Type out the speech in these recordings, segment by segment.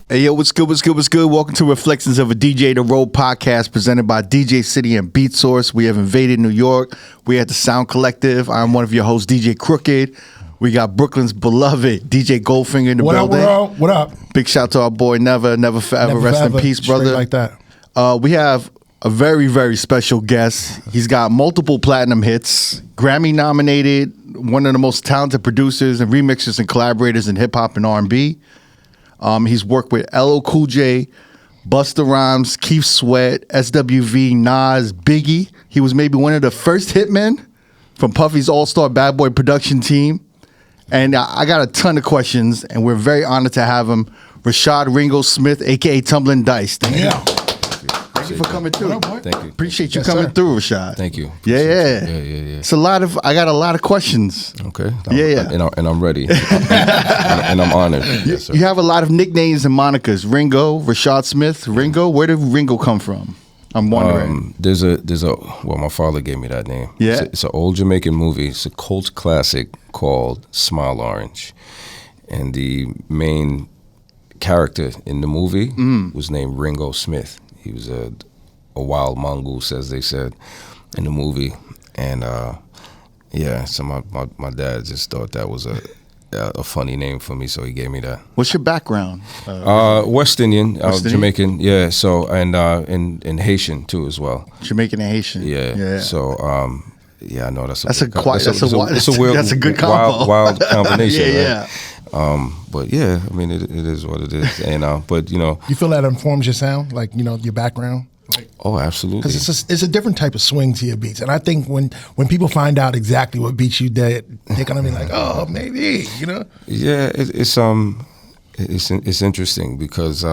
Hey, yo, what's good, what's good, what's good? Welcome to Reflections of a DJ, the R.O.A.D podcast presented by DJ City and Beat Source. We have invaded New York. We at the Sound Collective. I'm one of your hosts, DJ Crooked. We got Brooklyn's beloved DJ Goldfinger in the building. What up? Big shout to our boy Never Forever. Rest in peace, brother. Straight like that. We have a very, very special guest. He's got multiple platinum hits, Grammy nominated, one of the most talented producers and remixers and collaborators in hip hop and R&B. He's worked with LL Cool J, Busta Rhymes, Keith Sweat, SWV, Nas, Biggie. He was maybe one of the first hitmen from Puffy's All-Star Bad Boy production team. And I got a ton of questions, and we're very honored to have him. Rashad Ringo Smith, a.k.a. Tumbling Dice. Thank you for coming through. Thank you. Appreciate you coming through, Rashad. Thank you. Yeah. It's I got a lot of questions. Okay. And I'm ready. and I'm honored. Yes, sir. You have a lot of nicknames and monikers. Ringo, Rashad Smith. Ringo, where did Ringo come from? I'm wondering. Well, my father gave me that name. Yeah. It's an old Jamaican movie. It's a cult classic called Smile Orange. And the main character in the movie was named Ringo Smith. He was a wild mongoose, as they said in the movie. And so my dad just thought that was a funny name for me, so he gave me that. What's your background? West Indian, West Indian? Jamaican, yeah. So and Haitian too as well. Jamaican and Haitian. Yeah. So I know that's a good combo. wild combination. Yeah. Right? But yeah, I mean it is what it is. And but you feel that informs your sound, like your background. Oh, absolutely. Because it's a different type of swing to your beats, and I think when people find out exactly what beats you did, they're gonna be like, oh, maybe, Yeah, it's interesting because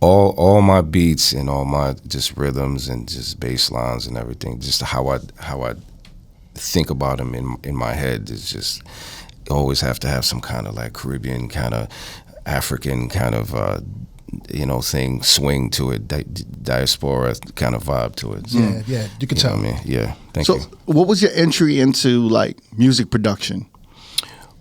all my beats and all my just rhythms and just bass lines and everything, just how I think about them in my head is just always have to have some kind of like Caribbean kind of African kind of thing, swing to it, diaspora kind of vibe to it. So, yeah, you can tell. What I mean? Yeah, thank you. So, what was your entry into like music production?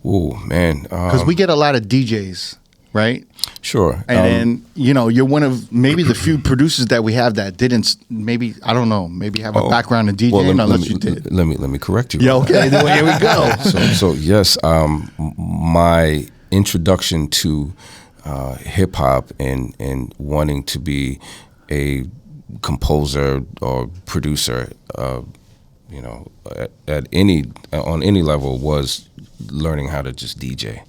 Oh man, because we get a lot of DJs, right? Sure. And then you're one of maybe the few producers that we have that didn't maybe have a background in DJing unless you did. Let me correct you. Yeah, okay. Here we go. So yes, my introduction to hip hop and wanting to be a composer or producer, on any level was learning how to just DJ.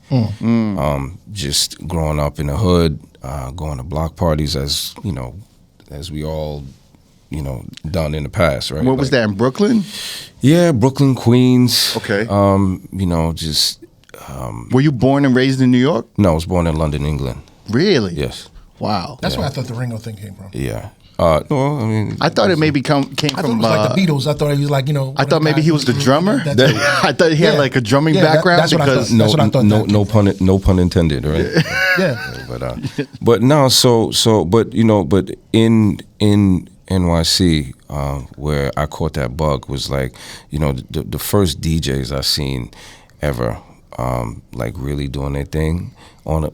Just growing up in the hood, going to block parties as we all done in the past, right? What was that in Brooklyn? Yeah, Brooklyn, Queens. Okay. Just. Were you born and raised in New York? No, I was born in London, England. Really? Yes. Wow. That's where I thought the Ringo thing came from. Yeah. No, I mean, I thought it maybe came I thought from. it was like the Beatles. I thought he was like I thought maybe he was the drummer. I thought he had like a drumming background. That's what I thought. No pun intended, right? Yeah. But no. But in NYC, where I caught that bug was like, the first DJs I seen ever, like really doing their thing on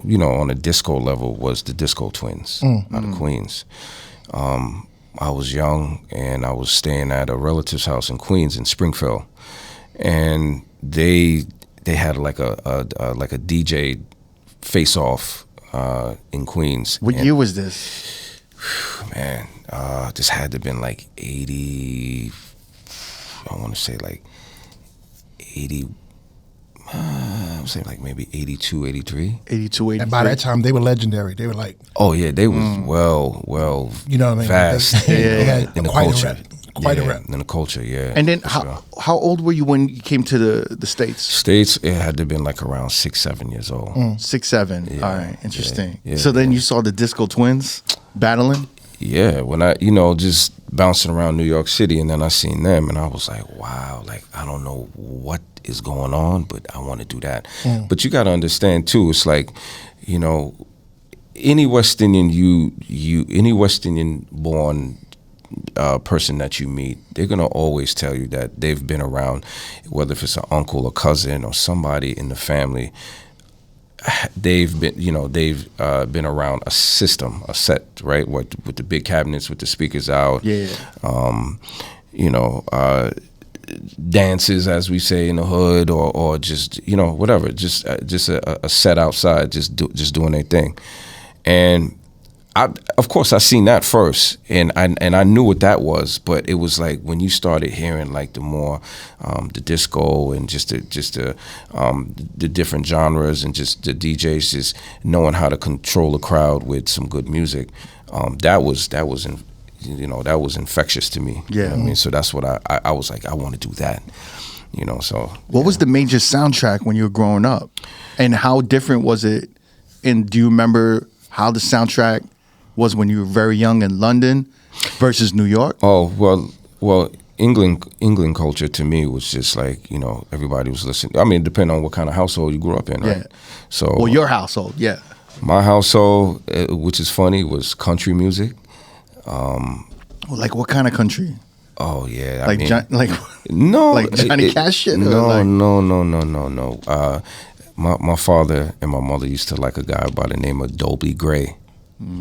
a disco level was the Disco Twins out of Queens. I was young and I was staying at a relative's house in Queens in Springfield, and they had like a DJ face off in Queens. What year was this? Man, this had to have been like 80. I want to say like 80. I'm saying like maybe 82, 83. 82, 83. And by that time, they were legendary. They were like... Oh, yeah, they was well, you know what I mean? vast in the culture. Quite a rep. In the culture, yeah. And then how old were you when you came to the States? States, it had to have been like around 6, 7 years old. 6, 7. Yeah, all right, interesting. Yeah, so then you saw the Disco Twins battling? Yeah, when I, just bouncing around New York City, and then I seen them, and I was like, wow, like, I don't know what is going on, but I want to do that. But you got to understand, too, it's like, any West Indian, any West Indian born person that you meet, they're going to always tell you that they've been around, whether if it's an uncle or cousin or somebody in the family, they've been around a system, a set, right, with the big cabinets with the speakers out. Yeah. Dances, as we say in the hood, or just whatever, just a set outside, just doing their thing. And of course I seen that first, and I knew what that was, but it was like when you started hearing like the more the disco and just the different genres, and just the DJs just knowing how to control a crowd with some good music, that was infectious to me. Yeah. You know what I mean, so that's what I was like, I want to do that. So What was the major soundtrack when you were growing up, and how different was it? And do you remember how the soundtrack was when you were very young in London versus New York? Oh, well, England culture to me was just like, everybody was listening. I mean, depending on what kind of household you grew up in, right? Yeah. So, Well, your household, yeah. my household, which is funny, was country music. Like what kind of country? Oh yeah, Like no, like Johnny Cash shit? No. My father and my mother used to like a guy by the name of Dolby Gray.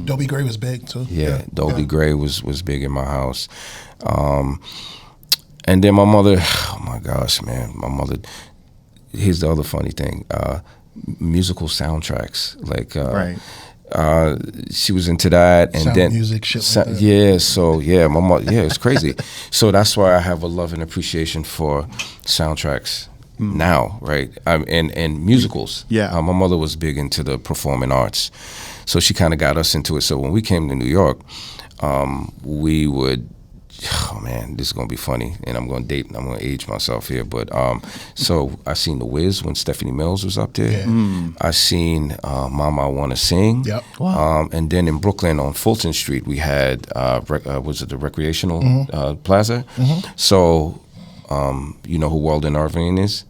Dolby Gray was big too. Yeah, Dolby Gray was big in my house. And then my mother, oh my gosh, man, my mother. Here's the other funny thing: musical soundtracks. Like, right. She was into that, and Sound then music, shit like that. yeah. So yeah, my mother, yeah, it's crazy. So that's why I have a love and appreciation for soundtracks now, right? And musicals. Yeah. My mother was big into the performing arts, so she kind of got us into it. So when we came to New York, we would. Oh man, this is gonna be funny, and I'm gonna age myself here. But so I seen The Wiz when Stephanie Mills was up there. Yeah. I seen Mama I Wanna Sing. Yep. Wow. And then in Brooklyn on Fulton Street we had was it the Recreational Plaza? So you know who Walden Irving is?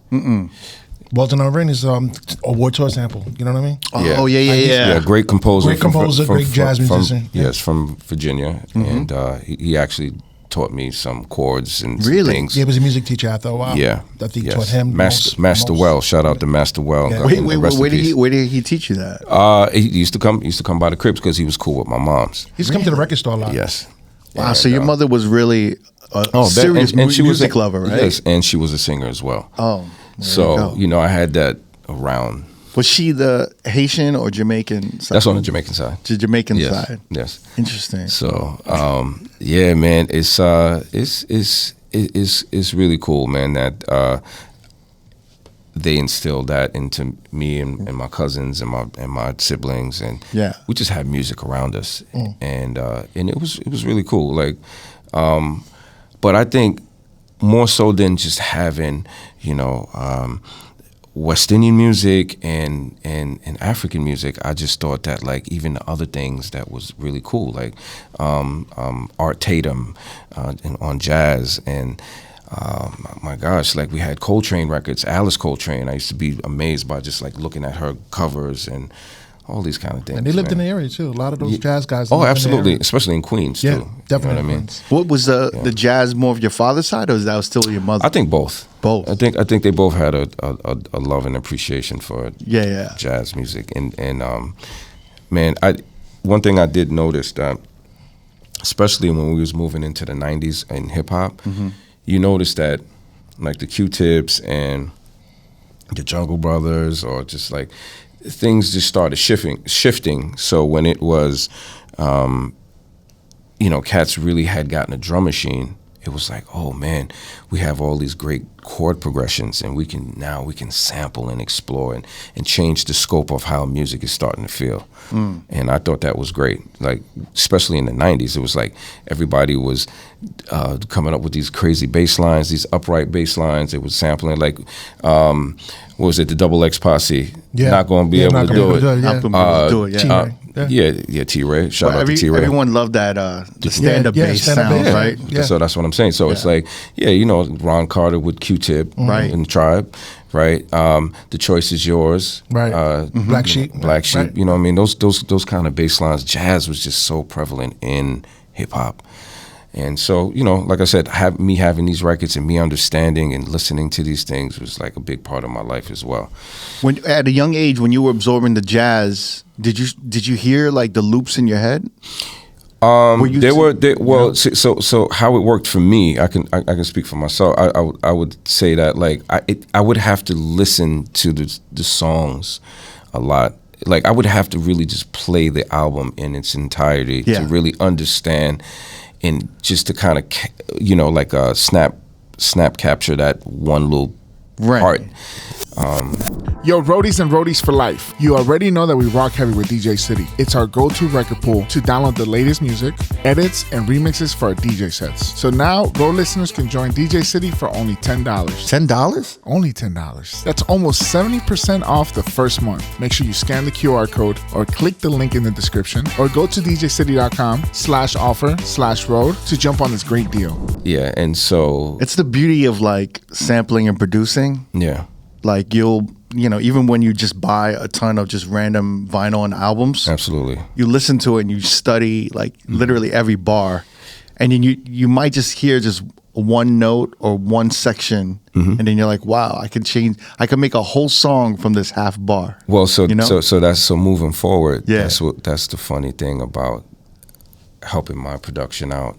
Walton Irving is a Award Tour sample. You know what I mean? Oh yeah. Yeah, great composer. Great composer, great jazz musician. Yes, from Virginia, and he actually taught me some chords and Really? things. Yeah, he was a music teacher after a while. Yeah, I think yes. taught him. Master Well. Shout out to Master Well. Yeah. Wait, Rest in where peace. did he teach you that? He used to come by the cribs because he was cool with my mom's. He's come to the record store a lot. Yes. Wow. And, So your mother was really a serious she was music lover, right? Yes, and she was a singer as well. Oh. there So you go. I had that around. Was she the Haitian or Jamaican side? That's on the Jamaican side. The Jamaican Yes. side. Yes. Interesting. So yeah, man, it's really cool, man, that they instilled that into me and my cousins and my siblings, and Yeah. we just had music around us, and it was really cool. Like, but I think more so than just having West Indian music and African music, I just thought that like even the other things that was really cool, like Art Tatum on jazz, and my gosh, like we had Coltrane records, Alice Coltrane. I used to be amazed by just like looking at her covers and all these kind of things. And they lived in man. the area too. A lot of those jazz guys. Oh, lived in the absolutely, area. especially in Queens Yeah, too. definitely. You know what I mean? Queens. What was the jazz more of your father's side, or was that still your mother? I think both. Both. I think they both had a love and appreciation for Yeah. jazz music, and man, one thing I did notice that, especially when we was moving into the '90s in hip hop, you notice that like the Q-Tips and the Jungle Brothers, or just like things just started shifting. So when it was, cats really had gotten a drum machine, it was like, oh man, we have all these great chord progressions, and we can sample and explore and change the scope of how music is starting to feel. And I thought that was great. Like, especially in the '90s, it was like everybody was coming up with these crazy bass lines, these upright bass lines. They was sampling like, what was it, the Double X Posse? Yeah. Not going to be able not to gonna do it. be able to Not gonna do it, yeah. T-Ray. T-Ray. Shout Well, out to T-Ray. everyone loved that the stand-up bass stand-up sound, bass. right? Yeah. So that's what I'm saying. So it's like, Ron Carter with Q-Tip, Right. and Tribe, right? The Choice Is Yours, Right. Black Sheep. Black Sheep. Right. You know what I mean? Those kind of bass lines. Jazz was just so prevalent in hip hop, And so, you know, like I said, having these records and me understanding and listening to these things was like a big part of my life as well. When at a young age, when you were absorbing the jazz, did you hear like the loops in your head? So how it worked for me, I can speak for myself. I would say that like I would have to listen to the songs a lot. Like I would have to really just play the album in its entirety to really understand, and just to kind of like snap capture that one little part. Yo, roadies and roadies for life. You already know that we rock heavy with DJ City. It's our go-to record pool to download the latest music, edits, and remixes for our DJ sets. So now, Road listeners can join DJ City for only $10. $10? Only $10. That's almost 70% off the first month. Make sure you scan the QR code or click the link in the description or go to djcity.com/offer/road to jump on this great deal. Yeah, and so It's the beauty of like sampling and producing. yeah. Like even when you just buy a ton of just random vinyl and albums, Absolutely. you listen to it and you study like literally every bar, and then you might just hear just one note or one section, and then you're like, wow, I can make a whole song from this half bar. Well, so moving forward, Yeah. that's the funny thing about helping my production out,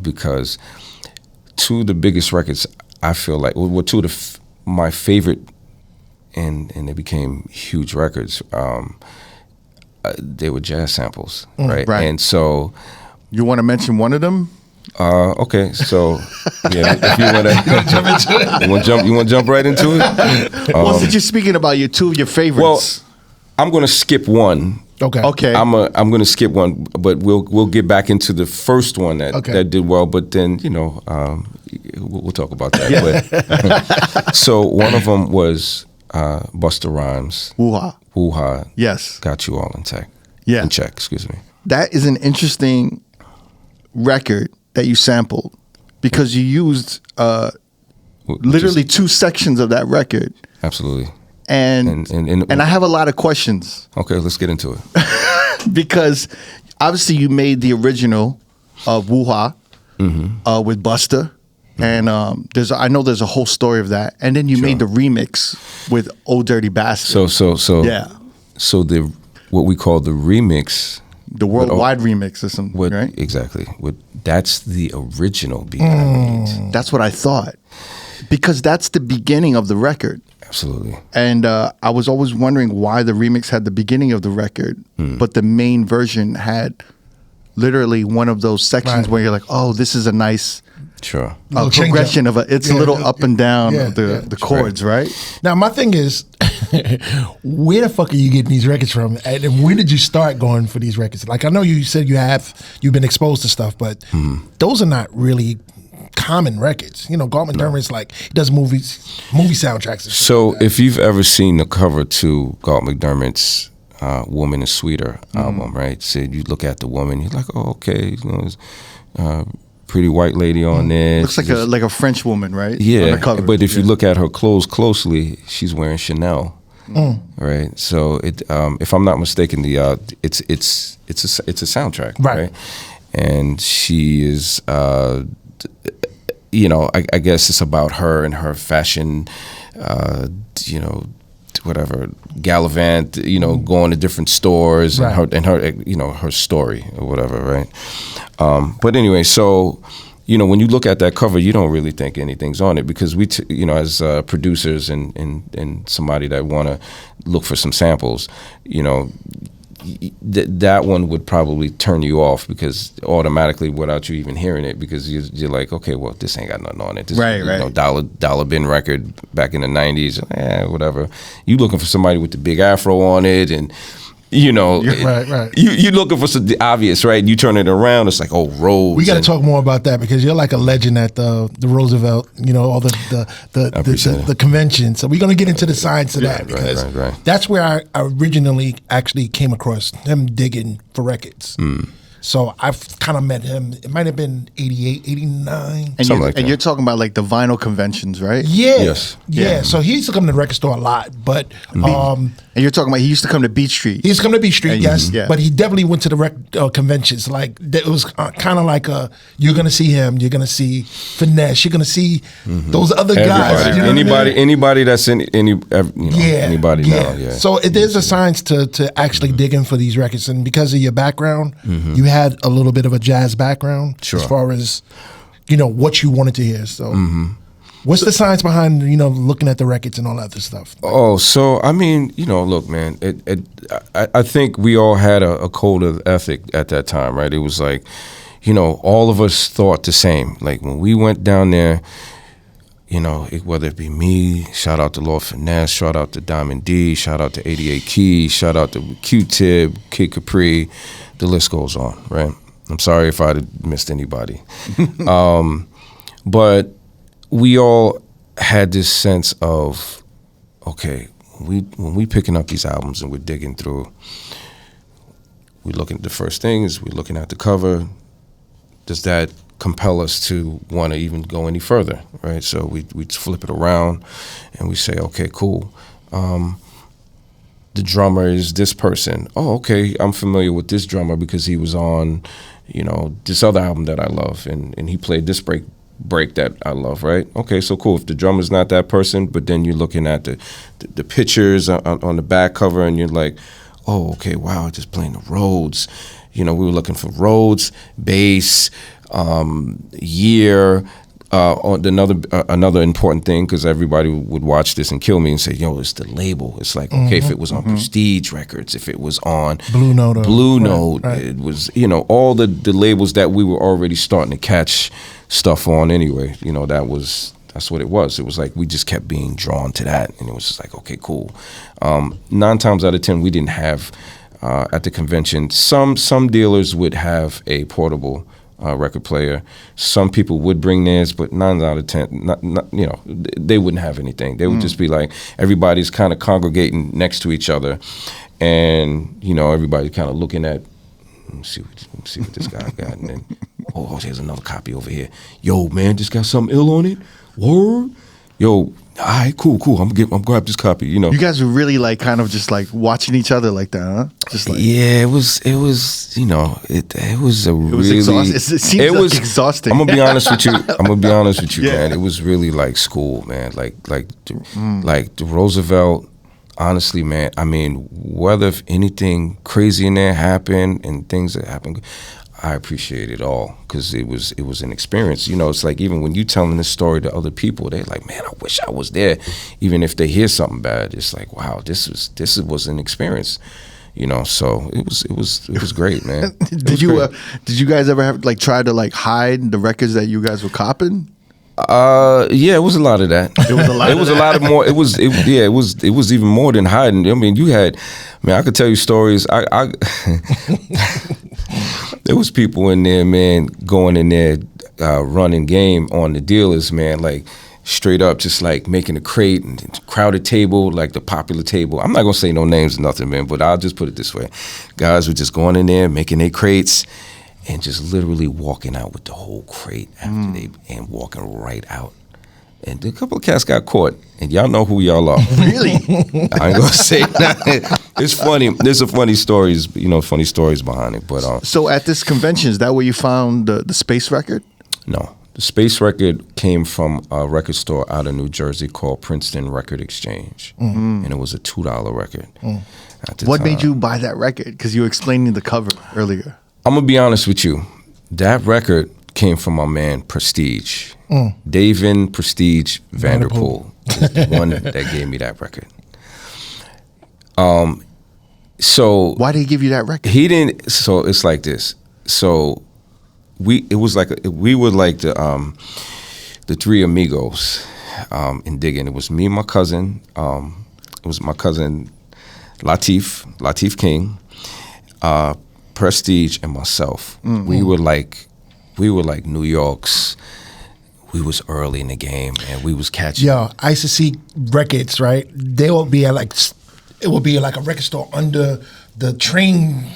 because two of the biggest records I feel like were two of my favorite, and they became huge records. They were jazz samples, right? Right. And so, You want to mention one of them? okay, so yeah, if you want to jump into it, you want to jump right into it. Well, since you're speaking about two of your favorites, Well, I'm gonna skip one. okay, I'm gonna skip one, but we'll get back into the first one that did well. But then we'll talk about that. But, so one of them was Busta Rhymes. Woo-ha. Yes, Got You All in Check. Yeah. In check. Excuse me. that is an interesting record that you sampled because you used literally two sections of that record. Absolutely. And I have a lot of questions. Okay, let's get into it. Because obviously you made the original of Woo-Ha with Busta. And I know there's a whole story of that. And then you made the remix with Oh Dirty Bastard. So yeah. So what we call the remix, The worldwide remix or something, right? Exactly. That's the original beat I made. That's what I thought. Because that's the beginning of the record. Absolutely. And I was always wondering why the remix had the beginning of the record, but the main version had literally one of those sections where you're like, oh, this is a nice progression of it's a little up and down of the chords, right? Now, my thing is, where the fuck are you getting these records from? And when did you start going for these records? Like, I know you said you've been exposed to stuff, but those are not really common records. Galt McDermott's like, he does movie soundtracks. So if you've ever seen the cover to Galt McDermott's Woman is Sweeter album, right? So you look at the woman, you're like, oh, okay, there's pretty white lady on there. Looks like a French woman, right? Yeah, on the cover. But if you look at her clothes closely, she's wearing Chanel, right? So if I'm not mistaken, it's a soundtrack, right? And she is, I guess it's about her and her fashion, whatever, gallivant, going to different stores and her story or whatever, right? But anyway, so when you look at that cover, you don't really think anything's on it because we, as producers and somebody that want to look for some samples, that one would probably turn you off because automatically without you even hearing it because you're like, okay, well, this ain't got nothing on it. This, right. Dollar bin record back in the 90s, whatever. You looking for somebody with the big afro on it and right. You looking for the obvious, right? You turn it around, it's like, oh, Rose. We got to talk more about that because you're like a legend at the Roosevelt, all the convention. So we're going to get into the science of that because that's where I originally actually came across him digging for records. So I've kind of met him. It might have been 88, 89. And, Something like that. you're talking about like the vinyl conventions, right? Yeah. Yes. Yeah. So he used to come to the record store a lot, but And you're talking about he used to come to Beach Street. he used to come to Beach Street, And yes. yeah. But he definitely went to the conventions. Like it was kind of like you're gonna see him, you're gonna see Finesse, you're gonna see those other guys. Everybody, You know what I mean? anybody that's in anybody now. Yeah. So there's a science to actually digging for these records, and because of your background, you had a little bit of a jazz background Sure. as far as what you wanted to hear. So, what's the science behind looking at the records and all that other stuff? Oh, so I mean, look, man. I think we all had a code of ethic at that time, right? It was like, all of us thought the same. Like when we went down there, whether it be me, shout out to Lord Finesse, shout out to Diamond D, shout out to 88 Keys, shout out to Q-Tip, Kid Capri, the list goes on, right? I'm sorry if I missed anybody. But we all had this sense of, okay, when we picking up these albums and we're digging through, we looking at the first things, we're looking at the cover. Does that compel us to want to even go any further, right? So we flip it around and we say, okay, cool. The drummer is this person. Oh, okay, I'm familiar with this drummer because he was on, this other album that I love, and he played this break that I love, right? Okay, so cool. If the drummer's not that person, but then you're looking at the pictures on the back cover, and you're like, oh, okay, wow, just playing the Rhodes. We were looking for Rhodes, bass, year. Another important thing, because everybody would watch this and kill me and say, yo, it's the label. It's like, okay, if it was on Prestige Records, if it was on Blue Note, right. It was, all the labels that we were already starting to catch stuff on anyway. That's what it was. It was like we just kept being drawn to that, and it was just like, okay, cool. 9 times out of 10, we didn't have at the convention. Some dealers would have a portable record player. Some people would bring theirs, but 9 out of 10, they wouldn't have anything. They would just be like, everybody's kind of congregating next to each other, and everybody's kind of looking at, let me see what this guy got, and then there's another copy over here. Yo, man, this got something ill on it. Word. Yo, all right, cool. I'm grab this copy. You guys were really like kind of just like watching each other like that, huh? Just like, yeah, it was it was a really exhausting. It seems like exhausting. I'm gonna be honest with you, yeah. Man. It was really like school, man. Like the Roosevelt. Honestly, man. I mean, whether if anything crazy in there happened and things that happened, I appreciate it all because it was an experience. It's like even when you telling this story to other people, they're like, man, I wish I was there. Even if they hear something bad, it's like, wow, this was an experience. So it was great, man. Did you guys ever have like try to like hide the records that you guys were copping? Yeah, it was a lot of that. It was a lot. It was a lot of more. It was even more than hiding. I mean, I could tell you stories. I there was people in there, man, going in there, running game on the dealers, man, like straight up, just like making a crate and crowded table, like the popular table. I'm not gonna say no names or nothing, man, but I'll just put it this way: guys were just going in there, making their crates, and just literally walking out with the whole crate after and walking right out. And a couple of cats got caught, and y'all know who y'all are. Really? I ain't gonna say that. It's funny. There's some funny stories, funny stories behind it. But so at this convention, is that where you found the Space record? No, the Space record came from a record store out of New Jersey called Princeton Record Exchange, and it was a $2 record. What made you buy that record? Because you were explaining the cover earlier. I'm gonna be honest with you. That record came from my man Prestige. Davin Prestige Vanderpool is the one that gave me that record. So why did he give you that record? He didn't. So it's like this. So we were like the three amigos in digging. It was me and my cousin. It was my cousin Latif King, Prestige, and myself. We were like New York's. We was early in the game, and we was catching. Yo, I used to see records, right? They will be at it will be like a record store under the train,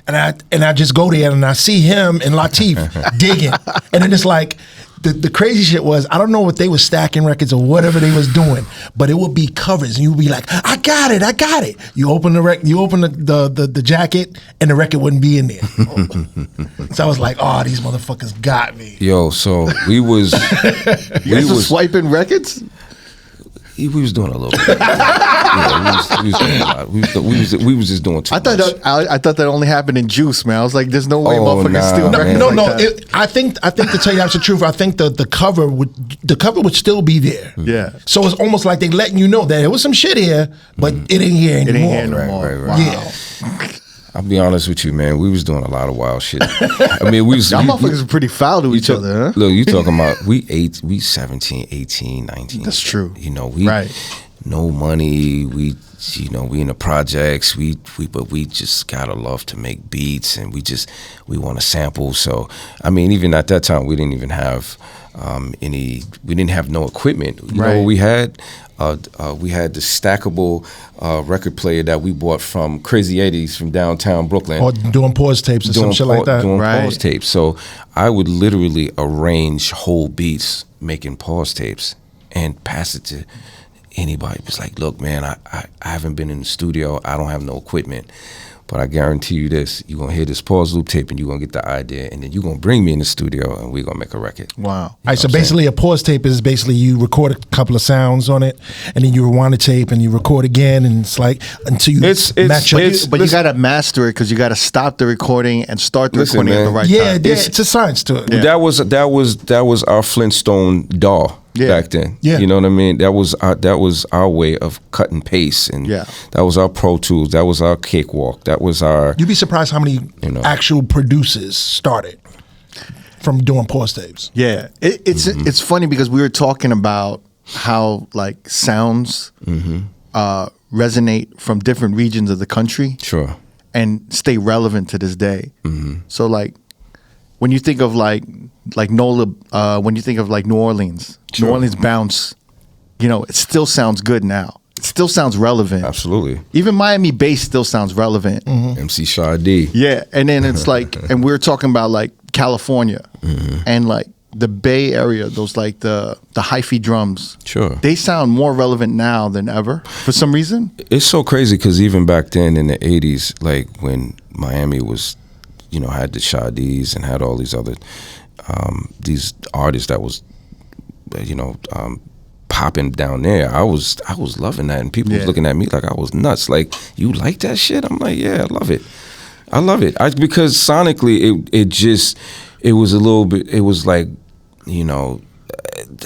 and I just go there and I see him and Latif digging, and then it's like. The crazy shit was, I don't know if they were stacking records or whatever they was doing, but it would be covers, and you would be like, I got it. You open the jacket, and the record wouldn't be in there. So I was like, oh, these motherfuckers got me. Yo, so we was You guys was swiping records? we was doing a little bit. Yeah, we was doing a lot. We was just doing too much. I thought that only happened in Juice, man. I was like, there's no way motherfuckers steal records. No. I think to tell you that's the truth. I think the cover would still be there. Yeah. So it's almost like they letting you know that there was some shit here, but it ain't here anymore. It ain't here no more. Right. Yeah. I'll be honest with you, man. We was doing a lot of wild shit. I mean, y'all motherfuckers were pretty foul to each other, huh? Look, you talking about we 17, 18, 19. That's true. You know, we no money. We in the projects. But we just got a love to make beats, and we want to sample. So, I mean, even at that time, we didn't even have we didn't have no equipment. You know what we had? We had the stackable record player that we bought from Crazy 80s from downtown Brooklyn. Or doing pause tapes or some shit like that. Doing pause tapes. So I would literally arrange whole beats making pause tapes and pass it to anybody. It was like, look, man, I haven't been in the studio. I don't have no equipment. But I guarantee you this, you're going to hear this pause loop tape and you're going to get the idea, and then you're going to bring me in the studio and we're going to make a record. Wow. All right, so basically a pause tape is basically you record a couple of sounds on it, and then you rewind the tape and you record again, and it's like until you match up. But you got to master it because you got to stop the recording and start the recording at the right time. Yeah, it's a science to it. Yeah. That was our Flintstone DAW. Back then, you know what I mean. That was our way of cut and paste, and that was our Pro Tools. That was our cakewalk. That was our. You'd be surprised how many actual producers started from doing pause tapes. Yeah, it's funny because we were talking about how like sounds resonate from different regions of the country, and stay relevant to this day. So like when you think of like NOLA, when you think of like New Orleans. New Orleans bounce, it still sounds good now. It still sounds relevant. Absolutely. Even Miami bass still sounds relevant. MC Rashad. Yeah, and then it's like, and we were talking about like California and like the Bay Area, those like the hi-fi drums. They sound more relevant now than ever for some reason. It's so crazy because even back then in the 80s, like when Miami was, had the Shadis and had all these other, these artists that was, popping down there. I was loving that, and people was looking at me like I was nuts. Like, you like that shit? I'm like, yeah, I love it. Because sonically, it was a little bit. It was like,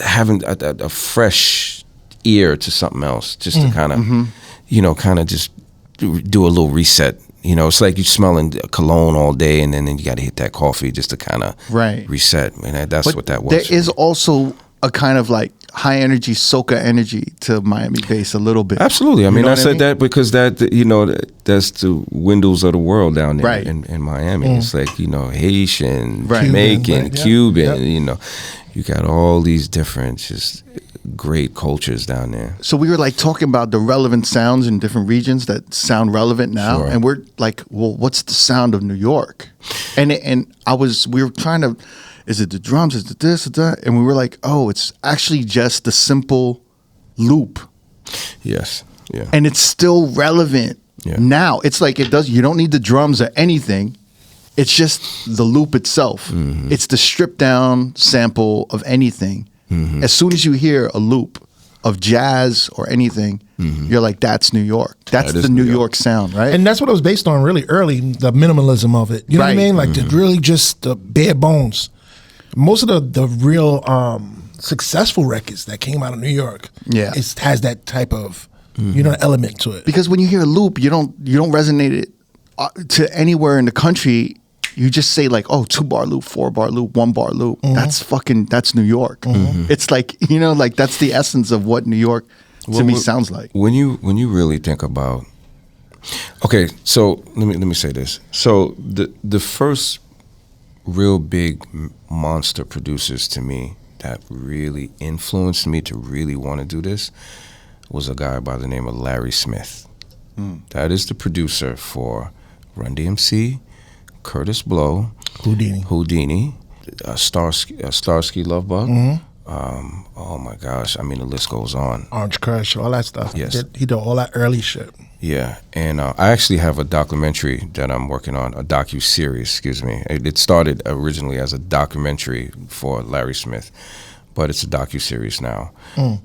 having a fresh ear to something else, just to kind of, just do a little reset. It's like you smelling cologne all day, and then you got to hit that coffee just to kind of reset. And that's what that was. There is also a kind of like high energy soca energy to Miami bass a little bit. Absolutely. I mean, I said that because that's the windows of the world down there in Miami. It's like, Haitian, Jamaican, Cuban, you got all these different just great cultures down there. So we were like talking about the relevant sounds in different regions that sound relevant now, and we're like, well, what's the sound of New York? And we were trying to, is it the drums, is it this or that? And we were like, oh, it's actually just the simple loop. Yes. Yeah. And it's still relevant now. It's like you don't need the drums or anything. It's just the loop itself. It's the stripped down sample of anything. As soon as you hear a loop of jazz or anything, you're like, that's New York. That's the New York sound, right? And that's what it was based on really early, the minimalism of it. You know what I mean? Like really just the bare bones. Most of the real successful records that came out of New York has that type of element to it. Because when you hear a loop, you don't resonate it to anywhere in the country. You just say like, oh, 2-bar loop, 4-bar loop, 1-bar loop. That's New York. It's like, like that's the essence of what New York to me sounds like. When you really think about, okay, so let me say this. So the first real big monster producers to me that really influenced me to really want to do this was a guy by the name of Larry Smith. That is the producer for Run DMC, Curtis Blow, Houdini, Starsky Love Bug. Oh my gosh, I mean the list goes on. Orange Crush, all that stuff. Yes. He did all that early shit. Yeah, and I actually have a documentary that I'm working on, a docu-series, excuse me. It started originally as a documentary for Larry Smith, but it's a docu-series now.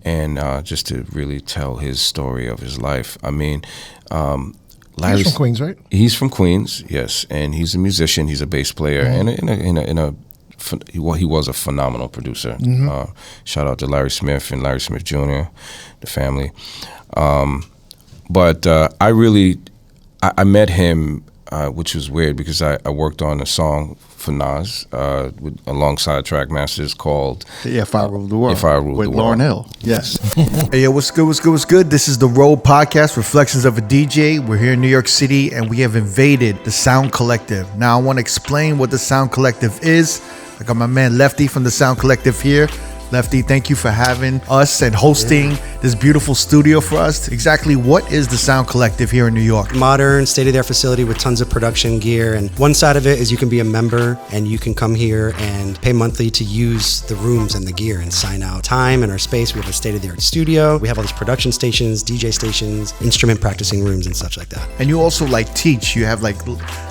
And just to really tell his story of his life. I mean, He's from Queens, right? He's from Queens, yes, and he's a musician, he's a bass player, and he was a phenomenal producer. Shout out to Larry Smith and Larry Smith Jr., the family. But I met him, which was weird because I worked on a song for Nas alongside Trackmasters called If I Ruled the World. If I Ruled with the Lauryn World. Hill. Yes. Hey, yo, what's good? This is the R.O.A.D podcast, Reflections of a DJ. We're here in New York City, and we have invaded the Sound Collective. Now, I want to explain what the Sound Collective is. I got my man Lefty from the Sound Collective here. Lefty, thank you for having us and hosting this beautiful studio for us. Exactly what is the Sound Collective here in New York? Modern, state-of-the-art facility with tons of production gear. And one side of it is you can be a member and you can come here and pay monthly to use the rooms and the gear and sign out time and our space. We have a state-of-the-art studio. We have all these production stations, DJ stations, instrument practicing rooms and such like that. And you also teach. You have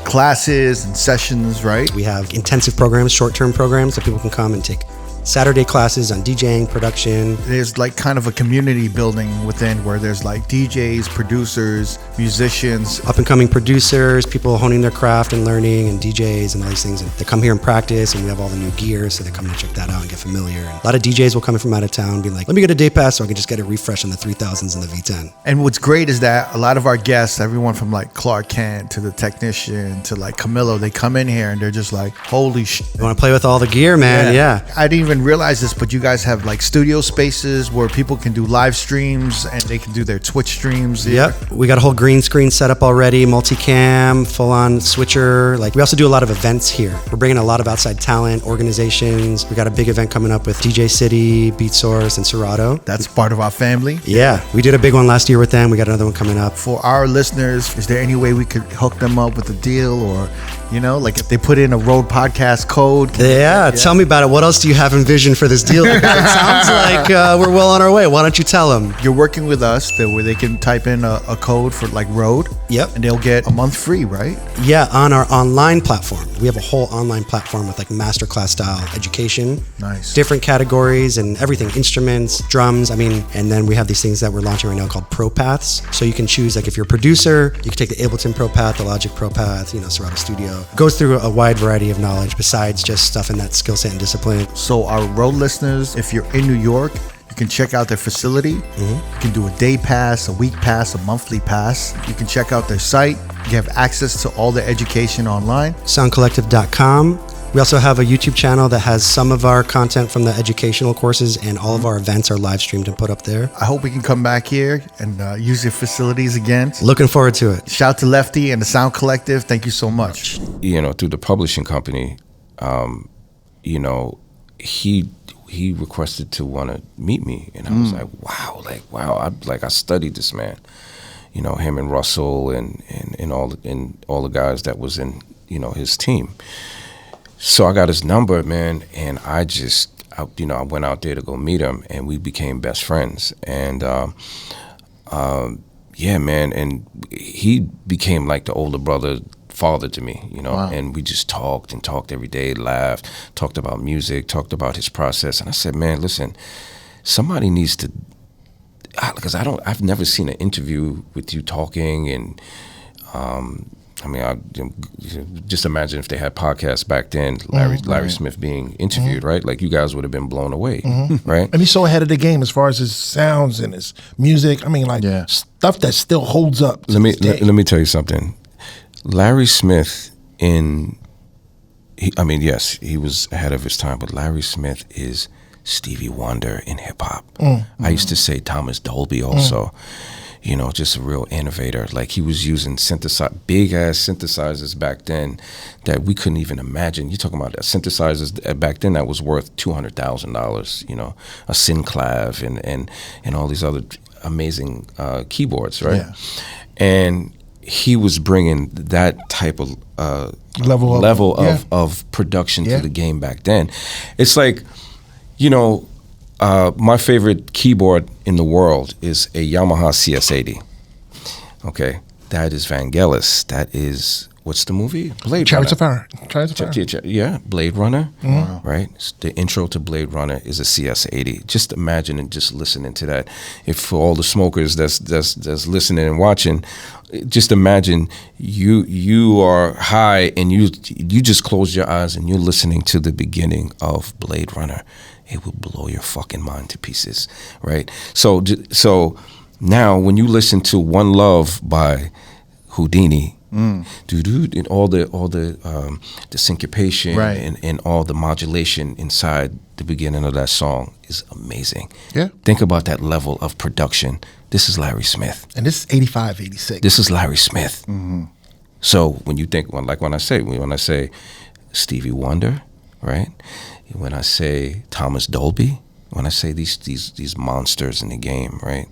classes and sessions, right? We have intensive programs, short-term programs that people can come and take Saturday classes on DJing, production. There's kind of a community building within where there's DJs, producers, musicians. Up and coming producers, people honing their craft and learning, and DJs and all these things. And they come here and practice, and we have all the new gear, so they come and check that out and get familiar. And a lot of DJs will come in from out of town, be like, let me get a day pass so I can just get a refresh on the 3000s and the V10. And what's great is that a lot of our guests, everyone from Clark Kent to the technician to Camilo, they come in here and they're just holy shit. You want to play with all the gear, man? Yeah. I didn't even realize this, but you guys have studio spaces where people can do live streams and they can do their Twitch streams. Yep. We got a whole green screen set up already, multicam, full on switcher. We also do a lot of events here. We're bringing a lot of outside talent, organizations. We got a big event coming up with DJ City, Beat Source, and Serato. That's part of our family. Yeah. We did a big one last year with them. We got another one coming up. For our listeners, is there any way we could hook them up with a deal, or if they put in a R.O.A.D podcast code? Yeah, tell me about it. What else do you have in vision for this deal? It sounds like we're well on our way. Why don't you tell them? You're working with us where they can type in a code for R.O.A.D. Yep. And they'll get a month free, right? Yeah, on our online platform. We have a whole online platform with masterclass style education. Nice. Different categories and everything, instruments, drums. And then we have these things that we're launching right now called Pro Paths. So you can choose, if you're a producer, you can take the Ableton Pro Path, the Logic Pro Path, Serato Studio. Goes through a wide variety of knowledge besides just stuff in that skill set and discipline. So our R.O.A.D listeners, if you're in New York, you can check out their facility. You can do a day pass, a week pass, a monthly pass. You can check out their site. You have access to all the education online. Soundcollective.com. We also have a YouTube channel that has some of our content from the educational courses, and all of our events are live streamed and put up there. I hope we can come back here and use your facilities again. Looking forward to it. Shout to Lefty and the Sound Collective. Thank you so much. Through the publishing company, he requested to want to meet me, and I was wow, I studied this man, him and Russell and all the guys that was in his team. So I got his number, man, and I went out there to go meet him, and we became best friends. And yeah, man, and he became the older brother, father to me, Wow. And we just talked every day, laughed, talked about music, talked about his process. And I said, man, listen, somebody needs to, because I've never seen an interview with you talking, and just imagine if they had podcasts back then, Larry Smith being interviewed, right? You guys would have been blown away, right? And he's so ahead of the game as far as his sounds and his music. Stuff that still holds up. Let me tell you something. Larry Smith yes, he was ahead of his time, but Larry Smith is Stevie Wonder in hip hop. I used to say Thomas Dolby also. Just a real innovator. He was using big ass synthesizers back then that we couldn't even imagine. You're talking about synthesizers back then that was worth $200,000. A Synclav and all these other amazing keyboards, right? Yeah. And he was bringing that type of level of production Yeah. to the game back then. It's like, you know, my favorite keyboard in the world is a Yamaha CS80. Okay, that is Vangelis. That is, what's the movie? Blade Chariots Runner. of Fire. Chariots of Fire. Yeah, Blade Runner, Mm-hmm. right? The intro to Blade Runner is a CS80. Just imagine and just listening to that. If for all the smokers that's listening and watching, just imagine you are high and you just close your eyes and you're listening to the beginning of Blade Runner. It will blow your fucking mind to pieces, right? So now when you listen to One Love by Houdini, and all the syncopation Right. and all the modulation inside the beginning of that song is amazing. Yeah. Think about that level of production. This is Larry Smith. And this is 85, 86. This is Larry Smith. So when you think, when I say Stevie Wonder, right? When I say Thomas Dolby, when I say these monsters in the game, right?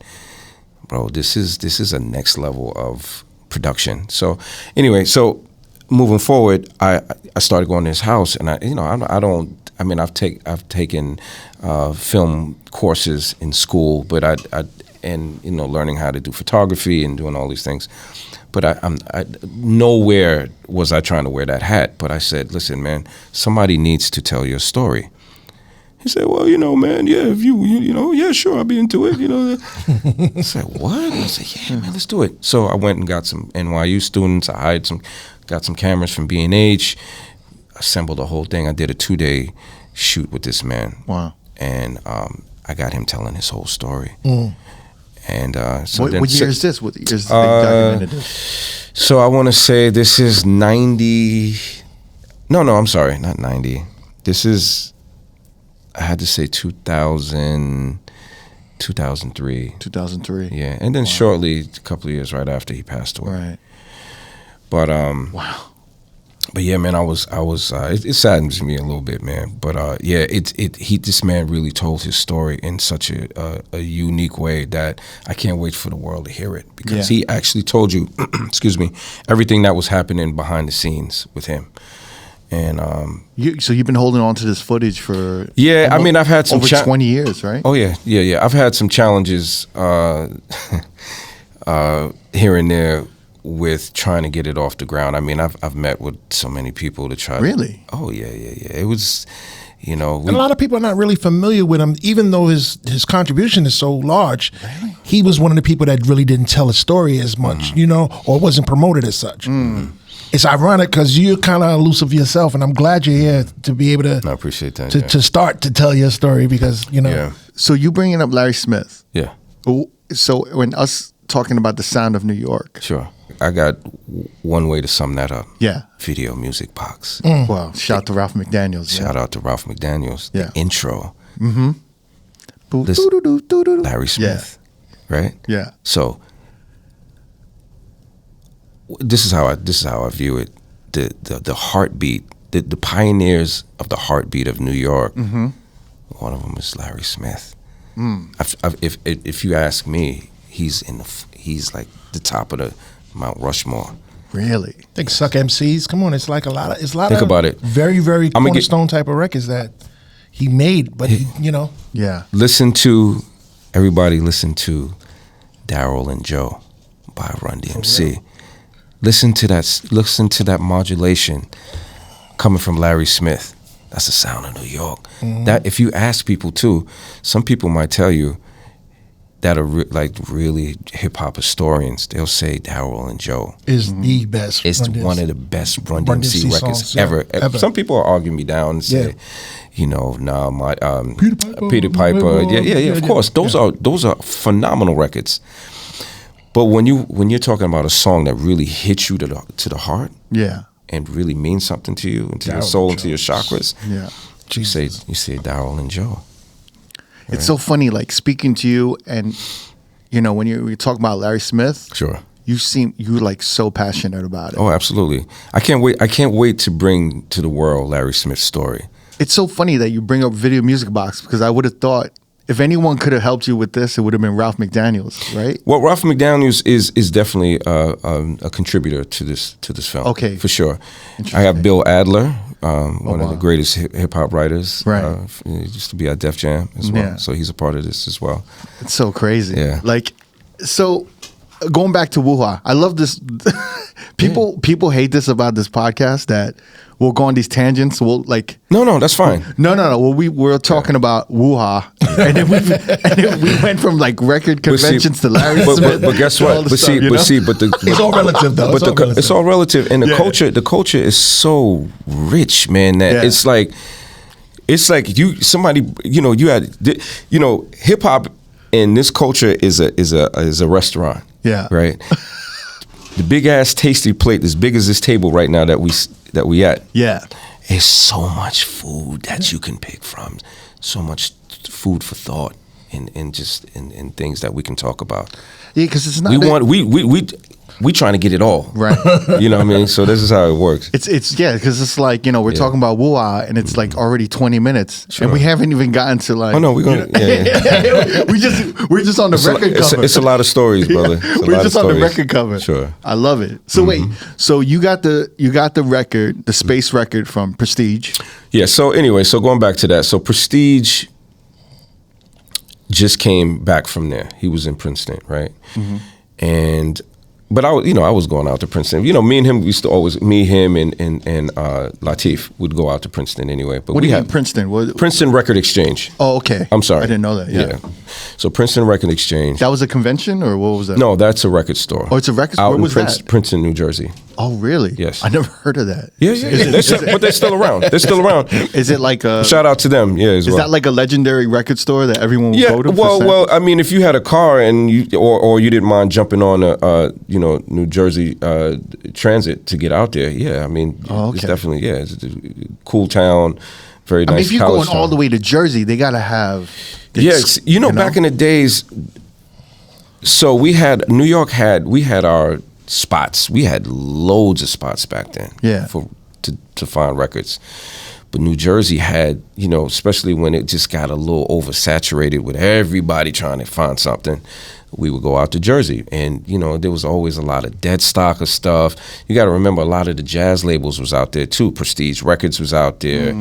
Bro, this is a next level of production. So anyway, so moving forward, I started going to his house, and I've taken film courses in school, but and learning how to do photography and doing all these things. But I nowhere was I trying to wear that hat. But I said, listen, man, somebody needs to tell your story. He said, well, man, yeah, if yeah, sure, I'll be into it, I said, what? I said, yeah, man, let's do it. So I went and got some NYU students. I got some cameras from B&H, assembled the whole thing. I did a 2-day shoot with this man. Wow. And I got him telling his whole story. And so What year is this? What year is Uh, they documented this? So I want to say this is 90. No, I'm sorry, not 90. This is, I had to say 2000, 2003. 2003. Yeah, and then shortly, a couple of years right after he passed away. Right. But Wow. But yeah, man, I was. It saddens me a little bit, man. But yeah, this man really told his story in such a unique way that I can't wait for the world to hear it, because he actually told you, excuse me, everything that was happening behind the scenes with him. And So you've been holding on to this footage for I mean, I've had some over 20 years, right? Oh yeah. I've had some challenges here and there with trying to get it off the ground. I mean, I've met with so many people to try. Really? Oh yeah. It was, and a lot of people are not really familiar with him, even though his contribution is so large. Really? He was one of the people that really didn't tell his story as much, or wasn't promoted as such. It's ironic because you're kind of elusive yourself, and I'm glad you're here to be able to. I appreciate that. To start to tell your story, because Yeah. So you bringing up Larry Smith. Yeah. So when us talking about the sound of New York. Sure. I got one way to sum that up. Yeah. Video music box. Well, shout out to Ralph McDaniels. Shout out to Ralph McDaniels. Yeah. The intro. Boo, This- doo-doo-doo-doo-doo. Larry Smith. Right? Yeah. So this is how I view it. The heartbeat, the pioneers of the heartbeat of New York. One of them is Larry Smith. If you ask me, he's like the top of the Mount Rushmore. Really? I think Suck MCs. Come on, it's like a lot of Think about it. very, very I'ma get- cornerstone type of records that he made, but Yeah. Everybody listen to Daryl and Joe by Run DMC. Listen to that modulation coming from Larry Smith. That's the sound of New York. That if you ask people too, some people might tell you that are really hip hop historians. They'll say Daryl and Joe is the best. it's Run one DMC. of the best Run Run DMC DMC records songs, yeah, ever. ever. Some people are arguing me down and say, my Peter Piper. Piper. Yeah. Of course, those are phenomenal records. But when you're talking about a song that really hits you to the heart, Yeah. and really means something to you, and to your Daryl soul, and and to your chakras, Yeah. you say Daryl and Joe. It's so funny, like speaking to you, and when you talk about Larry Smith, Sure. you're like so passionate about it. Oh, absolutely. I can't wait to bring to the world Larry Smith's story. It's so funny that you bring up Video Music Box, because I would have thought if anyone could have helped you with this, it would have been Ralph McDaniels, right? Well, Ralph McDaniels is definitely a contributor to this film. Okay. For sure. I have Bill Adler, one of the greatest hip hop writers. Right. He used to be at Def Jam as well. Yeah. So he's a part of this as well. It's so crazy. Yeah. Like, so going back to Wuha, I love this. People hate this about this podcast, that we'll go on these tangents. We'll like No, that's fine. no. Well, we're talking about Wuha, and then we went from like record conventions to Larry Smith. But guess to all what? the But stuff, you know? It's all relative, though. It's all relative, and Yeah. the culture is so rich, man. That Yeah. it's like hip hop in this culture is a restaurant. Yeah. Right. The big ass tasty plate, as big as this table right now that we at. Yeah. There's so much food that you can pick from, so much food for thought, and just in things that we can talk about. Yeah, because it's not. We trying to get it all. Right. You know what I mean? So this is how it works. It's yeah, because it's like, we're talking about Wuha, and it's like already 20 minutes, and we haven't even gotten to like. Oh no, we're gonna. Yeah. we're just on the record cover. It's a lot of stories, brother. It's a We're lot just of on the stories. record cover. Sure. I love it. So wait, so you got the record, the space record from Prestige. Yeah. So anyway, going back to that. So Prestige just came back from there. He was in Princeton, right? But I was going out to Princeton. Me and him, we used to always, him, and Latif would go out to Princeton anyway. But What do you had mean Princeton? Princeton Record Exchange. Oh, okay. I'm sorry. I didn't know that. Yeah. So Princeton Record Exchange. That was a convention, or what was that? No, that's a record store. Oh, it's a record store? Out Where in was that? Princeton, New Jersey. Oh, really? Yes. I never heard of that. Yeah. But they're still around. They're still around. Is it like a? Shout out to them. Yeah, as Is well. that like a legendary record store that everyone would Yeah, go to? well, I mean, if you had a car and or you didn't mind jumping on a New Jersey transit to get out there, yeah, I mean, it's definitely it's a cool town, very nice. I mean, if you're college going all town. the way to Jersey, they gotta have. Yes, back in the days. So New York had our spots. We had loads of spots back then. Yeah. To find records. But New Jersey had, especially when it just got a little oversaturated with everybody trying to find something, we would go out to Jersey. And, there was always a lot of dead stock of stuff. You got to remember, a lot of the jazz labels was out there too. Prestige Records was out there,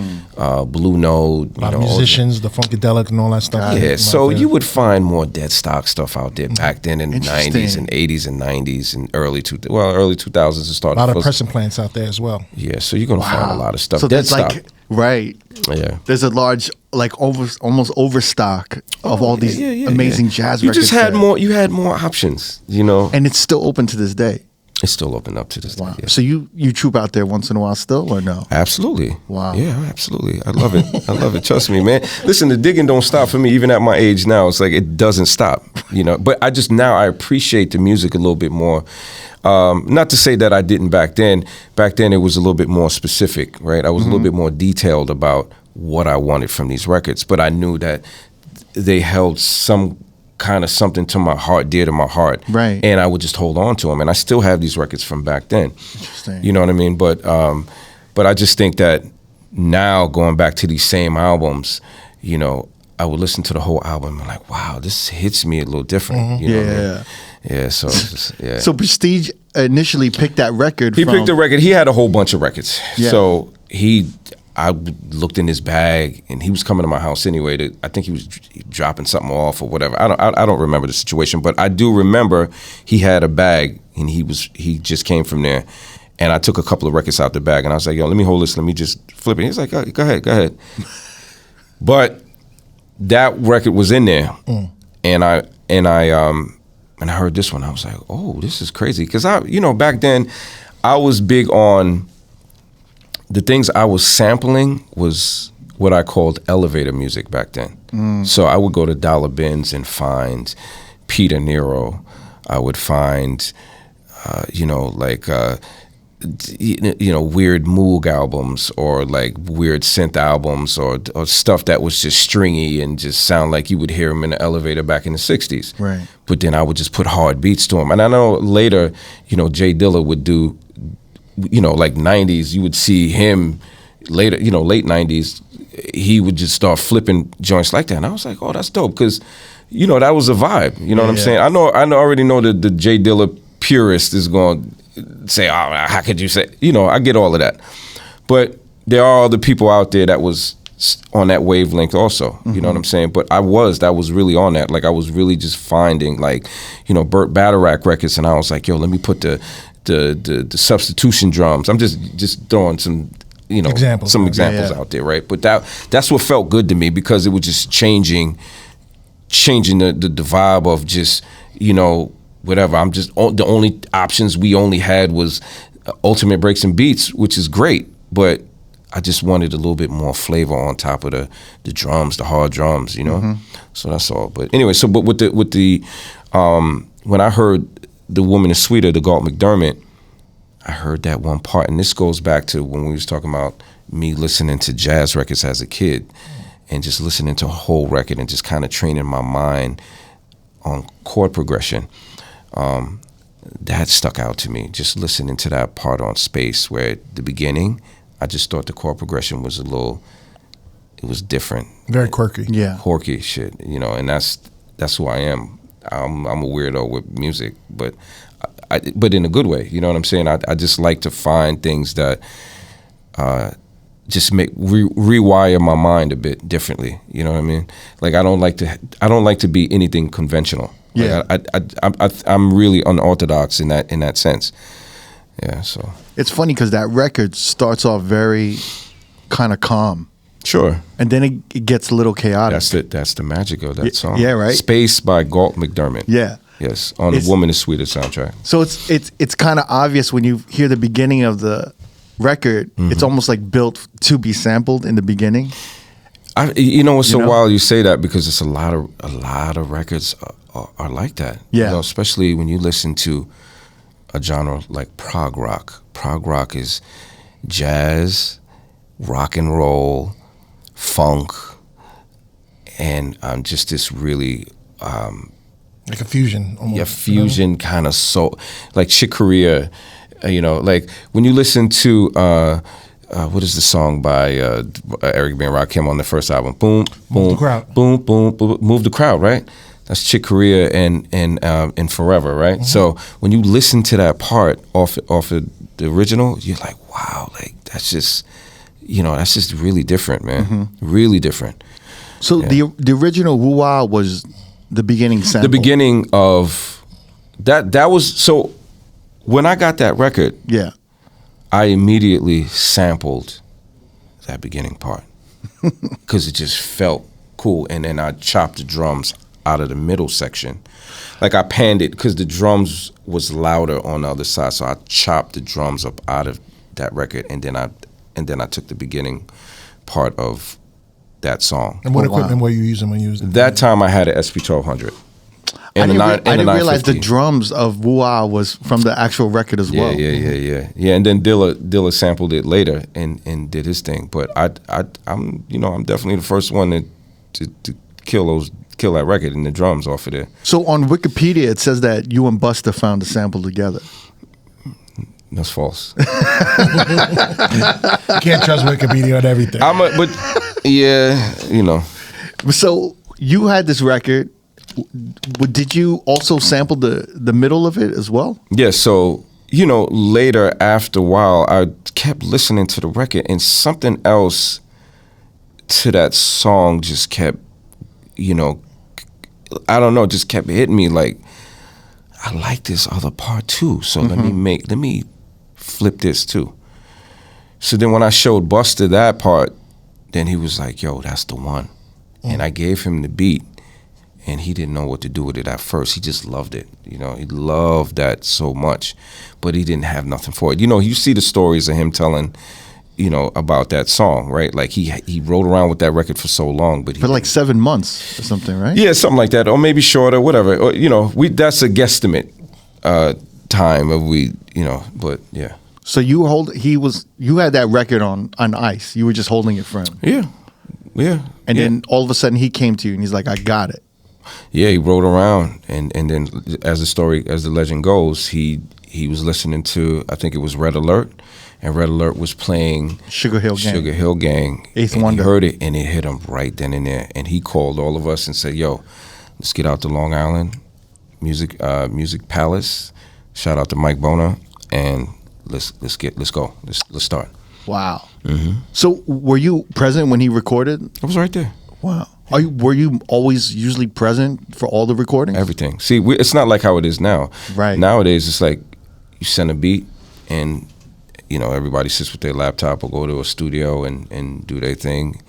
Blue Note. A lot of musicians, the Funkadelic and all that stuff. Yeah, so you would find more dead stock stuff out there back then in the 90s and 80s and 90s and early 2000s. It started. A lot of pressing plants out there as well. Yeah, so you're going to find a lot of stuff. So dead there's stock. like right. Yeah. There's a large, like almost overstock of all these amazing jazz you records. just had more. You had more options, and it's still open to this day. It's still open up to this day. Yeah. So you troop out there once in a while still, or no? Absolutely. Wow. Yeah, absolutely. I love it. I love it. Trust me, man. Listen, the digging don't stop for me. Even at my age now, it's like it doesn't stop. But I appreciate the music a little bit more. Not to say that I didn't back then. Back then, it was a little bit more specific, right? I was a little bit more detailed about what I wanted from these records, but I knew that they held some kind of something to my heart, dear to my heart, right? And I would just hold on to them, and I still have these records from back then. Interesting. You know what I mean? But I just think that now going back to these same albums, I would listen to the whole album and like, wow, this hits me a little different. You know what I mean? Yeah, so yeah. So Prestige initially picked that record. He picked the record. He had a whole bunch of records. Yeah. So I looked in his bag, and he was coming to my house anyway. I think he was dropping something off or whatever. I don't remember the situation, but I do remember he had a bag, and he just came from there. And I took a couple of records out the bag, and I was like, yo, let me hold this. Let me just flip it. He's like, go ahead. But that record was in there, and I heard this one. I was like, oh, this is crazy. Because back then, I was big on the things I was sampling was what I called elevator music back then. So I would go to Dollar Bins and find Peter Nero. I would find, weird Moog albums or like weird synth albums or stuff that was just stringy and just sound like you would hear them in the elevator back in the 60s. Right. But then I would just put hard beats to them. And I know later, Jay Dilla would do, like 90s, you would see him later, late 90s, he would just start flipping joints like that, and I was like, oh, that's dope, because that was a vibe. You know what I'm saying? I already know that the J Dilla purist is going to say, oh, how could you say? I get all of that, but there are other people out there that was on that wavelength also. You know what I'm saying? But that was really on that. Like, I was really just finding, like, Burt Bacharach records, and I was like, yo, let me put the substitution drums. I'm just throwing some examples out there, right? But that's what felt good to me, because it was just changing the vibe of just whatever. I'm just the only options we only had was Ultimate Breaks and Beats, which is great, but I just wanted a little bit more flavor on top of the drums, the hard drums, So that's all. But anyway, but with the when I heard The Woman is Sweeter, the Galt McDermott, I heard that one part, and this goes back to when we was talking about me listening to jazz records as a kid, and just listening to a whole record and just kind of training my mind on chord progression. That stuck out to me, just listening to that part on Space, where at the beginning, I just thought the chord progression was it was different. Very quirky. Yeah. Quirky shit, and that's who I am. I'm a weirdo with music, but but in a good way, you know what I'm saying? I just like to find things that just rewire my mind a bit differently, you know what I mean? Like, I don't like to be anything conventional. Yeah. Like, I'm really unorthodox in that sense. Yeah, so It's funny because that record starts off very kind of calm. Sure. And then it gets a little chaotic. That's the magic of that song. Yeah, right? Space by Galt McDermott. Yeah. Yes, on The Woman is Sweeter soundtrack. So it's kind of obvious when you hear the beginning of the record. It's almost like built to be sampled in the beginning. It's so wild you say that, because it's a lot of records are like that. Yeah. Especially when you listen to a genre like prog rock. Prog rock is jazz, rock and roll, funk, and just this really like a fusion almost. Yeah, fusion kind of soul, like Chick Corea. Like when you listen to what is the song by Eric B. and Rakim on the first album? Boom, boom, Move the Crowd. Boom, boom, boom, Move the Crowd, right? That's Chick Corea and Forever, right? So when you listen to that part off of the original, you're like, wow, like that's just really different, man. Really different. So the original Woo-Wah was the beginning sample. The beginning of that was, so when I got that record, Yeah. I immediately sampled that beginning part because it just felt cool, and then I chopped the drums out of the middle section. Like, I panned it because the drums was louder on the other side, so I chopped the drums up out of that record, and then I took the beginning part of that song. And what equipment were you using when you used it? That time I had an SP1200. I didn't realize the drums of Woo-Wah was from the actual record as well. Yeah. And then Dilla sampled it later and did his thing. But I'm definitely the first one to kill that record and the drums off of there. So on Wikipedia it says that you and Busta found the sample together. That's false. You can't trust Wikipedia on everything. So you had this record. Did you also sample the middle of it as well? Yeah, so, later, after a while, I kept listening to the record, and something else to that song just kept, just kept hitting me like, I like this other part too, so let me flip this too. So then when I showed Busta that part, then he was like, yo, that's the one. And I gave him the beat. And he didn't know what to do with it at first. He just loved it. He loved that so much, but he didn't have nothing for it. You see the stories of him telling, about that song, right? Like he rode around with that record for so long, but for like 7 months or something, right? Yeah, something like that, or maybe shorter, whatever. Or, that's a guesstimate time of but yeah. So you had that record on ice. You were just holding it for him. Yeah. And then all of a sudden he came to you and he's like, I got it. Yeah, he rode around, and then as the legend goes, he he was listening to, I think it was Red Alert, and Red Alert was playing Sugar Hill Gang. Eighth Wonder. He heard it, and it hit him right then and there. And he called all of us and said, "Yo, let's get out to Long Island Music Palace. Shout out to Mike Bona, and let's go. Let's start." Wow. So were you present when he recorded? I was right there. Wow. Were you always usually present for all the recordings? Everything. See, it's not like how it is now. Right. Nowadays, it's like you send a beat, and everybody sits with their laptop or go to a studio and do their thing,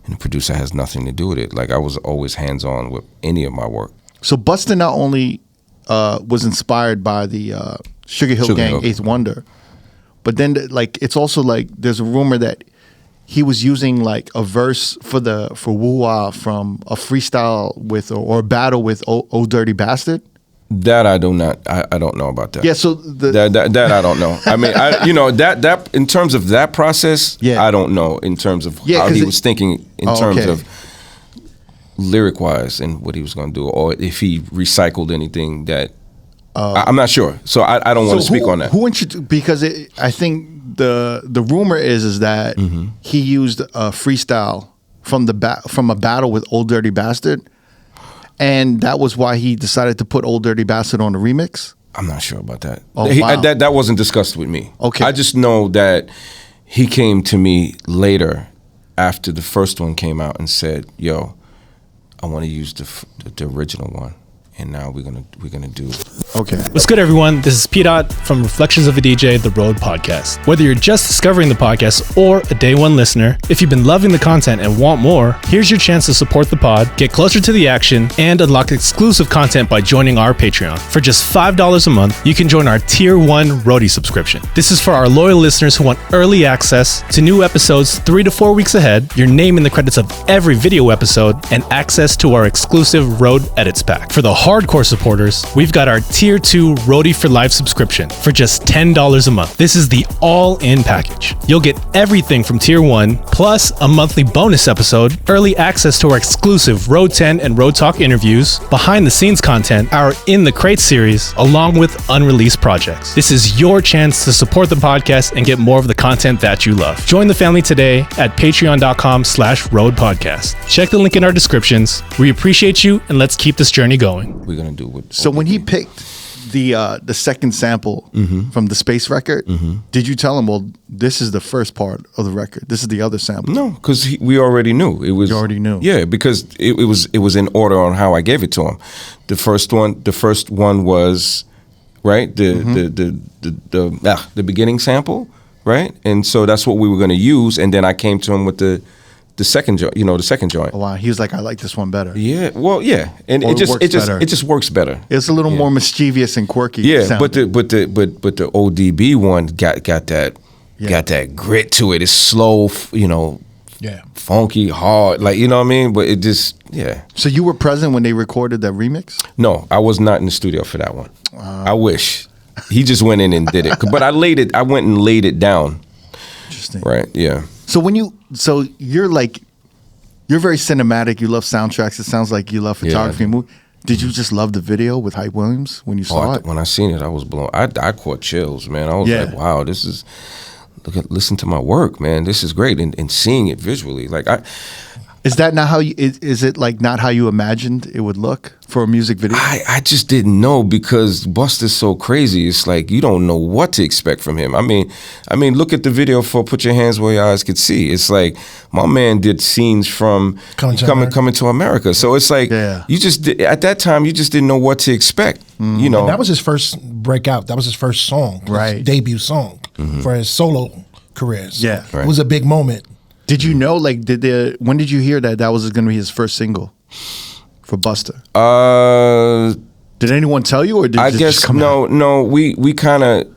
and the producer has nothing to do with it. Like, I was always hands-on with any of my work. So Busta not only was inspired by the Sugar Hill Gang, Eighth Wonder, but then it's also like there's a rumor that he was using like a verse for Woo Wah from a freestyle with or a battle with Old Dirty Bastard. That I do not. I don't know about that. Yeah, so that I don't know. I mean, that in terms of that process, I don't know in terms of how he was thinking in terms of lyric wise and what he was going to do, or if he recycled anything that I'm not sure. So I don't want to speak on that. Who introduced? Because I think the rumor is that he used a freestyle from a battle with Old Dirty Bastard. And that was why he decided to put Old Dirty Bastard on the remix? I'm not sure about that. Oh, wow. That wasn't discussed with me. Okay. I just know that he came to me later after the first one came out and said, "Yo, I want to use the original one. And now we're gonna do." Okay. What's good, everyone? This is P. Dot from Reflections of a DJ, the R.O.A.D podcast. Whether you're just discovering the podcast or a day one listener, if you've been loving the content and want more, here's your chance to support the pod, get closer to the action, and unlock exclusive content by joining our Patreon. For just $5 a month, you can join our Tier 1 R.O.A.D subscription. This is for our loyal listeners who want early access to new episodes 3 to 4 weeks ahead, your name in the credits of every video episode, and access to our exclusive R.O.A.D edits pack. For the hardcore supporters, we've got our Tier 2 R.O.A.D for Life subscription for just $10 a month. This is the all-in package. You'll get everything from Tier 1, plus a monthly bonus episode, early access to our exclusive R.O.A.D 10 and R.O.A.D Talk interviews, behind-the-scenes content, our In the Crate series, along with unreleased projects. This is your chance to support the podcast and get more of the content that you love. Join the family today at patreon.com/R.O.A.D podcast. Check the link in our descriptions. We appreciate you, and let's keep this journey going. We're gonna do what. So when he picked the second sample from the Space record, did you tell him, well, this is the first part of the record, this is the other sample? No, because we already knew it was. You already knew. Yeah, because it was in order on how I gave it to him. The first one was right the beginning sample, right, and so that's what we were going to use, and then I came to him with the second joint, the second joint. Oh, wow, he was like, I like this one better. Yeah, well, yeah, and Or it just works better. It's a little more mischievous and quirky. Yeah, sounding. but the ODB one got that grit to it. It's slow, funky, hard, like, you know what I mean. But it just So you were present when they recorded that remix? No, I was not in the studio for that one. I wish. He just went in and did it, but I went and laid it down. Interesting. Right? Yeah. So you're very cinematic. You love soundtracks. It sounds like you love photography and movie. Did you just love the video with Hype Williams when you saw it? When I seen it, I was blown. I caught chills, man. I was like, wow, listen to my work, man. This is great. And seeing it visually, like is that not how is it like not how you imagined it would look for a music video? I just didn't know, because Busta's so crazy. It's like you don't know what to expect from him. I mean, look at the video for "Put Your Hands Where Your Eyes Could See." It's like my man did scenes from coming to America. So it's like you just at that time you just didn't know what to expect. And that was his first breakout. That was his first song, right? His debut song for his solo career. So right. It was a big moment. Did you know? Like, when did you hear that was going to be his first single for Busta? Did anyone tell you, or did it just come out? No. We kind of.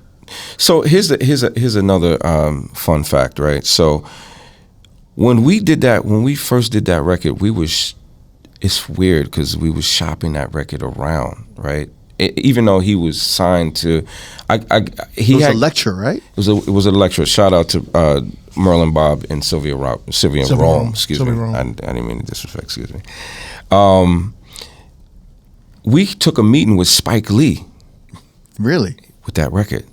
So here's another fun fact, right? So when we first did that record, it's weird because we was shopping that record around, right? Even though he was signed to, he was a lecturer, right? It was a lecturer. Shout out to Merlin Bob and Sylvia Rome. Excuse me. I didn't mean to disrespect. Excuse me. We took a meeting with Spike Lee. Really? with that record.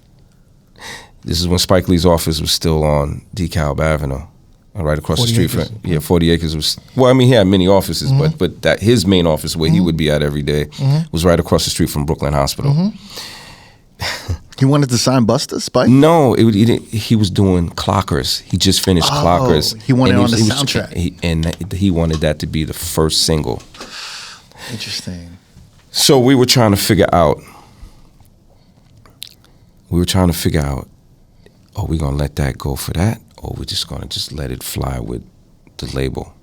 This is when Spike Lee's office was still on DeKalb Avenue, right across the street from 40 Acres was. Well, I mean, he had many offices, but that his main office where he would be at every day was right across the street from Brooklyn Hospital. He wanted to sign Busta, Spike? No, he was doing Clockers. He just finished Clockers. He wanted it on the soundtrack. He wanted that to be the first single. Interesting. So we were trying to figure out. Are we gonna let that go for that, or we're just gonna let it fly with the label?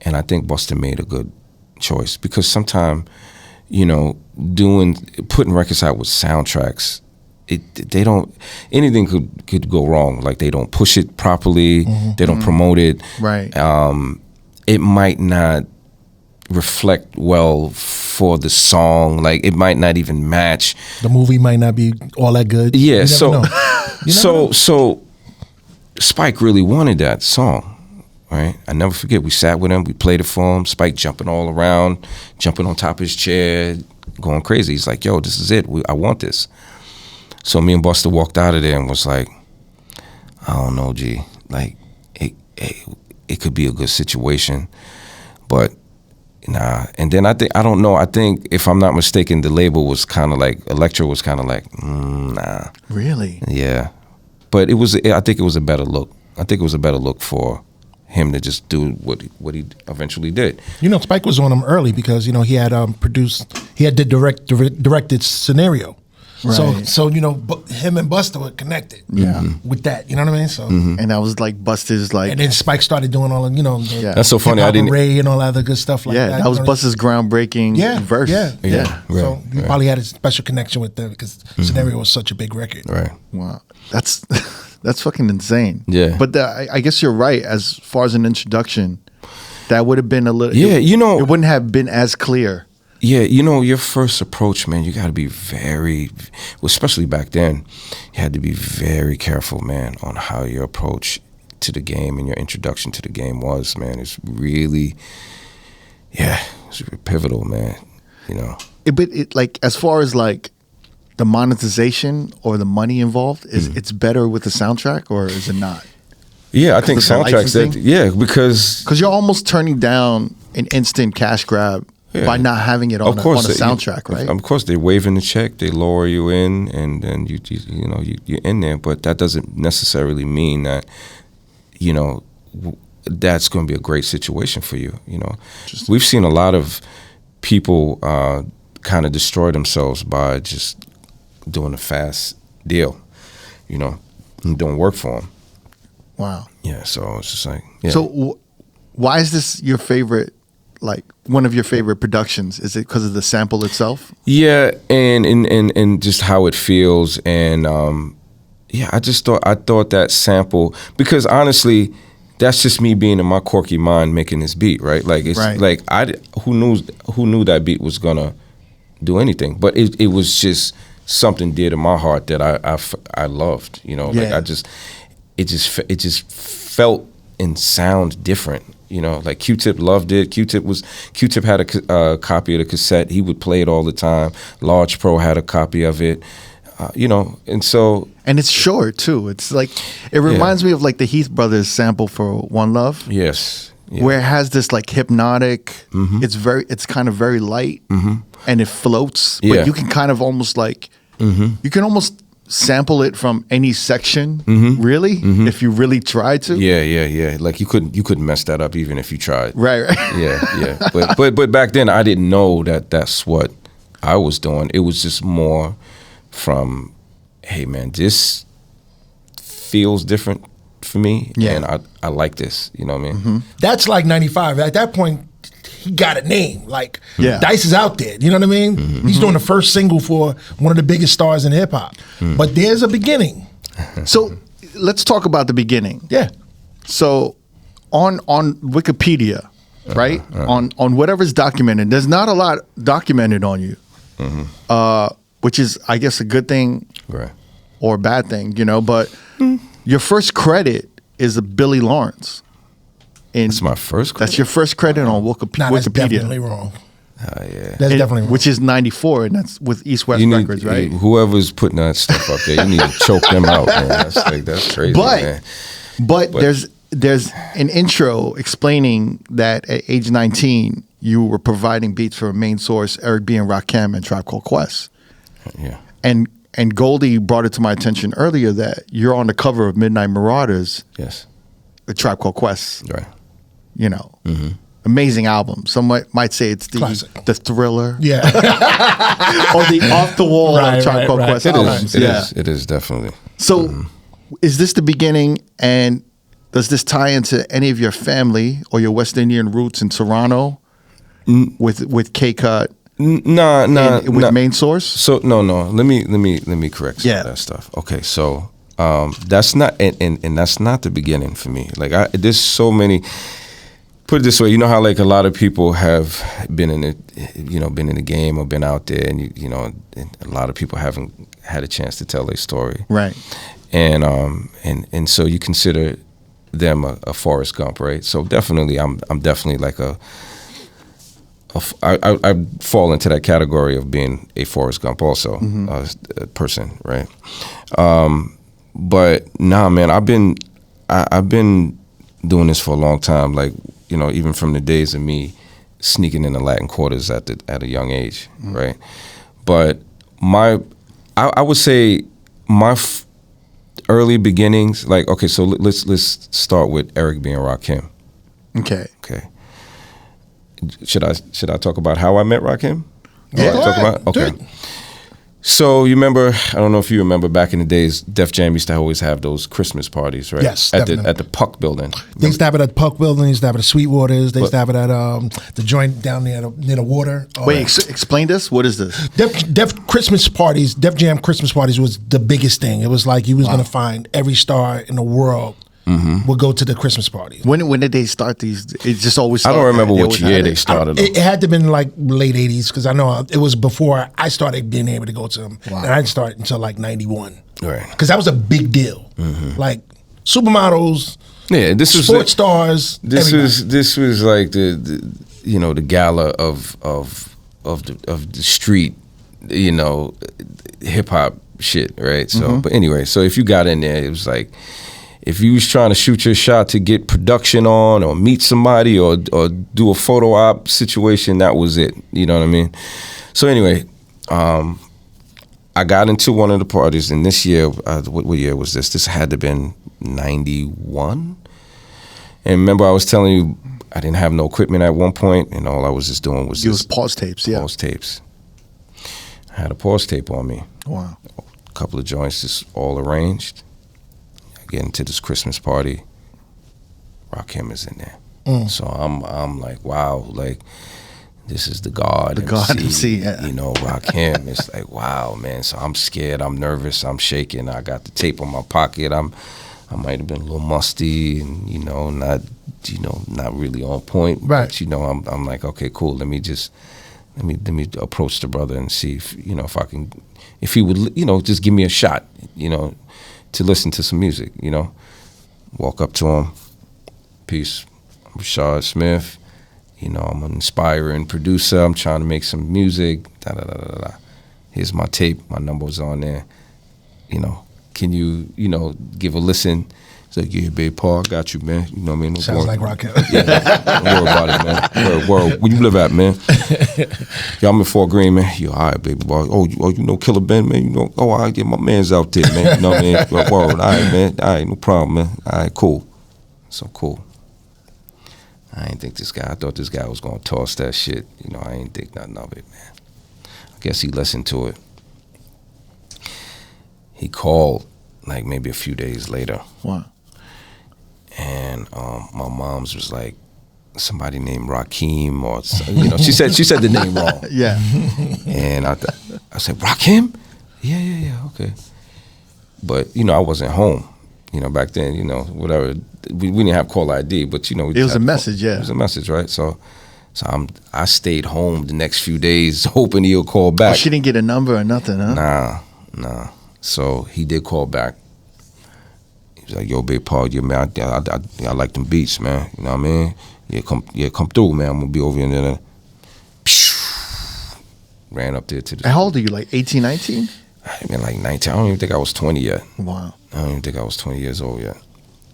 And I think Busta made a good choice, because sometimes, putting records out with soundtracks, they don't, anything could go wrong. Like, they don't push it properly, they don't promote it. Right. It might not reflect well for the song. Like, it might not even match. The movie might not be all that good. Yeah. So Spike really wanted that song, right? I never forget. We sat with him. We played it for him. Spike jumping all around, jumping on top of his chair, going crazy. He's like, "Yo, this is it. I want this." So me and Busta walked out of there and was like, "I don't know, G. Like, it could be a good situation, but." Nah, and then I think if I'm not mistaken, the label was kind of like, Elektra was kind of like, nah. Really? Yeah, but I think it was a better look. I think it was a better look for him to just do what he eventually did. Spike was on him early because he had directed Scenario. Right. So him and Busta were connected. Yeah. With that, you know what I mean? So and that was like Busta's like. And then Spike started doing all of the That's so funny. I didn't. Ray and all that other good stuff like that. Yeah, that was Busta's groundbreaking verse. Yeah. Right, So he probably had a special connection with them because Scenario was such a big record. Right. Wow, that's fucking insane. Yeah. But I guess you're right. As far as an introduction, that would have been a little. Yeah, it wouldn't have been as clear. Yeah, your first approach, man, you got to be especially back then, you had to be very careful, man, on how your approach to the game and your introduction to the game was, man. It's really, it's pivotal, man, But like, as far as like the monetization or the money involved, it's better with the soundtrack, or is it not? Yeah, I think soundtracks, because you're almost turning down an instant cash grab. Yeah. By not having it on a soundtrack, right? Of course, they're waiving the check, they lower you in, and then you're in there. But that doesn't necessarily mean that that's going to be a great situation for you. We've seen a lot of people kind of destroy themselves by just doing a fast deal, and doing work for them. Wow. Yeah. So it's just like. Yeah. So why is this your favorite? Like one of your favorite productions? Is it because of the sample itself? Yeah, and just how it feels, and I thought that sample, because honestly, that's just me being in my quirky mind making this beat, right? Like it's like who knew that beat was gonna do anything, but it was just something dear to my heart that I loved, like it just felt and sound different. Like Q-Tip loved it. Q-Tip had a copy of the cassette. He would play it all the time. Large Pro had a copy of it, and so. And it's short too. It's like, it reminds me of like the Heath Brothers sample for One Love. Yes. Yeah. Where it has this like hypnotic, it's kind of very light and it floats, but you can kind of almost like, you can almost sample it from any section, really, if you really try to. Yeah. Like you couldn't mess that up even if you tried. Right. Yeah. But back then I didn't know that that's what I was doing. It was just more from, hey man, this feels different for me, and I like this. You know what I mean? That's like 95. At that point, he got a name. Like, Dice is out there. You know what I mean? He's doing the first single for one of the biggest stars in hip hop. But there's a beginning. So let's talk about the beginning. Yeah. So on Wikipedia, right? On whatever's documented, there's not a lot documented on you, which is, I guess, a good thing or a bad thing, but your first credit is a Billy Lawrence. That's my first credit? That's your first credit on Wikipedia. Nah, that's definitely wrong. Yeah. That's definitely which is 94, and that's with East West Records, right? Whoever's putting that stuff up there, you need to choke them out, man. That's crazy, man. But there's an intro explaining that at age 19 you were providing beats for Main Source, Eric B. and Rakim, and Tribe Called Quest. Yeah. And Goldie brought it to my attention earlier that you're on the cover of Midnight Marauders. Yes. A Tribe Called Quest. Right. You know. Amazing album. Some might say it's the thriller. Yeah. or the off the wall Tribe Called Quest albums. It is definitely. So is this the beginning, and does this tie into any of your family or your West Indian roots in Toronto with K-Cut? With Main Source? So no. Let me correct some of that stuff. Okay, so that's not and that's not the beginning for me. Like there's so many. Put it this way, you know how like a lot of people have been in it, been in the game or been out there, and and a lot of people haven't had a chance to tell their story, right? And so you consider them a Forrest Gump, right? So definitely, I'm definitely like I fall into that category of being a Forrest Gump also, a person, right? But nah, man, I've been doing this for a long time, like. Even from the days of me sneaking in the Latin quarters at a young age, right? But I would say my early beginnings, like, okay, so let's start with Eric B. and Rakim. Okay. Should I talk about how I met Rakim? Yeah, go ahead. Okay. So you remember? I don't know if you remember back in the days. Def Jam used to always have those Christmas parties, right? Yes, at the Puck Building. They used to have it at the Puck Building. They used to have it at Sweetwater's. They used to have it at the joint down near the water. Wait, explain this. What is this? Def Christmas parties. Def Jam Christmas parties was the biggest thing. It was like you was gonna find every star in the world. Would go to the Christmas parties. When did they start these? It just always started. I don't remember what year they started. It had to have been like late 80s because I know it was before I started being able to go to them. Wow. And I didn't start until like 91. Right. Because that was a big deal. Like supermodels, sports stars. This was like the gala of the street, hip hop shit, right? So but anyway, so if you got in there, it was like if you was trying to shoot your shot to get production on or meet somebody or do a photo op situation, that was it. You know what I mean? So anyway, I got into one of the parties, and this year, what year was this? This had to have been 91. And remember I was telling you I didn't have no equipment at one point, and all I was just doing was use pause tapes. Pause tapes. I had a pause tape on me. Wow. A couple of joints just all arranged. Get into this Christmas party, Rakim is in there. So I'm like, wow, like this is the God. The God MC, yeah. Rakim. It's like, wow, man. So I'm scared, I'm nervous, I'm shaking. I got the tape on my pocket. I might have been a little musty and not really on point. Right. But I'm like, okay, cool. Let me approach the brother and see if he would just give me a shot, to listen to some music, Walk up to him. Peace. I'm Rashad Smith. I'm an inspiring producer. I'm trying to make some music. Here's my tape. My number's on there. Can you, give a listen? It's like, yeah, babe, Paul, I got you, man. You know what I mean? Sounds like Rakim. Yeah, don't worry about it, man. Word. Where you live at, man? Yeah, I'm in Fort Greene, man. Yo, all right, baby boy. Oh, you know Killer Ben, man? All right, yeah, my man's out there, man. You know what I mean? Word. All right, man. All right, no problem, man. All right, cool. So cool. I thought this guy was going to toss that shit. I ain't think nothing of it, man. I guess he listened to it. He called, like, maybe a few days later. Wow. And my mom's was like, somebody named Rakim or she said the name wrong. Yeah. And I said, Rakim? Yeah, okay. But I wasn't home. Back then, whatever. We didn't have call ID, but it was a message. Yeah, it was a message, right? So I stayed home the next few days hoping he'll call back. Oh, she didn't get a number or nothing, huh? Nah. So he did call back. He's like, yo, big Paul, yeah, man, I like them beats, man. You know what I mean? Yeah, come through, man. I'm gonna be over in there. ran up there to the. How old are you? Like 18, 19? I mean, like 19. I don't even think I was 20 yet. Wow. I don't even think I was 20 years old yet.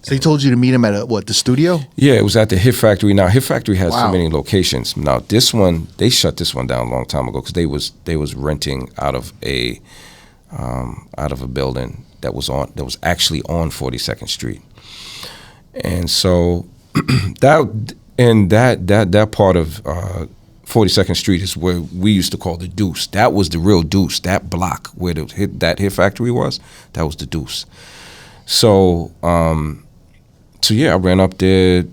So he told you to meet him at the studio? Yeah, it was at the Hit Factory. Now, Hit Factory has so Wow. many locations. Now, this one, they shut this one down a long time ago because they was renting out of a building that was actually on 42nd Street. And so that part of 42nd Street is where we used to call the Deuce. That was the real Deuce. That block where that Hit Factory was, that was the Deuce. So yeah, I ran up there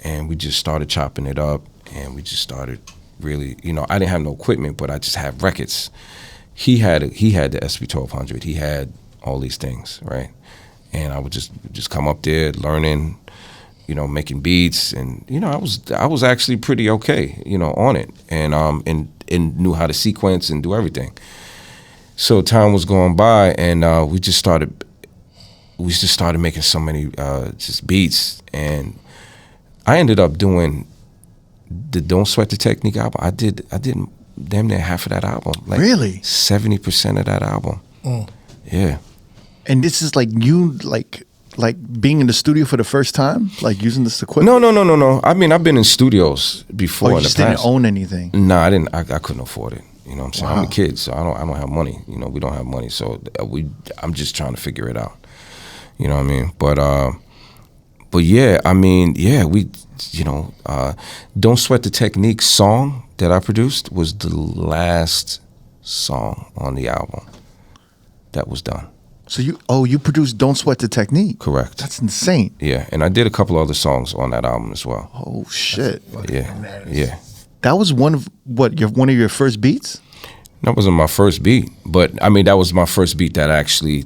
and we just started chopping it up and we just started really, I didn't have no equipment, but I just had records. He had the SP1200. He had all these things, right? And I would just come up there learning, making beats, and I was actually pretty okay, on it, and knew how to sequence and do everything. So time was going by, and we just started making so many just beats, and I ended up doing the Don't Sweat the Technique album. I did damn near half of that album. Like Really? 70% of that album. Yeah. And this is like you like being in the studio for the first time, like using this equipment. No. I mean, I've been in studios before. Oh, you in the just past. didn't own anything. No, I didn't. I couldn't afford it. You know what I'm saying? Wow. I'm a kid, so I don't have money. We don't have money, so I'm just trying to figure it out. You know what I mean? But yeah, I mean, yeah, we, Don't Sweat the Technique song that I produced was the last song on the album that was done. So you produced Don't Sweat the Technique. Correct. That's insane. Yeah, and I did a couple other songs on that album as well. Oh shit. Yeah. That was one of your first beats? That wasn't my first beat, but I mean that was my first beat that actually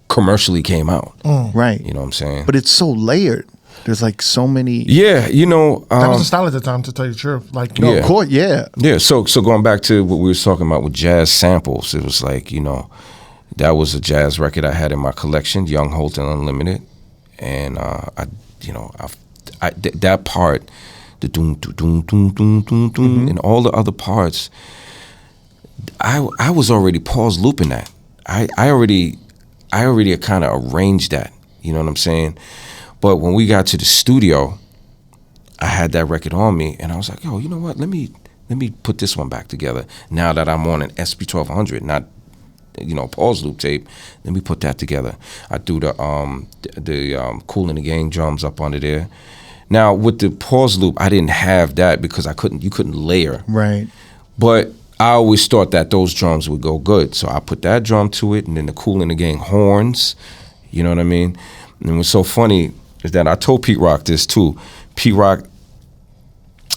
commercially came out. Right. You know what I'm saying? But it's so layered. There's like so many. Yeah, That was the style at the time, to tell you the truth. Like, No, Yeah. of course, yeah. Yeah, so going back to what we were talking about with jazz samples, it was like, that was a jazz record I had in my collection, Young, Holton, Unlimited, and that part, the doom doom doom doom doom doom doom, and all the other parts, I was already pause looping that. I already kind of arranged that. You know what I'm saying? But when we got to the studio, I had that record on me, and I was like, yo, you know what? Let me put this one back together. Now that I'm on an SP1200, not pause loop tape, let me put that together. I threw the Kool in the Gang drums up under there. Now with the pause loop, I didn't have that because you couldn't layer. Right. But I always thought that those drums would go good, so I put that drum to it, and then the Kool in the Gang horns. You know what I mean? And what's so funny is that I told Pete Rock this too. Pete Rock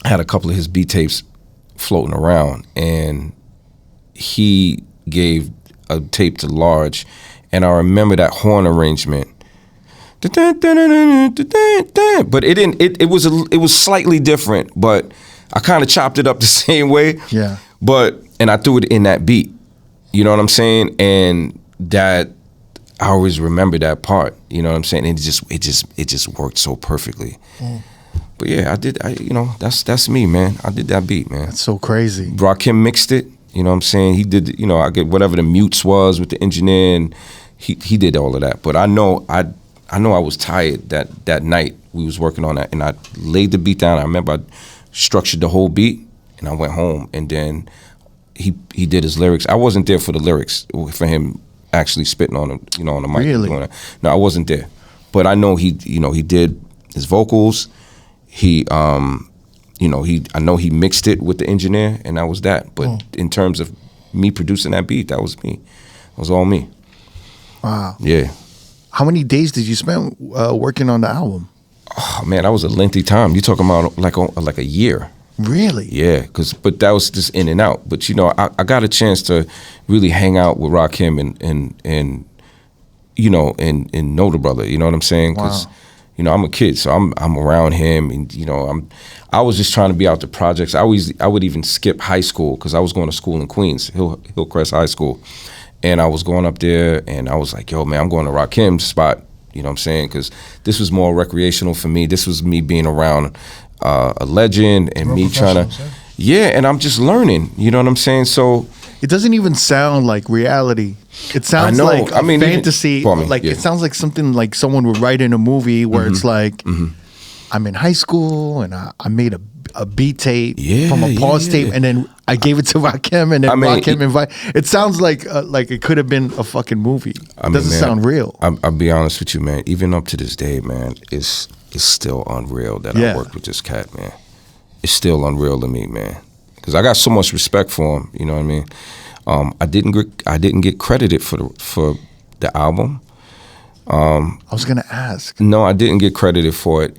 had a couple of his beat tapes floating around, and he gave a tape to Large, and I remember that horn arrangement. But it didn't. It was slightly different, but I kind of chopped it up the same way. Yeah. And I threw it in that beat. You know what I'm saying? And that I always remember that part. You know what I'm saying? And it just worked so perfectly. But yeah, that's me, man. I did that beat, man. That's so crazy. Rakim mixed it. You know what I'm saying? He did, I get whatever the mutes was with the engineer, and he did all of that. But I know I was tired that night we was working on that, and I laid the beat down. I remember I structured the whole beat, and I went home, and then he did his lyrics. I wasn't there for the lyrics, for him actually spitting on them, on the mic. Really? Doing that. No, I wasn't there. But I know he did his vocals. I know he mixed it with the engineer, and that was that. But in terms of me producing that beat, that was me. It was all me. Wow. Yeah. How many days did you spend working on the album? Oh man, that was a lengthy time. You talking about like a year? Really? Yeah, but that was just in and out. But I got a chance to really hang out with Rakim and know the brother. You know what I'm saying? Because I'm a kid, so I'm around him, and I was just trying to be out the projects. I would even skip high school because I was going to school in Queens, Hillcrest High School, and I was going up there, and I was like, yo man, I'm going to Rakim's spot. You know what I'm saying? Because this was more recreational for me. This was me being around a legend and me trying to, Yeah, and I'm just learning. You know what I'm saying? So it doesn't even sound like reality. It sounds like a fantasy. It sounds like something like someone would write in a movie where it's like, I'm in high school and I made a beat tape from a pause tape, and then I gave it to Rakim, and then Rakim invited. It sounds like it could have been a fucking movie. It doesn't sound real. I'll be honest with you, man. Even up to this day, man, it's still unreal that I worked with this cat, man. It's still unreal to me, man, because I got so much respect for him. You know what I mean? I didn't get credited for the album. I was gonna ask. No, I didn't get credited for it.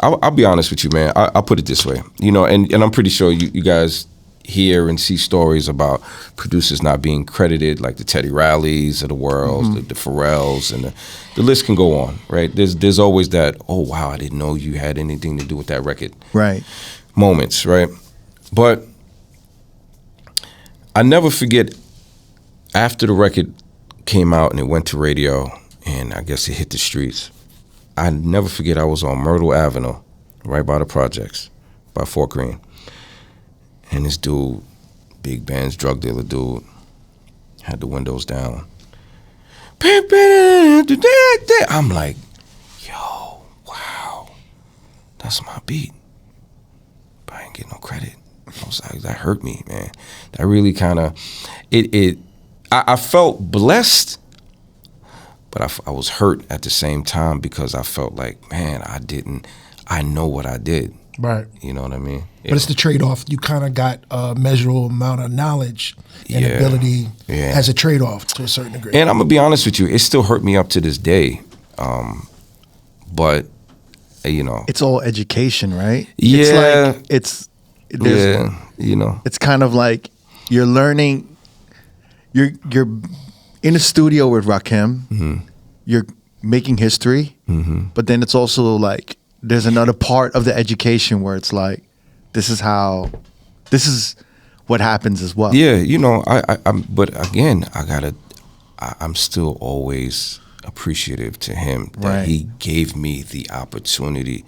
I'll be honest with you, man. I'll put it this way, you know, and I'm pretty sure you guys hear and see stories about producers not being credited, like the Teddy Rileys of the world, the Pharrells, and the list can go on, right? There's always that, oh wow, I didn't know you had anything to do with that record, right? Moments, right? But I never forget, after the record came out and it went to radio, and I guess it hit the streets, I never forget I was on Myrtle Avenue, right by the projects, by Fort Greene. And this dude, big Benz drug dealer dude, had the windows down. I'm like, yo, wow, that's my beat. But I ain't get no credit. I was like, that hurt me, man. That really kind of, I felt blessed, but I was hurt at the same time, because I felt like, man, I know what I did. Right. You know what I mean? But it's the trade-off. You kind of got a measurable amount of knowledge and ability as a trade-off to a certain degree. And I'm going to be honest with you, it still hurt me up to this day. But, you know. It's all education, right? Yeah. It's like, you know. It's kind of like you're learning, you're in a studio with Rakim, you're making history, but then it's also like, there's another part of the education where it's like, this is what happens as well. Yeah, you know, but again, I'm still always appreciative to him that he gave me the opportunity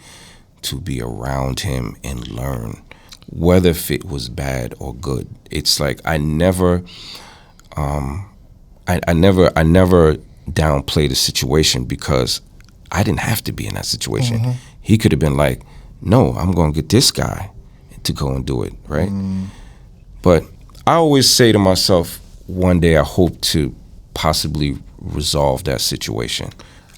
to be around him and learn, whether if it was bad or good. It's like I never downplay the situation, because I didn't have to be in that situation. He could have been like, no, I'm going to get this guy to go and do it, right? But I always say to myself, one day I hope to possibly resolve that situation.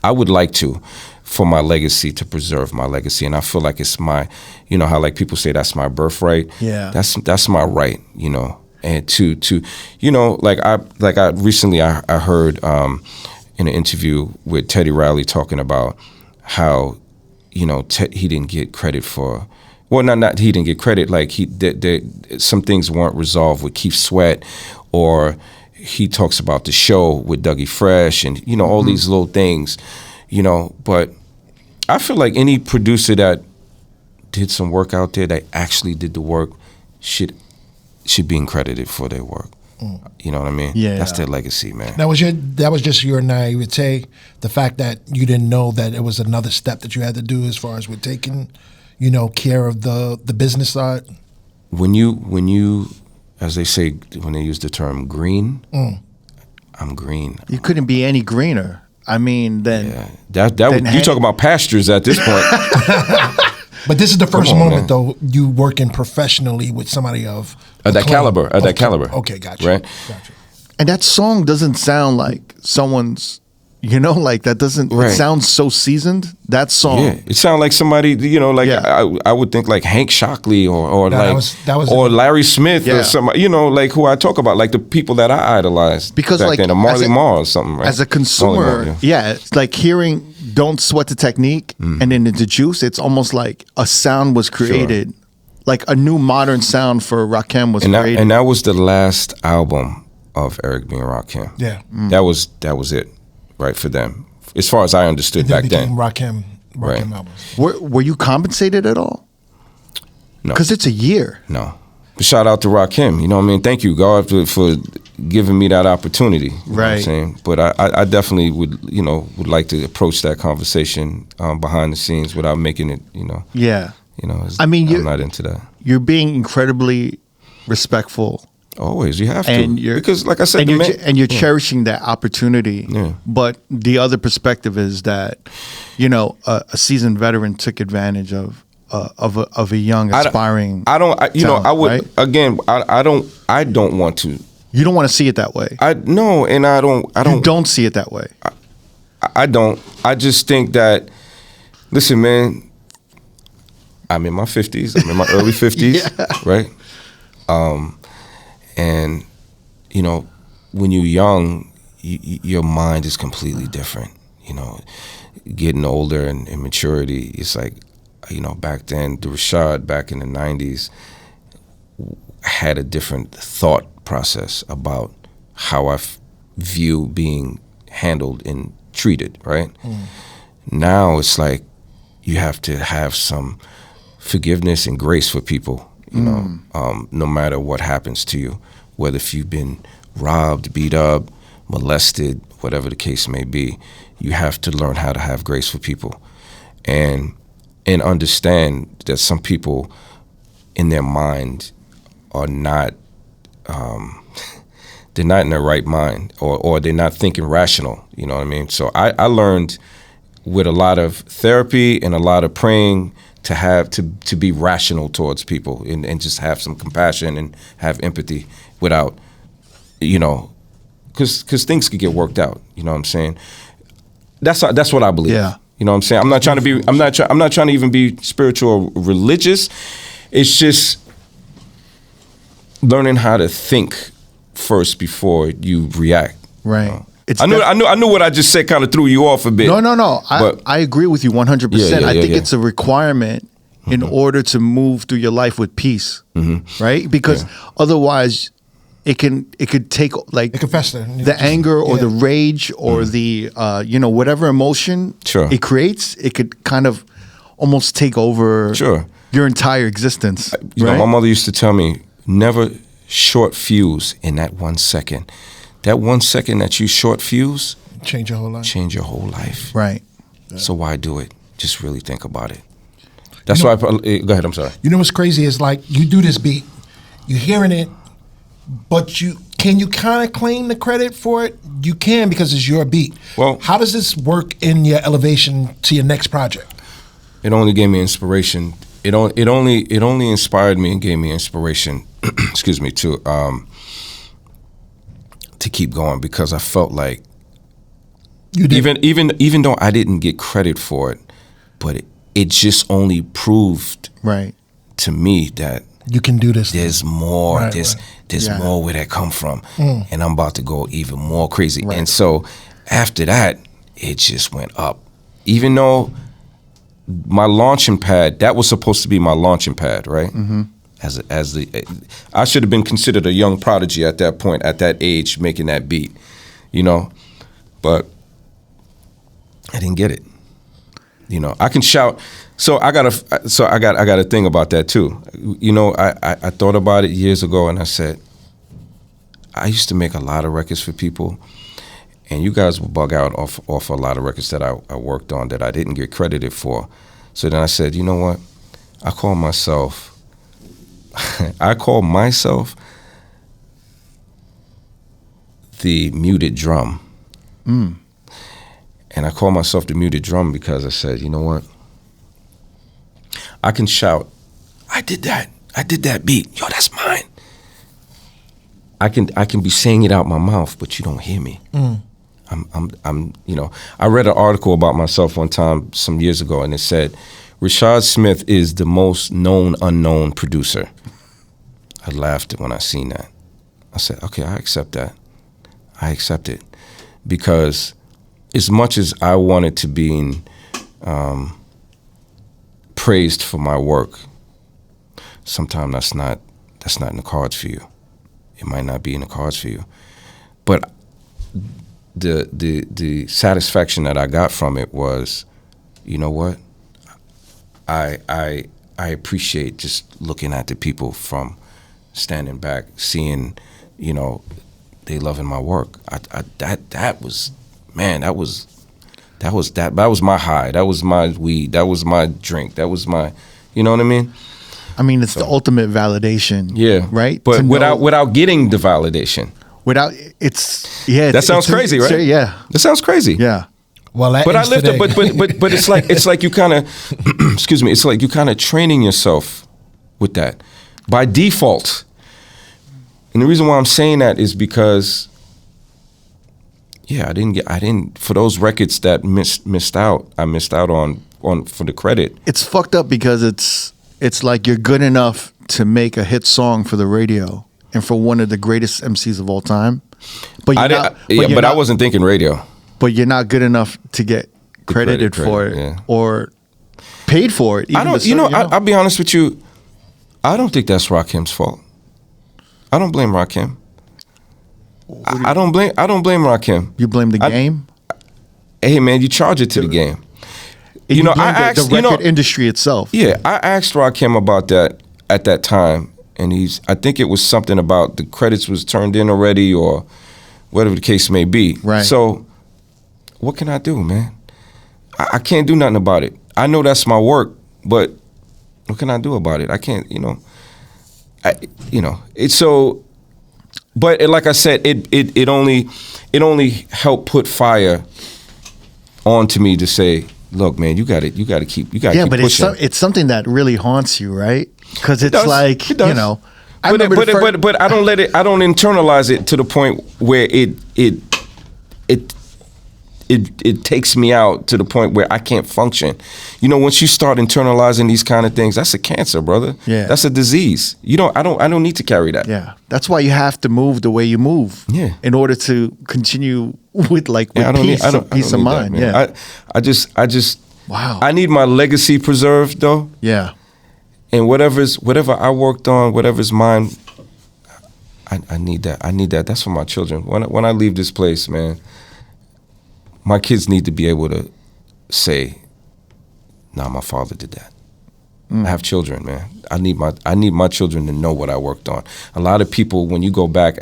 I would like to, for my legacy, to preserve my legacy. And I feel like it's my, you know how like people say that's my birthright? Yeah. That's my right, you know. And to you know, like I recently I heard in an interview with Teddy Riley talking about how, you know, he didn't get credit for, well, not he didn't get credit, like some things weren't resolved with Keith Sweat, or he talks about the show with Dougie Fresh, and, you know, all these little things, you know. But I feel like any producer that did some work out there, that actually did the work, should be credited for their work. You know what I mean? Yeah. That's their legacy, man. That was just your naivete, the fact that you didn't know that it was another step that you had to do as far as with taking, you know, care of the business side. When you, as they say, when they use the term green, I'm green. You couldn't be any greener. I mean, then you talk about pastures at this point. But this is the first moment, though, you working professionally with somebody of that caliber. Okay, gotcha. Right? Gotcha. And that song doesn't sound like someone's, you know, like that doesn't, it sounds so seasoned. That song. Yeah, it sounds like somebody, you know, like I would think like Hank Shockley or Larry Smith or somebody, you know, like who I talk about, like the people that I idolized. Because back like then, Marley Marl or something, right? As a consumer, it's like hearing Don't Sweat the Technique and then The Juice, it's almost like a sound was created. Sure. Like a new modern sound for Rakim was created. And that was the last album of Eric B. and Rakim. Yeah. That was it, right, for them. As far as I understood back then. Rakim albums. Were you compensated at all? No. Because it's a year. No. But shout out to Rakim, you know what I mean? Thank you, God, for giving me that opportunity. You know what I'm saying? But I definitely would like to approach that conversation behind the scenes without making it, you know. Yeah. You know, I mean, I'm not into that. You're being incredibly respectful. Always, you have to, And you're, because, like I said, and you're cherishing that opportunity. Yeah. But the other perspective is that, you know, a seasoned veteran took advantage of a young aspiring. I don't. You know, talent, I would right? again. I don't want to. You don't want to see it that way. I don't. You don't see it that way. I don't. I just think that. Listen, man. I'm in my 50s. I'm in my early 50s, right? And you know, when you're young, your mind is completely different. You know, getting older and maturity, it's like, you know, back then, the Rashad back in the 90s had a different thought process about how I view being handled and treated, right? Now it's like you have to have some forgiveness and grace for people, you know, no matter what happens to you, whether if you've been robbed, beat up, molested, whatever the case may be, you have to learn how to have grace for people and understand that some people in their mind are not, they're not in their right mind, or they're not thinking rational, you know what I mean? So I learned with a lot of therapy and a lot of praying to be rational towards people and just have some compassion and have empathy without, you know, because things could get worked out, you know what I'm saying? That's what I believe. Yeah. You know what I'm saying? I'm not trying to be, I'm not trying to even be spiritual or religious. It's just learning how to think first before you react. Right. You know? I knew what I just said kind of threw you off a bit. No. I agree with you 100%. I think it's a requirement in order to move through your life with peace, right? Because otherwise, it could take like It can fester. the anger or the rage or the you know, whatever emotion it creates. It could kind of almost take over your entire existence. You right? know, my mother used to tell me, never short fuse in that 1 second. That 1 second that you short fuse, Change your whole life. change your whole life. Right. So why do it? Just really think about it. That's why. Go ahead. I'm sorry. You know what's crazy is like you do this beat, you're hearing it, but you kind of claim the credit for it? You can, because it's your beat. Well, how does this work in your elevation to your next project? It only gave me inspiration. It only inspired me and gave me inspiration. excuse me, to keep going, because I felt like even though I didn't get credit for it, but it just only proved to me that you can do this. There's more. There's more where that come from, and I'm about to go even more crazy. And so after that, it just went up. Even though my launching pad, that was supposed to be my launching pad, right? I should have been considered a young prodigy at that point, at that age, making that beat, you know, but I didn't get it. You know, I can shout. So I got a thing about that too. You know, I thought about it years ago, and I said, I used to make a lot of records for people, and you guys will bug out off a lot of records that I worked on that I didn't get credited for. So then I said, you know what? I call myself the muted drum. And I call myself the muted drum because I said, you know what? I can shout, I did that beat. Yo, that's mine. I can be saying it out my mouth, but you don't hear me. I'm you know, I read an article about myself one time some years ago, and it said, Rashad Smith is the most known unknown producer. I laughed when I seen that. I said, okay, I accept that. I accept it. Because as much as I wanted to be praised for my work, sometimes that's not in the cards for you. It might not be in the cards for you. But the satisfaction that I got from it was, you know what? I appreciate just looking at the people from standing back, seeing, you know, they loving my work. That was my high. That was my weed. That was my drink. That was my, You know what I mean? I mean, it's the ultimate validation. Yeah. Right. But To know- without getting the validation. without That sounds crazy, right? Yeah. That sounds crazy. Yeah. Well, that But I ends lived today. it. But it's like you kind of, excuse me. It's like you kind of training yourself with that by default. And the reason why I'm saying that is because, yeah, I didn't for those records that missed out. I missed out on for the credit. It's fucked up because it's like you're good enough to make a hit song for the radio and for one of the greatest MCs of all time. But I wasn't thinking radio. But you're not good enough to get credited for it yeah. or paid for it. I'll be honest with you. I don't think that's Rakim's fault. I don't blame Rakim. I don't blame Rakim. You blame the game? Hey man, you charge it to the game. And I blame asked the record industry itself. Yeah, I asked Rakim about that at that time, and I think it was something about the credits was turned in already or whatever the case may be. Right. So what can I do, man? I can't do nothing about it. I know that's my work, but what can I do about it? I can't, it's so. But like I said, it only helped put fire onto me to say, look, man, you got to keep keep but pushing. it's something that really haunts you, right? Because it's like, It does. I remember but I don't let it. I don't internalize it to the point where it takes me out to the point where I can't function. Once you start internalizing these kind of things, that's a cancer, brother. Yeah. That's a disease. I don't need to carry that. Yeah, that's why you have to move the way you move. Yeah. In order to continue with peace of mind. That, yeah. I just Wow. I need my legacy preserved though. Yeah. And whatever I worked on, whatever's mine, I need that. I need that. That's for my children. When I leave this place, man, my kids need to be able to say, "Nah, my father did that." I have children, man. I need my children to know what I worked on. A lot of people, when you go back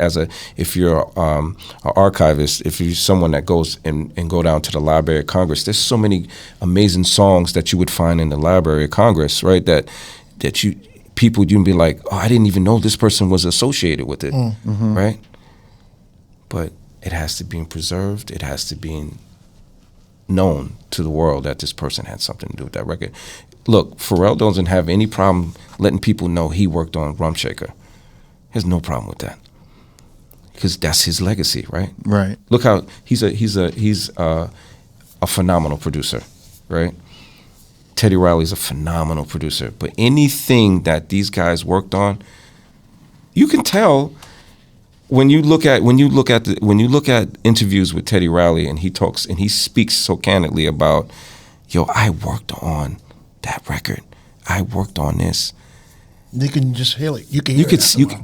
if you're an archivist, if you're someone that goes and go down to the Library of Congress, there's so many amazing songs that you would find in the Library of Congress, right? That you'd be like, oh, I didn't even know this person was associated with it, right? But it has to be preserved. It has to be known to the world that this person had something to do with that record. Look, Pharrell doesn't have any problem letting people know he worked on Rum Shaker. He has no problem with that because that's his legacy, right? Right. Look how he's a phenomenal producer, right? Teddy Riley's a phenomenal producer, but anything that these guys worked on, you can tell when you look at interviews with Teddy Riley and he talks and he speaks so candidly about, I worked on that record. I worked on this. You can just hear it.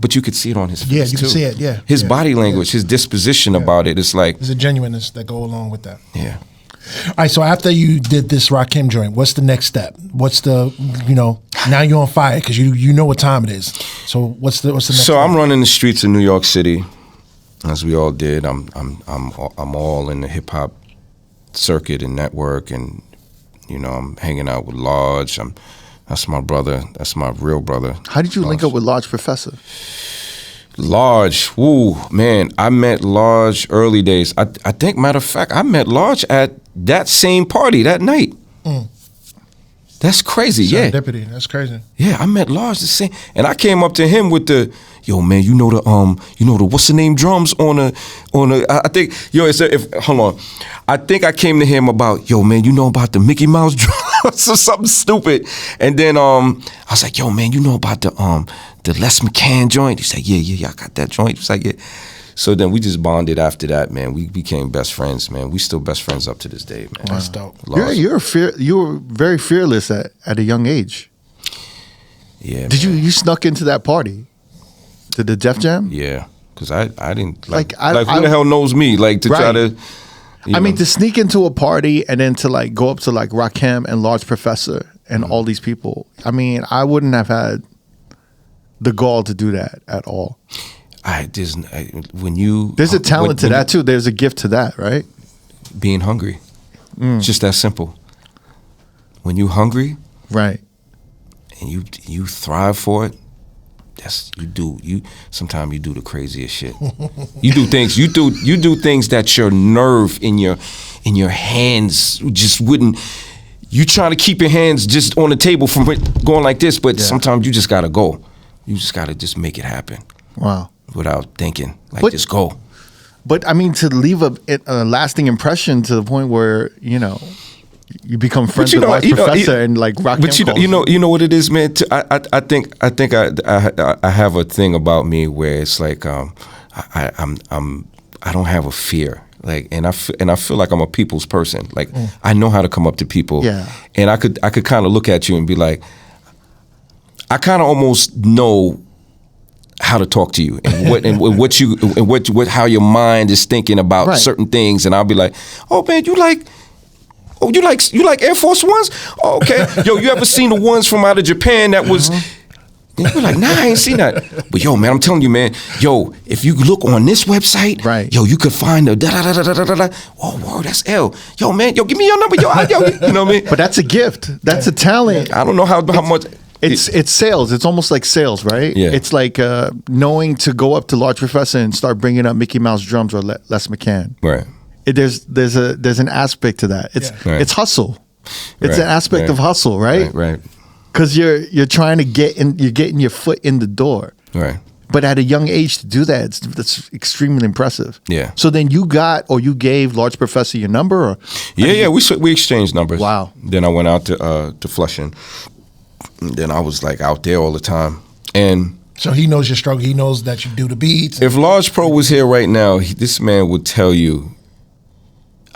But you could see it on his face. Yeah, you can too. see it. Yeah, his body language, his disposition about it. It's like there's a genuineness that go along with that. Yeah. All right. So after you did this Rakim joint, what's the next step? What's the now you're on fire because you know what time it is. So what's the next? So I'm running the streets of New York City, as we all did. I'm all in the hip hop circuit and network and. I'm hanging out with Lodge. That's my brother. That's my real brother. How did you link up with Lodge Professor? Lodge, woo, man. I met Lodge early days. I think, matter of fact, I met Lodge at that same party that night. That's crazy, Serendipity. That's crazy. Yeah, I met Lodge the same, and I came up to him with the, man, you know the what's the name drums on a. I think, hold on, I think I came to him about, man, you know about the Mickey Mouse drums or something stupid, and then I was like, man, you know about the Les McCann joint? He's like, yeah, I got that joint. He's like, yeah. So then we just bonded after that, man. We became best friends, man. We still best friends up to this day, man. That's dope. You were very fearless at a young age. Yeah. Did you snuck into that party? To the Def Jam? Yeah, because I didn't who I- the hell knows me to try to. I mean, to sneak into a party and then to go up to Rakim and Large Professor and all these people. I mean, I wouldn't have had the gall to do that at all. There's a talent to that too. There's a gift to that, right? Being hungry. It's just that simple. When you hungry, right? and you thrive for it, sometimes you do the craziest shit. You do things that your nerve in your hands just wouldn't. You trying to keep your hands just on the table from going like this, but sometimes you just gotta go. You just gotta just make it happen. Wow. Without thinking, just go. But I mean, to leave a lasting impression to the point where you become friends with Large Professor and like Rakim. But you know what it is, man. I think I have a thing about me where it's like I don't have a fear. Like, and I feel like I'm a people's person. Like, I know how to come up to people. Yeah. And I could kind of look at you and be like, I kind of almost know how to talk to you and how your mind is thinking about certain things. And I'll be like, oh man, you like Air Force Ones? Oh, okay. Yo, you ever seen the ones from out of Japan that was? And you're like, nah, I ain't seen that. But yo, man, I'm telling you, man, yo, if you look on this website, yo, you could find the da-da-da-da-da-da-da. Oh, word, that's L. Yo, man, yo, give me your number. Yo, you know what I mean? But that's a gift. That's a talent. I don't know how much. It's sales. It's almost like sales, right? Yeah. It's like knowing to go up to Large Professor and start bringing up Mickey Mouse drums or Les McCann. Right. There's an aspect to that. It's hustle. It's an aspect of hustle, right? Right. Because you're trying to you're getting your foot in the door. Right. But at a young age to do that, that's extremely impressive. Yeah. So then you gave Large Professor your number, or we exchanged numbers. Wow. Then I went out to Flushing. Then I was like out there all the time, and so he knows your struggle. He knows that you do the beats. If Large Pro was here right now, this man would tell you,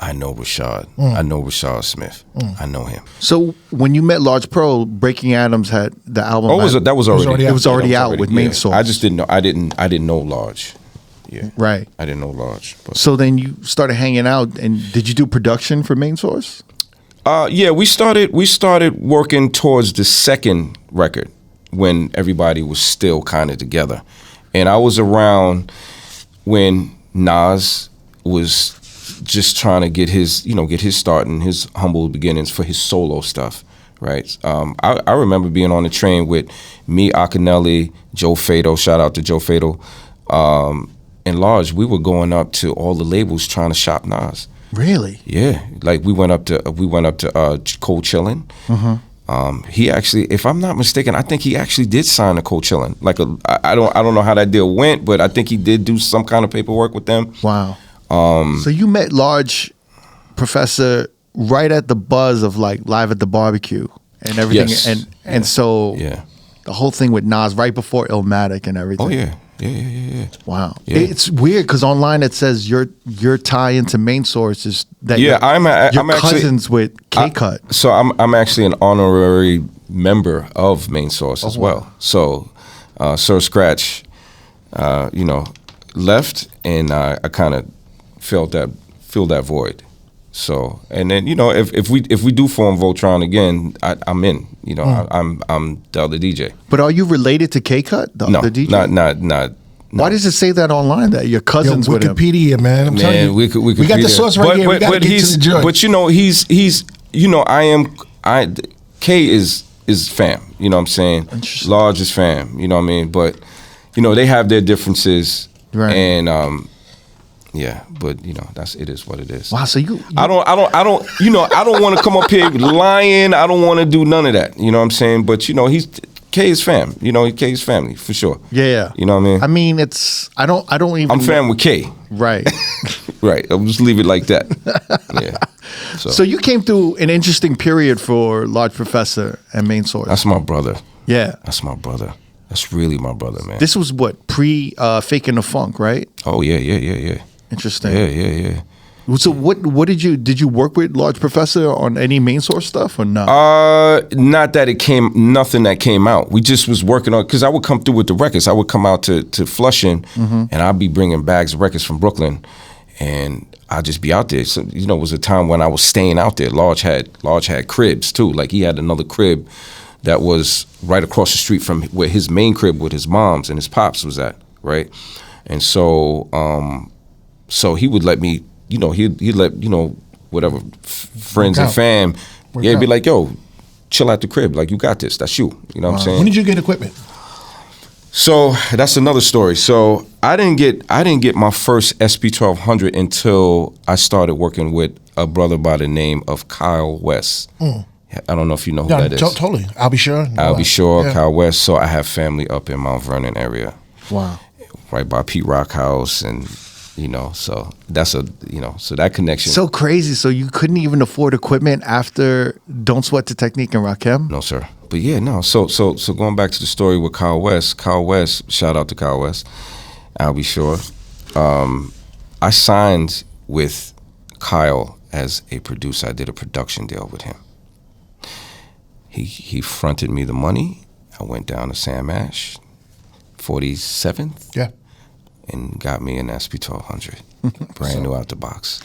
I know Rashad. I know Rashad Smith. I know him. So when you met Large Pro, Breaking Atoms had the album. That was already out with Main Source. I just didn't know. I didn't know Large. Yeah. Right. I didn't know Large. But. So then you started hanging out, and did you do production for Main Source? Yeah, we started working towards the second record when everybody was still kind of together, and I was around when Nas was just trying to get his start and his humble beginnings for his solo stuff, right? I remember being on the train with me, Akinelli, Joe Fado. Shout out to Joe Fado, and Large. We were going up to all the labels trying to shop Nas. Really? Yeah, like we went up to Cold Chillin'. He actually, if I'm not mistaken, I think he actually did sign a Cold Chillin'. Like I don't know how that deal went, but I think he did do some kind of paperwork with them. Wow. So you met Large Professor right at the buzz of like Live at the Barbecue and everything, and so the whole thing with Nas right before Illmatic and everything. Oh yeah. Yeah. Wow. Yeah. It's weird because online it says your tie into Main Source is that I'm cousins with K-Cut. So I'm actually an honorary member of Main Source as well. So Sir Scratch, left, and I kind of filled that void. So, and then if we do form Voltron again, I'm in. I'm the other DJ. But are you related to K-Cut, the DJ? Not. Why does it say that online that you're cousins with him? Wikipedia, man. I'm telling you, we got the source right here. We got to get to the joint. But K is fam. You know what I'm saying? Large is fam. You know what I mean? But they have their differences, right? And but it is what it is. Wow, so I don't want to come up here lying. I don't want to do none of that. You know what I'm saying? But K is fam. K is family for sure. Yeah. You know what I mean? I mean, I don't even. I'm fam with K. Right. Right. I'll just leave it like that. Yeah. So you came through an interesting period for Large Professor and Main Source. That's my brother. Yeah. That's my brother. That's really my brother, man. This was what, pre Faking the Funk, right? Oh yeah. Interesting. Yeah. So what did you work with Large Professor on any Main Source stuff or no? Not that nothing that came out. We just was working on, because I would come through with the records. I would come out to Flushing, and I'd be bringing bags of records from Brooklyn, and I'd just be out there. So it was a time when I was staying out there. Large had cribs too. Like he had another crib that was right across the street from where his main crib with his mom's and his pops was at, right? And so so he would let me, he'd let, whatever, friends and fam, he'd be like, yo, chill at the crib. Like, you got this. That's you. You know what I'm saying? When did you get equipment? So that's another story. So I didn't get my first SP1200 until I started working with a brother by the name of Kyle West. I don't know if you know who that is. Totally. I'll be sure. I'll be sure. Yeah. Kyle West. So I have family up in Mount Vernon area. Wow. Right by Pete Rock House, and so that's so that connection. So crazy. So you couldn't even afford equipment after Don't Sweat the Technique and Rakim? No, sir. But yeah, no. So going back to the story with Kyle West. Shout out to Kyle West. I'll be sure. I signed with Kyle as a producer. I did a production deal with him. He fronted me the money. I went down to Sam Ash, 47th. Yeah. And got me an SP1200, brand new out the box.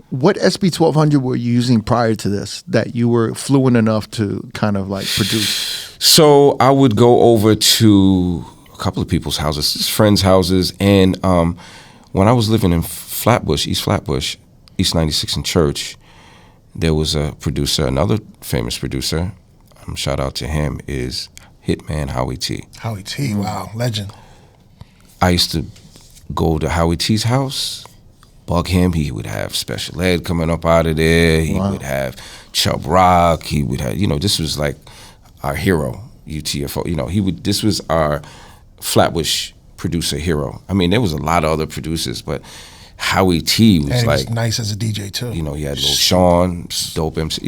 What SP1200 were you using prior to this that you were fluent enough to kind of like produce? So I would go over to a couple of people's houses, just friends' houses, and when I was living in Flatbush, East Flatbush, East 96 and Church, there was a producer, another famous producer. Shout out to him, is Hitman Howie T. Howie T, wow, legend. I used to go to Howie T's house, bug him. He would have Special Ed coming up out of there. He would have Chubb Rock. He would have, this was like our hero, UTFO. This was our Flatbush producer hero. I mean, there was a lot of other producers, but Howie T was was nice as a DJ too. He had Lil Sean, dope MC.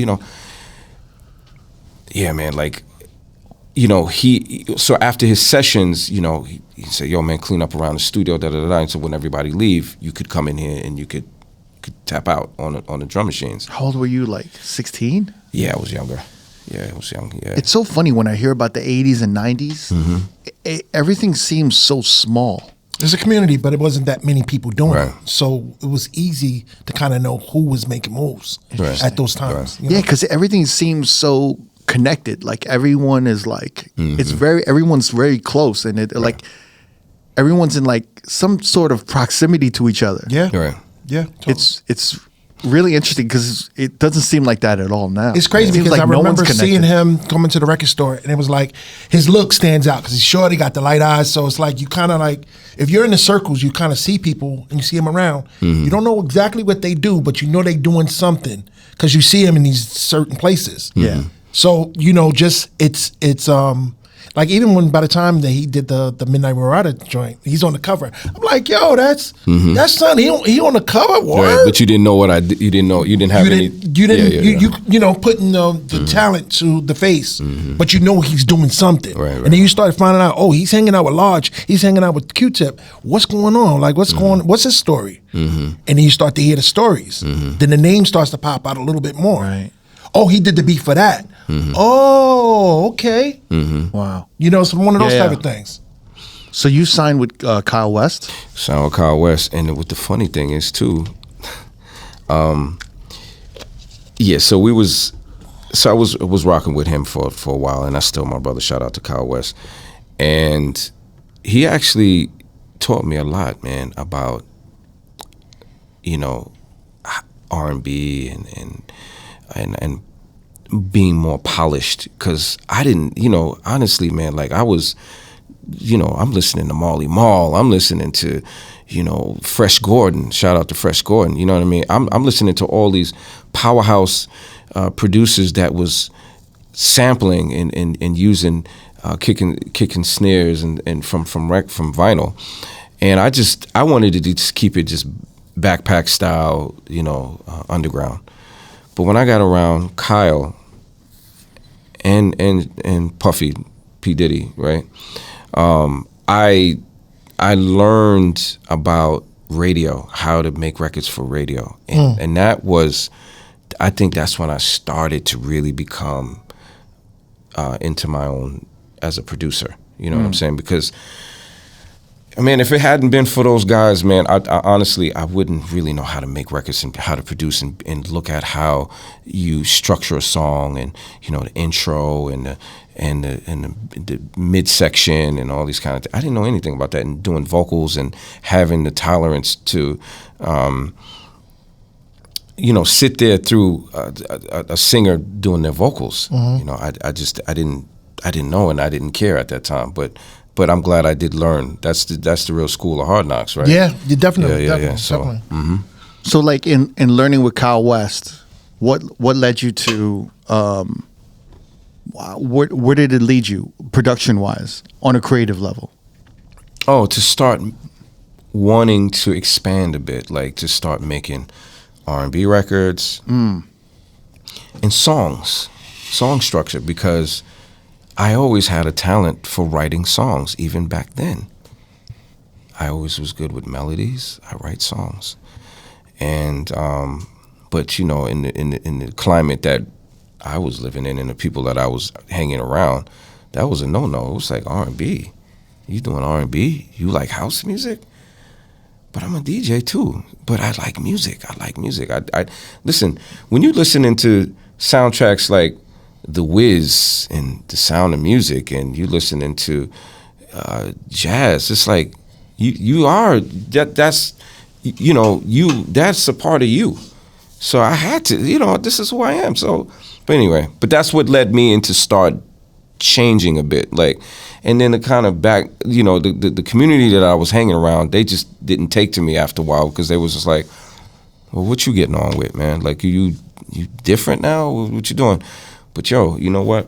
Yeah, man, like, so after his sessions, he said, yo, man, clean up around the studio, And so when everybody leave, you could come in here and you could tap out on the drum machines. How old were you, like 16? Yeah, I was younger. Yeah, I was young, yeah. It's so funny when I hear about the 80s and 90s, everything seems so small. There's a community, but it wasn't that many people doing it. So it was easy to kind of know who was making moves at those times. Yeah, because everything seems so connected. Like everyone is like, everyone's very close, and like everyone's in like some sort of proximity to each other. Yeah, yeah. Totally. It's really interesting because it doesn't seem like that at all now. It's crazy because I remember seeing him coming to the record store, and it was like his look stands out because he's short, he got the light eyes. So it's like you kind of like, if you're in the circles, you kind of see people and you see them around. You don't know exactly what they do, but you know they doing something because you see them in these certain places. Yeah. So it's like even when by the time that he did the Midnight Marauder joint, he's on the cover. I'm like, yo, that's son. He on the cover. What? Right, but you didn't know what I did. You didn't know. You didn't have any. You didn't putting the talent to the face, but you know he's doing something. Right. And then you start finding out, oh, he's hanging out with Large. He's hanging out with Q-Tip. What's going on? Like, what's his story? And then you start to hear the stories. Then the name starts to pop out a little bit more. Right. Oh, he did the beat for that. Oh, okay. Wow. So one of those type of things. So you signed with Kyle West? Signed with Kyle West, and what the funny thing is too, so I was rocking with him for a while, and that's still my brother. Shout out to Kyle West, and he actually taught me a lot, man, about R&B and being more polished, because I didn't, honestly, man, like I was, I'm listening to Marley Marl, I'm listening to, Fresh Gordon, shout out to Fresh Gordon, you know what I mean? I'm listening to all these powerhouse producers that was sampling and using kicking snares and from vinyl, and I wanted to just keep it just backpack style, underground. But when I got around Kyle and Puffy, P. Diddy, right? I learned about radio, how to make records for radio, and that was, I think that's when I started to really become into my own as a producer. You know what I'm saying? Because, I mean, if it hadn't been for those guys, man, I honestly, I wouldn't really know how to make records and how to produce and look at how you structure a song and, the intro and the midsection and all these kind of things. I didn't know anything about that, and doing vocals and having the tolerance to, sit there through a singer doing their vocals. I didn't know, and I didn't care at that time. But I'm glad I did learn. That's the real school of hard knocks, right? Yeah, you definitely. So, definitely. So like in learning with Kyle West, what led you to where did it lead you production wise on a creative level? Oh, to start wanting to expand a bit, like to start making R&B records and song structure, because I always had a talent for writing songs, even back then. I always was good with melodies. I write songs, and but in the climate that I was living in and the people that I was hanging around, that was a no-no. It was like R&B. You doing R&B? You like house music? But I'm a DJ too. But I like music. I listen. When you listening to soundtracks like The Wiz and The Sound of Music, and you listening to jazz, it's like you are that's that's a part of you. So I had to, this is who I am. So, but anyway, but that's what led me into start changing a bit, like, and then the kind of back, the community that I was hanging around, they just didn't take to me after a while, because they was just like, well, what you getting on with, man? Like, you different now? What you doing? But yo, you know what?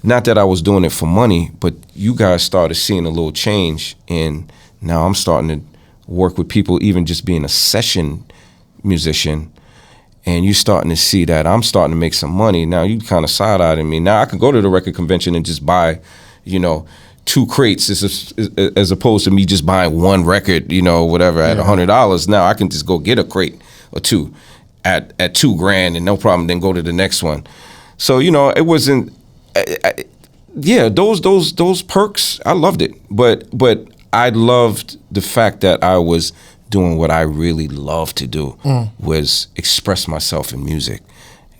Not that I was doing it for money, but you guys started seeing a little change, and now I'm starting to work with people, even just being a session musician. And you starting to see that I'm starting to make some money. Now you kind of side-eyeing me. Now I can go to the record convention and just buy, 2 crates as opposed to me just buying one record, whatever, at $100. Now I can just go get a crate or 2 at $2,000 and no problem, then go to the next one. So, it wasn't, those perks, I loved it. But I loved the fact that I was doing what I really love to do, was express myself in music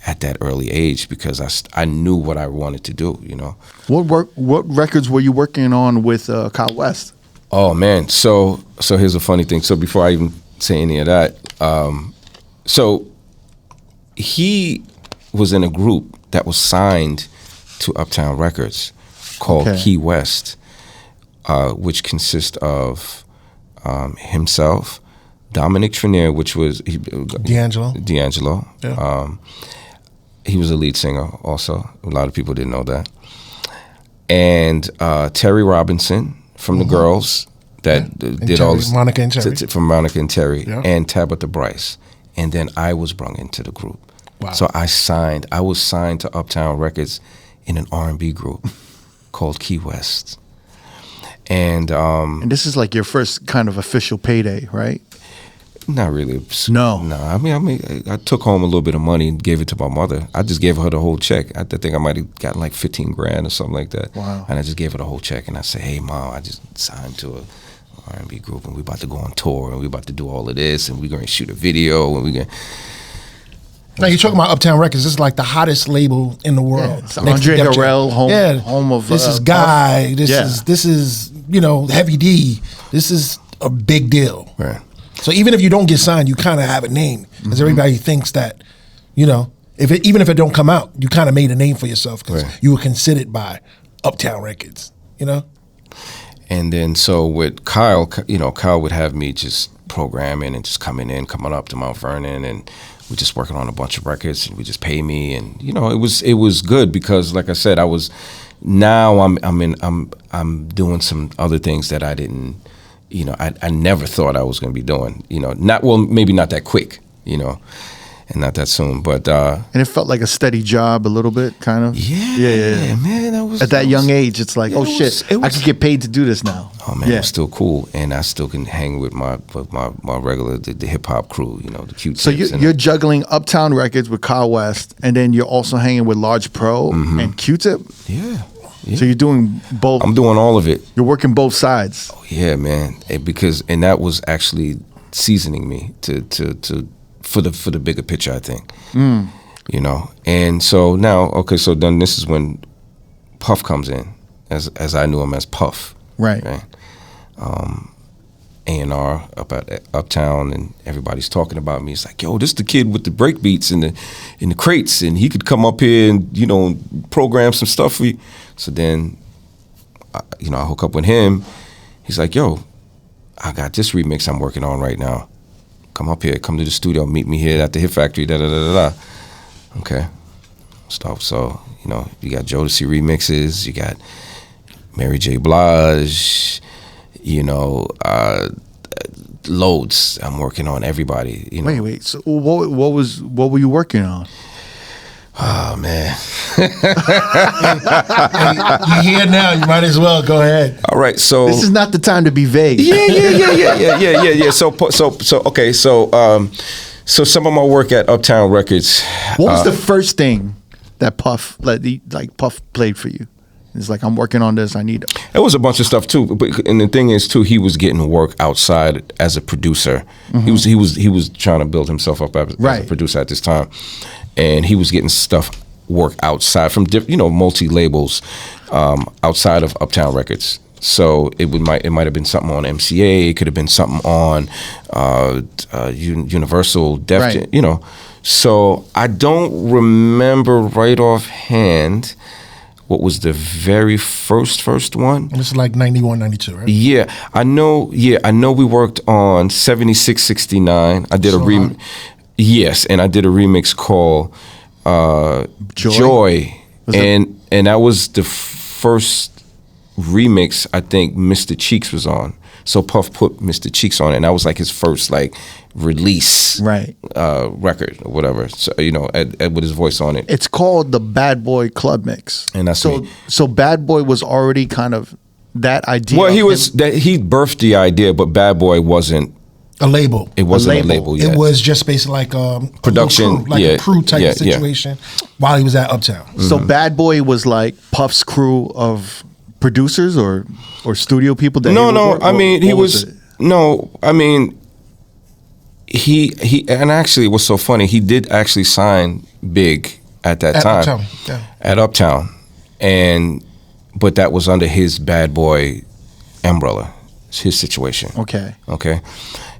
at that early age, because I knew what I wanted to do, What records were you working on with Kyle West? Oh man, so here's a funny thing. So before I even say any of that, so he was in a group that was signed to Uptown Records called Key West, which consists of himself, Dominic Trenier, which was D'Angelo. Yeah. He was a lead singer also. A lot of people didn't know that. And Terry Robinson from the Girls that did all this. Monica and Terry. From Monica and Terry. Yeah. And Tabitha Bryce. And then I was brung into the group. Wow. So I was signed to Uptown Records in an R&B group called Key West. And this is like your first kind of official payday, right? Not really. No. I mean, I took home a little bit of money and gave it to my mother. I just gave her the whole check. I think I might have gotten like $15,000 or something like that. Wow. And I just gave her the whole check, and I said, "Hey, Mom, I just signed to a R&B group, and we're about to go on tour, and we're about to do all of this, and we're going to shoot a video, and we're going." Now you're talking about Uptown Records. This is like the hottest label in the world. It's Andre Harrell, home of. This is Guy. This is Heavy D. This is a big deal. Right. So even if you don't get signed, you kind of have a name, because everybody thinks that, even if it don't come out, you kind of made a name for yourself, because you were considered by Uptown Records. And then so with Kyle, Kyle would have me just programming and just coming up to Mount Vernon, and we're just working on a bunch of records, and we just pay me, and it was good, because like I said, I'm doing some other things that I didn't, I never thought I was going to be doing, maybe not that quick, and not that soon, but and it felt like a steady job a little bit, kind of. Yeah, man. At that young age, it's like, I could get paid to do this now. Oh man, it's still cool, and I still can hang with my regular the hip hop crew, the cute. So you're juggling Uptown Records with Kyle West, and then you're also hanging with Large Pro and Q-Tip. Yeah. So you're doing both. I'm doing all of it. You're working both sides. Oh yeah, man. And that was actually seasoning me for the bigger picture, I think. And so now, so then this is when Puff comes in, as I knew him as Puff. Right. A&R up at Uptown, and everybody's talking about me. It's like, yo, this the kid with the break beats and the crates, and he could come up here and, you know, program some stuff for you. So then, you know, I hook up with him. He's like, yo, I got this remix I'm working on right now. Come up here, come to the studio, meet me here at the Hit Factory, da-da-da-da-da. Okay. So, you know, you got Jodeci remixes, you got Mary J. Blige, you know, loads. I'm working on everybody. You know. Wait. So what were you working on? Oh man. You're here now. You might as well go ahead. All right. So This is not the time to be vague. Yeah. So okay. So some of my work at Uptown Records. What was the first thing that Puff Puff played for you? It's like, I'm working on this. I need it. It was a bunch of stuff too, and the thing is too, he was getting work outside as a producer. Mm-hmm. He was trying to build himself up as a producer at this time, and he was getting work outside from multi labels outside of Uptown Records. So it might have been something on MCA. It could have been something on Universal, Def Jam, you know. So I don't remember right offhand what was the very first one. This is like 91, 92, right? Yeah, I know we worked on 76, 69. I did Yes, and I did a remix called Joy. And that was the first remix I think Mr. Cheeks was on. So Puff put Mr. Cheeks on it, and that was like his first like release record or whatever. So, you know, with his voice on it. It's called the Bad Boy Club Mix. And that's so Bad Boy was already kind of that idea. Well, he birthed the idea, but Bad Boy wasn't a label. It wasn't a label yet. It was just basically like production, a crew type situation while he was at Uptown. Mm-hmm. So Bad Boy was like Puff's crew of producers or studio people that he and actually it was so funny, he did actually sign Big at that time at Uptown, but that was under his Bad Boy umbrella. It's his situation. Okay,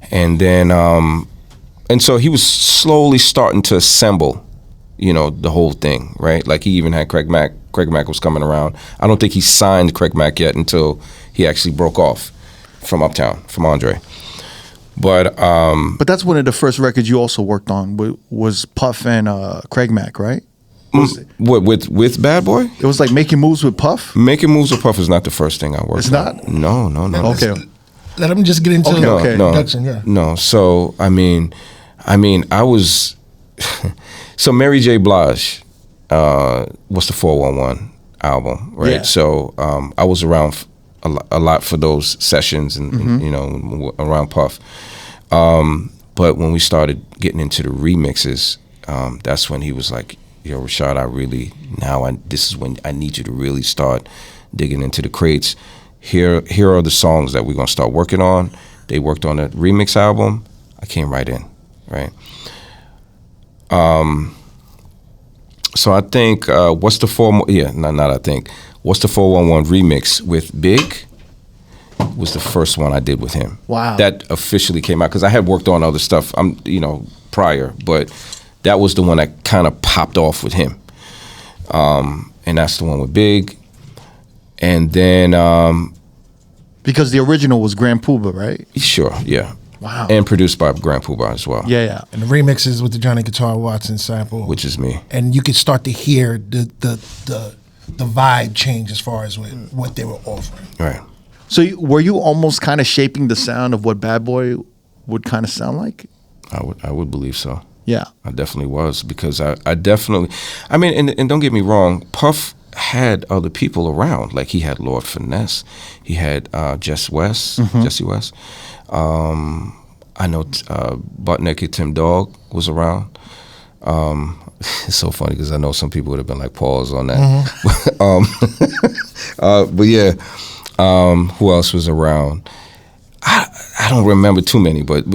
and then and so he was slowly starting to assemble, you know, the whole thing, right? Like he even had Craig Mack. Craig Mack was coming around. I don't think he signed Craig Mack yet until he actually broke off from Uptown, from Andre. But that's one of the first records you also worked on was Puff and Craig Mack, right? With Bad Boy? It was like Making Moves with Puff? Making Moves with Puff is not the first thing I worked on. It's not? No. Okay. Let him just get into production, No, so, I mean, I was... So Mary J. Blige was the 411 album, right? Yeah. So I was around a lot for those sessions and you know, around Puff. But when we started getting into the remixes, that's when he was like, yo, Rashad, this is when I need you to really start digging into the crates. Here are the songs that we're gonna start working on. They worked on a remix album. I came right in, right? So I think what's the 411 remix with Big was the first one I did with him. Wow. That officially came out because I had worked on other stuff prior, but that was the one that kind of popped off with him. And that's the one with Big. And then because the original was Grand Puba, right? Sure, yeah. Wow. And produced by Grand Puba as well. Yeah. And the remixes with the Johnny Guitar Watson sample, which is me. And you could start to hear the vibe change as far as what they were offering. Right. So were you almost kind of shaping the sound of what Bad Boy would kind of sound like? I would believe so. Yeah. I definitely was because I definitely, I mean, and don't get me wrong, Puff had other people around. Like he had Lord Finesse, he had Jesse West. I know Butt Naked Tim Dog was around. It's so funny because I know some people would have been like, pause on that. But yeah, who else was around? I don't remember too many, but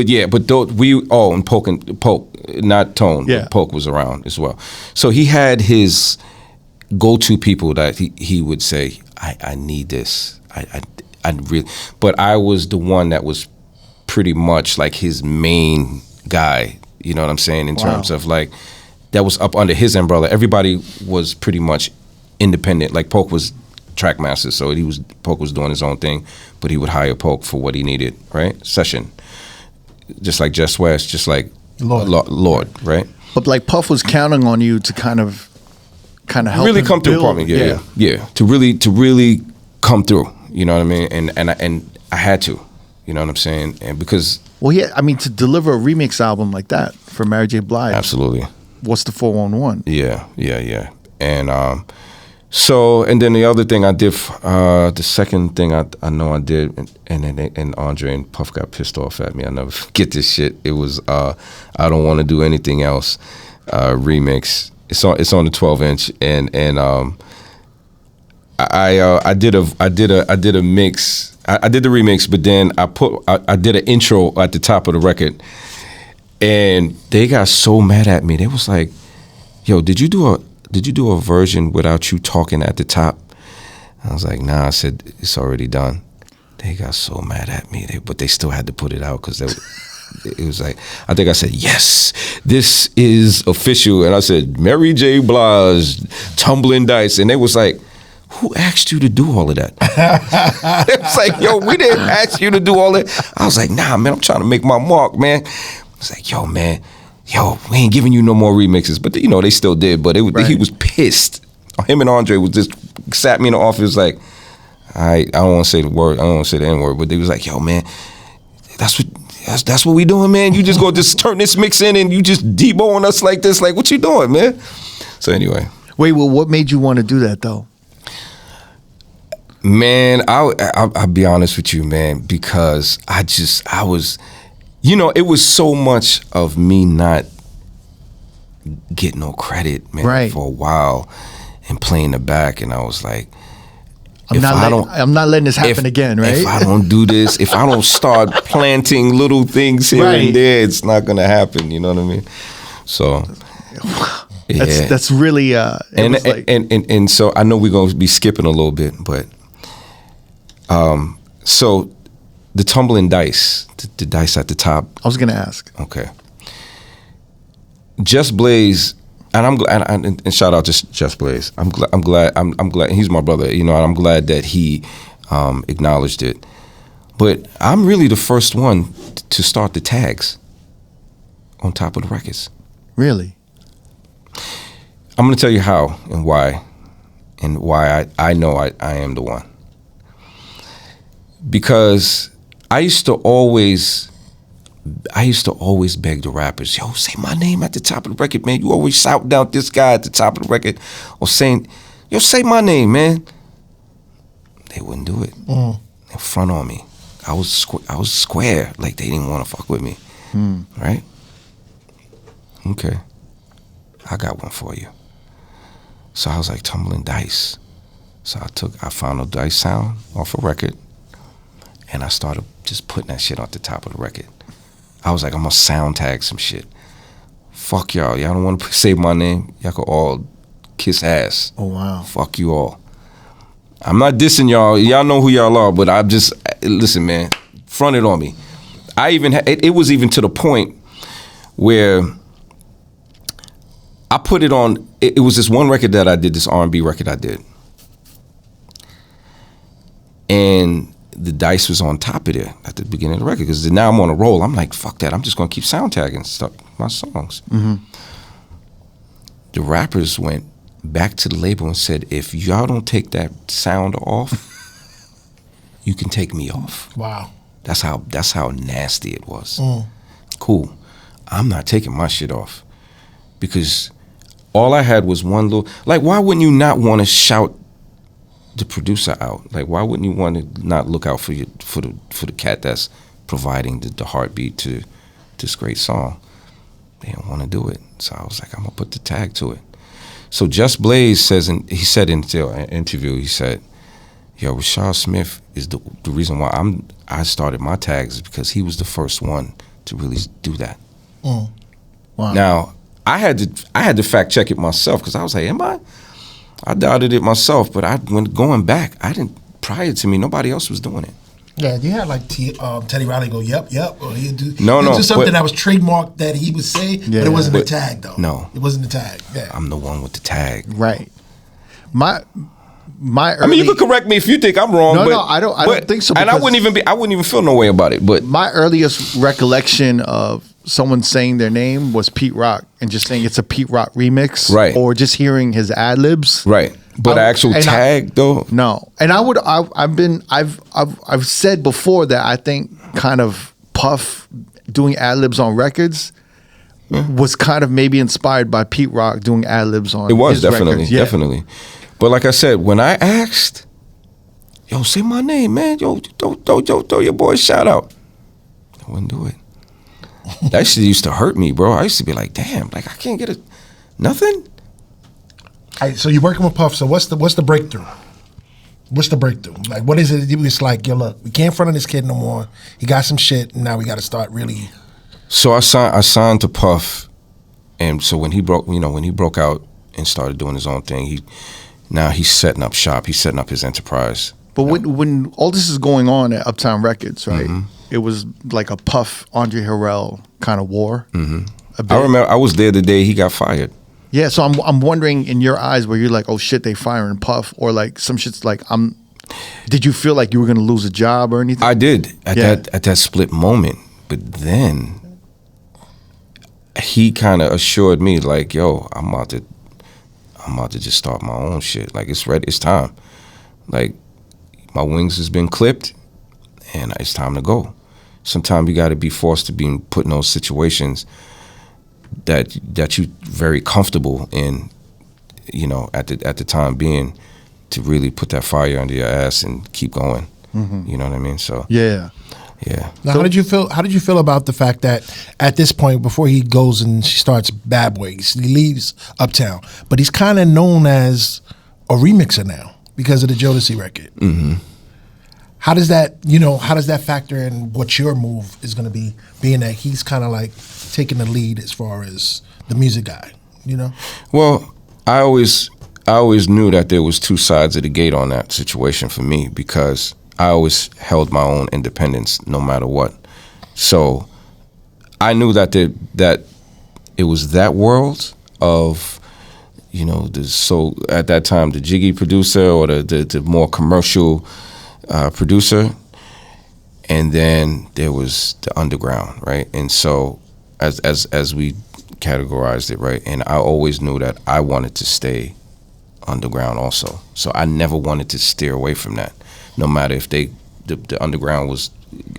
yeah, but and Poke, not Tone, but Poke was around as well. So he had his go-to people that he would say, I need this. I but I was the one that was pretty much like his main guy. You know what I'm saying? In terms of like, that was up under his umbrella. Everybody was pretty much independent. Like Polk was track master, so Polk was doing his own thing, but he would hire Polk for what he needed, right? Session. Just like Just West, just like Lord, right? But like Puff was counting on you to kind of help really him come through, build. yeah. To really come through. You know what I mean? And I had to. You know what I'm saying? And because to deliver a remix album like that for Mary J. Blige, absolutely. What's the 411? Yeah. And so, and then the other thing I did, the second thing I know I did, and Andre and Puff got pissed off at me. I never forget this shit. It was I Don't Want to Do Anything Else remix. It's on the 12-inch, and I did a mix. I did the remix, but then I did an intro at the top of the record, and they got so mad at me. They was like, "Yo, did you do a version without you talking at the top?" I was like, "Nah." I said, "It's already done." They got so mad at me, but they still had to put it out because it was like, I think I said, "Yes, this is official," and I said, "Mary J. Blige, Tumbling Dice," and they was like, "Who asked you to do all of that?" It was like, "Yo, we didn't ask you to do all that." I was like, "Nah, man, I'm trying to make my mark, man." It's like, "Yo, man, we ain't giving you no more remixes." But they still did. But he was pissed. Him and Andre was just sat me in the office like, I don't want to say the word. I don't want to say the N-word. But they was like, "Yo, man, that's what we doing, man. You just go just turn this mix in and you just deboing us like this. Like, what you doing, man?" So anyway. Wait, well, what made you want to do that though? Man, I'll be honest with you, man, because I was, it was so much of me not getting no credit, man, for a while and playing the back, and I was like, I'm not letting this happen again, right? If I don't do this, if I don't start planting little things here and there, it's not gonna happen. You know what I mean? So. Yeah. That's really and so I know we're gonna be skipping a little bit, but so the Tumbling Dice, the dice at the top. I was gonna ask. Okay. Just Blaze, and I'm glad, and shout out to Just Blaze. I'm glad he's my brother. And I'm glad that he acknowledged it. But I'm really the first one to start the tags on top of the records. Really? I'm going to tell you how and why I know I am the one. Because I used to always beg the rappers, "Yo, say my name at the top of the record, man. You always shout down this guy at the top of the record," or saying, "Yo, say my name, man." They wouldn't do it. They front on me. I was square, like they didn't want to fuck with me, right? Okay, I got one for you. So I was like, Tumbling Dice. So I found a dice sound off a record, and I started just putting that shit on the top of the record. I was like, I'm gonna sound tag some shit. Fuck y'all. Y'all don't want to say my name. Y'all can all kiss ass. Oh, wow. Fuck you all. I'm not dissing y'all. Y'all know who y'all are, but I'm just, listen, man, front it on me. It was even to the point where I put it on, it was this one record that I did, this R&B record I did. And the dice was on top of there at the beginning of the record, because now I'm on a roll. I'm like, fuck that. I'm just going to keep sound tagging stuff, my songs. Mm-hmm. The rappers went back to the label and said, if y'all don't take that sound off, you can take me off. Wow. That's how nasty it was. Cool. I'm not taking my shit off, because all I had was one little, like, why wouldn't you not want to shout the producer out? Like, why wouldn't you want to not look out for the cat that's providing the heartbeat to this great song? They don't want to do it. So I was like, I'm gonna put the tag to it. So Just Blaze said in the interview, he said, yo, Rashad Smith is the reason why I started my tags, is because he was the first one to really do that. Wow. Now, I had to fact check it myself, because I was like, I doubted it myself, but when going back, I didn't prior to me, nobody else was doing it. Yeah, you had like Teddy Riley go, yep, or he'd do. No, it was no, just something but- that was trademarked that he would say, but it wasn't a tag though. No. It wasn't a tag. Yeah. I'm the one with the tag. Right. My early, I mean, you could correct me if you think I'm wrong. No, but, no, I don't think so, And I because- wouldn't even feel no way about it. But my earliest recollection of someone saying their name was Pete Rock and just saying it's a Pete Rock remix, Right. Or just hearing his ad libs, right, but I- actual and tag though. No, and I've said before that I think kind of Puff doing ad libs on records was kind of maybe inspired by Pete Rock doing ad libs on. It was his definitely, records. Yeah. definitely. But like I said, when I asked, yo, say my name, man. Yo, throw your boy a shout out. I wouldn't do it. That shit used to hurt me, bro. I used to be like, damn, like I can't get nothing. All right, so you're working with Puff. So what's the breakthrough? What's the breakthrough? Like, what is it? It's like, yo, look, we can't front on this kid no more. He got some shit, and now we got to start really. So I signed to Puff, and so when he broke out and started doing his own thing, now he's setting up shop. He's setting up his enterprise. But when all this is going on at Uptown Records, right? Mm-hmm. It was like a Puff, Andre Harrell kind of war. Mm-hmm. A bit. I remember I was there the day he got fired. Yeah, so I'm wondering in your eyes where you're like, oh shit, they firing Puff, or like some shit's like Did you feel like you were gonna lose a job or anything? I did at that split moment, but then he kind of assured me like, yo, I'm about to just start my own shit. Like it's ready, it's time. Like my wings has been clipped, and it's time to go. Sometimes you got to be forced to be put in those situations that you very comfortable in, you know, at the time being, to really put that fire under your ass and keep going. You know what I mean? So Yeah. yeah. Now, how did you feel? How did you feel about the fact that at this point, before he goes and she starts Bad Boys, he leaves Uptown, but he's kind of known as a remixer now because of the Jodeci record. Mm-hmm. How does that, you know, how does that factor in what your move is going to be, being that he's kind of like taking the lead as far as the music guy, you know? Well, I always knew that there was two sides of the gate on that situation for me, because I always held my own independence no matter what. So I knew that it was that world of, you know, so at that time the jiggy producer or the more commercial producer, and then there was the underground, right? And so as we categorized it, right, and I always knew that I wanted to stay underground also. So I never wanted to steer away from that, no matter if the underground was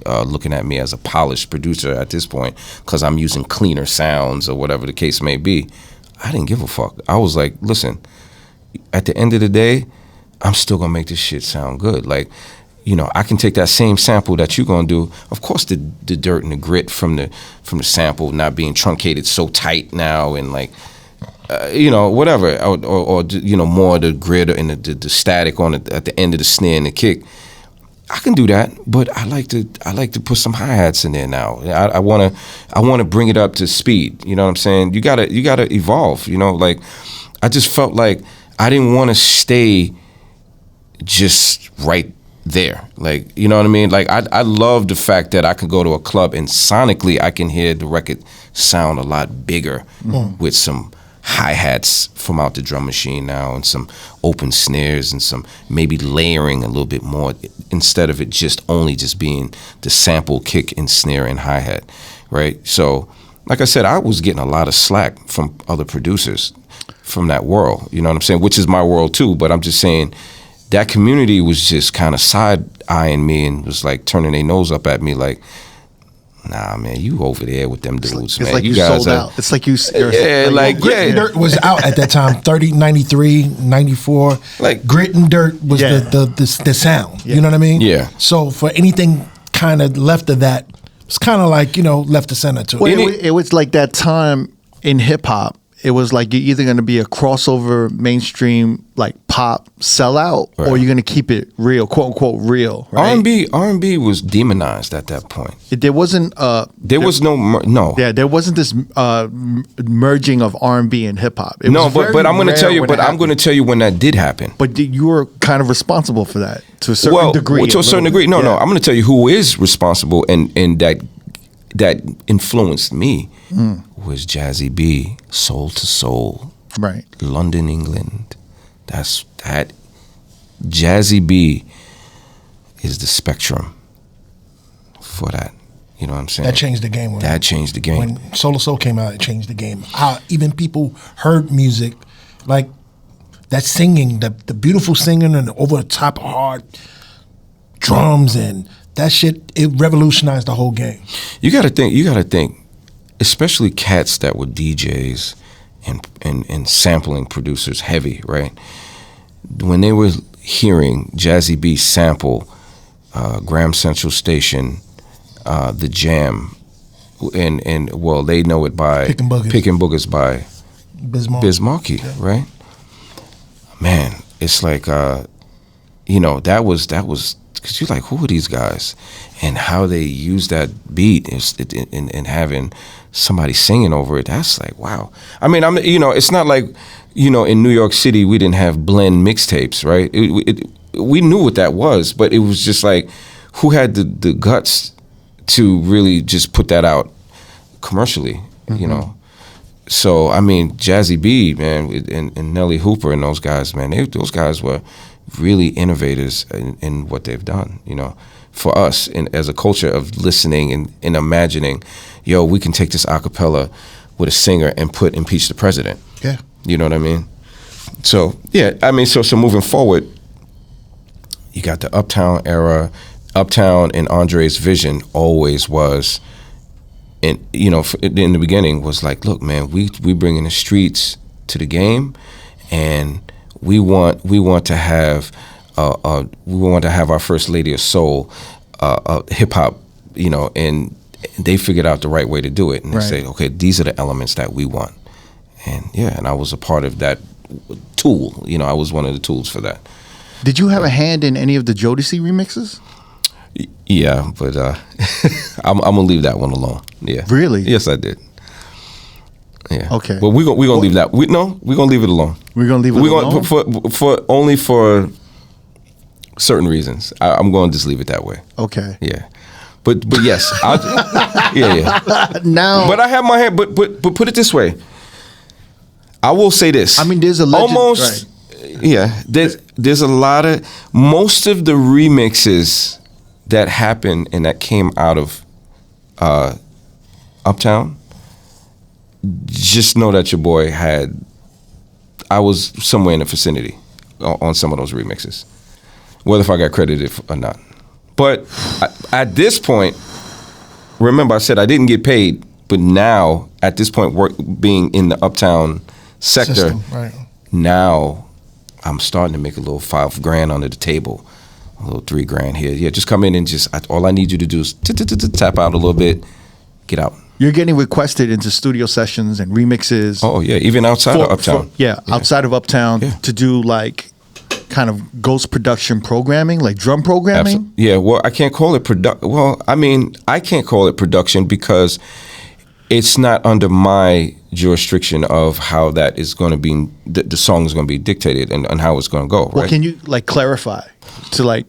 looking at me as a polished producer at this point, because I'm using cleaner sounds or whatever the case may be. I didn't give a fuck. I was like, listen, at the end of the day, I'm still gonna make this shit sound good. Like, you know, I can take that same sample that you're gonna do. Of course, the dirt and the grit from the sample not being truncated so tight now, and like, you know, whatever, or you know, more the grit and the static on it at the end of the snare and the kick. I can do that, but I like to put some hi-hats in there now. I wanna bring it up to speed. You know what I'm saying? You gotta evolve. You know, like I just felt like I didn't want to stay just right there. Like, you know what I mean? Like I love the fact that I could go to a club and sonically I can hear the record sound a lot bigger with some hi-hats from out the drum machine now, and some open snares, and some maybe layering a little bit more, instead of it just being the sample, kick, and snare and hi-hat, right? So, like I said, I was getting a lot of slack from other producers from that world, you know what I'm saying? Which is my world too, but I'm just saying that community was just kind of side-eyeing me and was like turning their nose up at me like, nah, man, you over there with them dudes, man. It's like you guys sold out. It's like you. Yeah, like Grit and Dirt was out at that time, 30, 93, 94. Like Grit and Dirt was the sound. You know what I mean? Yeah. So for anything kind of left of that, it's kind of like, you know, left to center too. Well, it was like that time in hip hop. it was like you're either going to be a crossover mainstream like pop sellout, or you're going to keep it real, quote unquote real. Right? R&B was demonized at that point. There wasn't there was no. Yeah, there wasn't this merging of R&B and hip hop. No, but I'm going to tell you. But I'm going to tell you when that did happen. But you were kind of responsible for that to a certain degree. To a certain degree. No. I'm going to tell you who is responsible and that influenced me was Jazzy B, Soul to Soul, right? London, England. That's that. Jazzy B is the spectrum for that. You know what I'm saying? That changed the game. That changed the game. When Soul to Soul came out, it changed the game. How even people heard music, like that singing, the beautiful singing and over the top hard drums and that shit, it revolutionized the whole game. You gotta think, especially cats that were DJs and sampling producers heavy, right? When they were hearing Jazzy B sample Graham Central Station, The Jam, and well, they know it by Pickin' Boogers by Biz Markie, right? Man, it's like that was because you're like, who are these guys, and how they use that beat and having somebody singing over it. That's like, wow. I mean, it's not like, in New York City we didn't have blend mixtapes, right? We knew what that was, but it was just like, who had the guts to really just put that out commercially, So I mean, Jazzy B, man, and Nelly Hooper and those guys, man, those guys were really innovators in what they've done, for us as a culture of listening and imagining, we can take this a cappella with a singer and impeach the president. Yeah. You know what I mean? So, yeah, so moving forward, you got the Uptown era. Uptown and Andre's vision always was, and in the beginning was like, look, man, we bringing the streets to the game, and we want to have our first lady of soul, hip hop, and they figured out the right way to do it, and they say, okay, these are the elements that we want, and I was a part of that tool. I was one of the tools for that. Did you have a hand in any of the Jodeci remixes? Yeah, but I'm gonna leave that one alone. Yeah, really? Yes, I did. Yeah. Okay. But we're gonna leave that. We're gonna leave it alone. We're gonna leave it alone for only for certain reasons. I'm going to just leave it that way. Okay. Yeah. But yes, yeah. Now, but I have my hand. But put it this way. I will say this. I mean, there's a legend, almost. Right. Yeah. There's a lot of most of the remixes that happened and that came out of Uptown. Just know that your boy I was somewhere in the vicinity on some of those remixes, whether if I got credited or not. But at this point, remember I said I didn't get paid, but now at this point, being in the Uptown sector, system, right. Now I'm starting to make a little $5,000 under the table, a little $3,000 here. Yeah, just come in and all I need you to do is tap out a little bit, get out. You're getting requested into studio sessions and remixes. Oh yeah, even outside of Uptown. Outside of Uptown to do like kind of ghost production programming, like drum programming. Yeah, well, I can't call it I can't call it production because it's not under my jurisdiction of how that is going to be. The song is going to be dictated and how it's going to go. Right? Well, can you like clarify to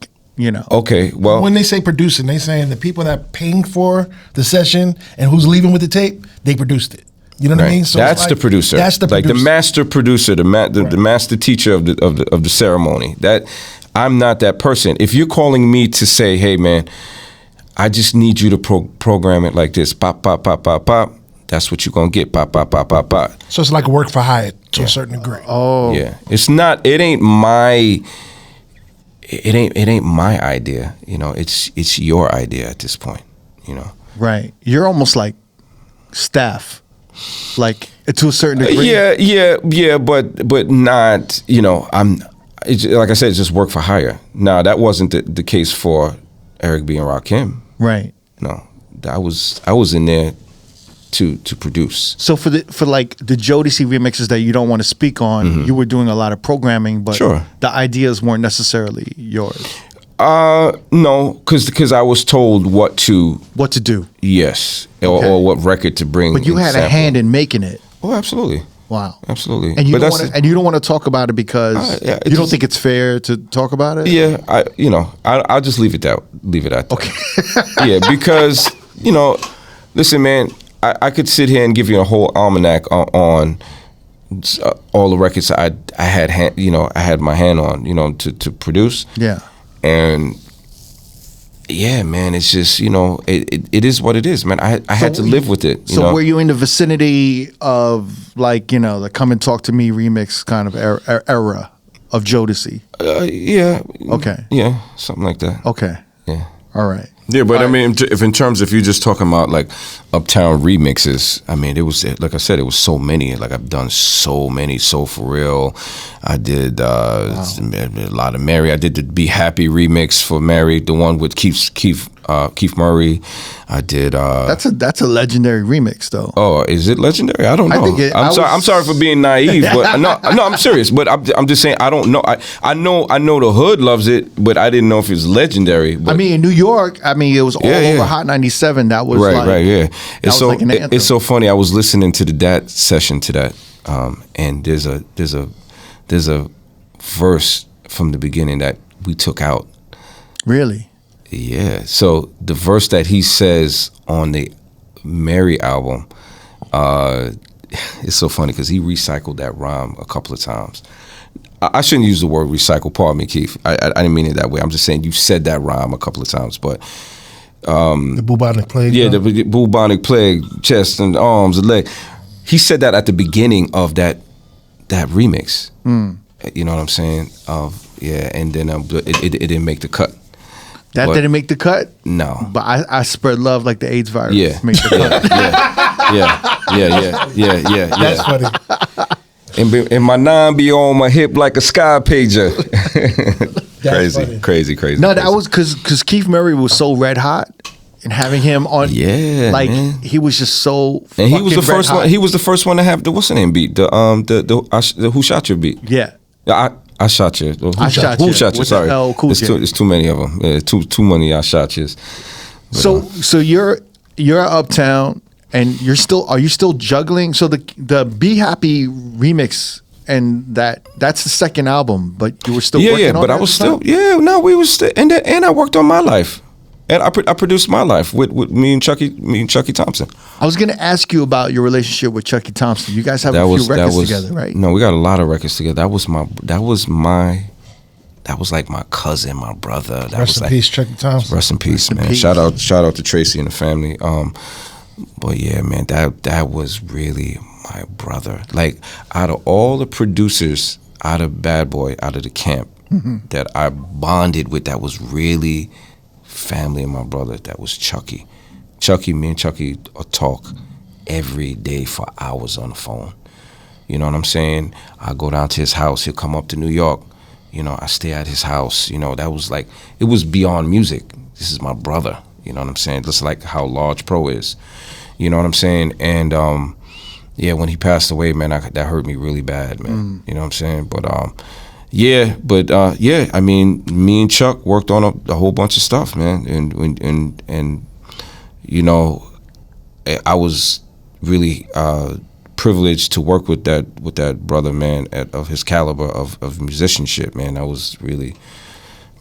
Okay, well, when they say producing, they saying the people that paying for the session and who's leaving with the tape, they produced it. You know what I mean? So that's the producer. That's the producer. Like the master producer, the master teacher of the ceremony. That I'm not that person. If you're calling me to say, hey man, I just need you to program it like this, pop, pop, pop, pop, pop. That's what you're gonna get, pop, pop, pop, pop, pop. So it's like a work for hire to a certain degree. Oh, yeah. It's not. It ain't my. It ain't my idea, it's your idea at this point, Right. You're almost like staff, like to a certain degree. Yeah, but not, like I said, it's just work for hire. Now, that wasn't the case for Eric B and Rakim. Right. No, I was in there to produce. So for like the Jodeci remixes that you don't want to speak on, you were doing a lot of programming, but Sure. the ideas weren't necessarily yours. No, because I was told what to Do? yes, Okay. or what record to bring. But you and had a sample. hand in making it. Oh, absolutely. Wow. Absolutely. And you But don't that's want to, and you don't want to talk about it because yeah, you don't just- think it's fair to talk about it. Yeah, I'll just leave it at that. Okay. Yeah, because listen, man, I could sit here and give you a whole almanac on all the records I had I had my hand on, to produce. Yeah. And yeah, man, it's just it is what it is, man. I had to live with it. So were you in the vicinity of like the Come and Talk to Me remix kind of era of Jodeci? Yeah. Okay. Yeah, something like that. Okay. Yeah. All right. Yeah, but I mean, if you're just talking about like Uptown remixes, I mean, it was like I said, it was so many. Like I've done so many. So for real, I did a lot of Mary. I did the Be Happy remix for Mary, the one with Keith Murray. I did. That's a legendary remix, though. Oh, is it legendary? I don't know. I'm sorry for being naive, but no, I'm serious. But I'm just saying I don't know. I know the hood loves it, but I didn't know if it was legendary. But I mean, in New York, it was all over Hot 97. That was right. Yeah, it's so like an anthem. it's so funny. I was listening to the Dat session to that, and there's a verse from the beginning that we took out. Really? Yeah. So the verse that he says on the Mary album, it's so funny because he recycled that rhyme a couple of times. I shouldn't use the word recycle. Pardon me, Keith. I didn't mean it that way. I'm just saying you said that rhyme a couple of times, but the bubonic plague. yeah, the bubonic plague, chest and arms and leg. He said that at the beginning of that remix. You know what I'm saying? And then it didn't make the cut. That didn't make the cut? No. But I spread love like the AIDS virus. Yeah. Made the cut. Yeah. That's funny. And my nine be on my hip like a sky pager. Crazy. No, that was because Keith Murray was so red hot, and having him on, man. he was just so. And he was the first hot. one. He was the first one to have the what's the name beat? The Who Shot You beat? Yeah. I shot you. I shot you. Who shot you? With Sorry, the L Cool J. It's too many of them. Yeah, too many I shot yous. So you're Uptown, and are you still juggling? So the Be Happy remix, and that's the second album, but you were still working on but it I at was the still time? we was still, and I worked on my life. And I produced my life with me and Chucky Thompson. I was going to ask you about your relationship with Chucky Thompson. You guys have a few records together, right? No, we got a lot of records together. That was like my cousin, my brother. Rest in peace, Chucky Thompson. Rest in peace, man. Shout out to Tracy and the family. But yeah, man, that was really my brother. Like out of all the producers, out of Bad Boy, out of the camp, that I bonded with, that was really family and my brother, that was Chucky. Me and Chucky talk every day for hours on the phone. You know what I'm saying? I go down to his house. He'll come up to New York. I stay at his house. That was like, it was beyond music. This is my brother. You know what I'm saying? Just like how Large Pro is. You know what I'm saying? And when he passed away, man, that hurt me really bad, man. You know what I'm saying? But I mean, me and Chuck worked on a whole bunch of stuff, man, and I was really privileged to work with that brother, man, of his caliber of musicianship, man. That was really,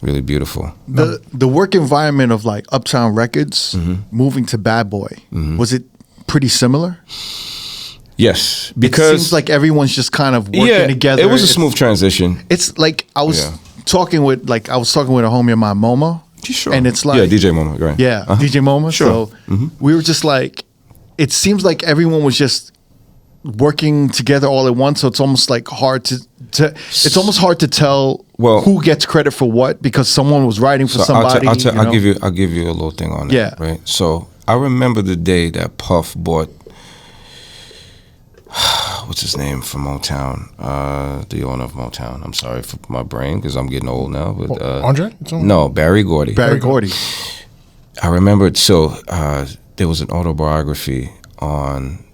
really beautiful. The work environment of like Uptown Records, moving to Bad Boy, was it pretty similar? Yes, because it seems like everyone's just kind of working together. It was a smooth transition. It's like I was talking with a homie of mine, Moma. Sure. And it's like DJ Moma, right? Yeah, DJ Moma. Sure. So we were just like, it seems like everyone was just working together all at once. So it's almost like hard to tell who gets credit for what, because someone was writing for somebody. I'll give you a little thing on that. Yeah. Right. So I remember the day that Puff bought. What's his name from Motown? The owner of Motown. I'm sorry for my brain because I'm getting old now. But Andre? No, Barry Gordy. Barry Gordy. I remember. So there was an autobiography on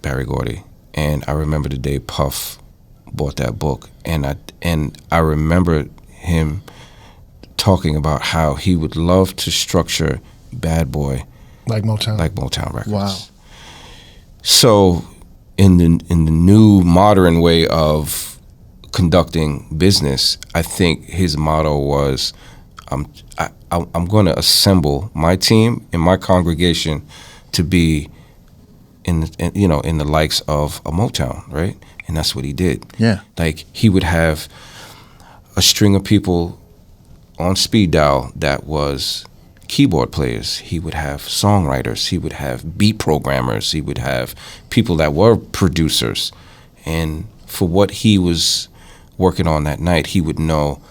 Barry Gordy, and I remember the day Puff bought that book, and I remember him talking about how he would love to structure Bad Boy Like Motown. like Motown Records. Wow. So in the new modern way of conducting business, I think his motto was, I'm going to assemble my team and my congregation to be in the likes of a Motown, right? And that's what he did. Yeah. Like, he would have a string of people on speed dial that was keyboard players. He would have songwriters. He would have beat programmers. He would have people that were producers. And for what he was working on that night, he would know,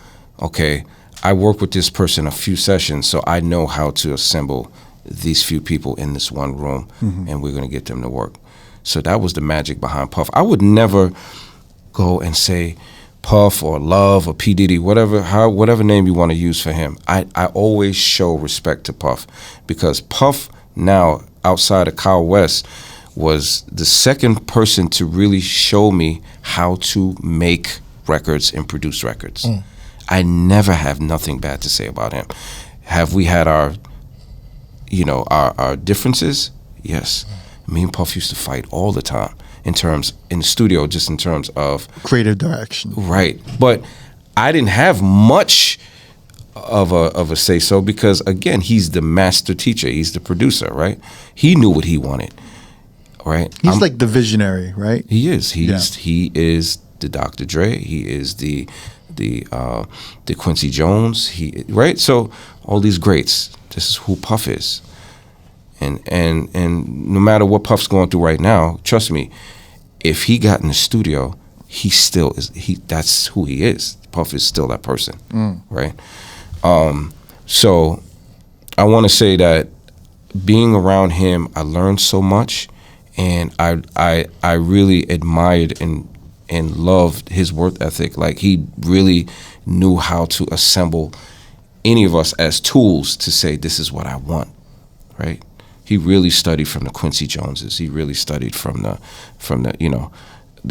okay, I worked with this person a few sessions, so I know how to assemble these few people in this one room, and we're going to get them to work. So that was the magic behind Puff. I would never go and say Puff or Love or P. Diddy, whatever name you want to use for him. I always show respect to Puff, because Puff now, outside of Kyle West, was the second person to really show me how to make records and produce records. I never have nothing bad to say about him. Have we had our differences? Yes. Me and Puff used to fight all the time in the studio, just in terms of Creative direction. right. But I didn't have much of a say so, because again, he's the master teacher, he's the producer, right? He knew what he wanted, right? He's like the visionary, right? He is. He is the Dr. Dre. He is the Quincy Jones. Right. So all these greats. This is who Puff is. And no matter what Puff's going through right now, trust me, if he got in the studio, he still is. That's who he is. Puff is still that person, right? So I want to say that being around him, I learned so much, and I really admired and loved his work ethic. Like, he really knew how to assemble any of us as tools to say, this is what I want, right? He really studied from the Quincy Joneses. He really studied from the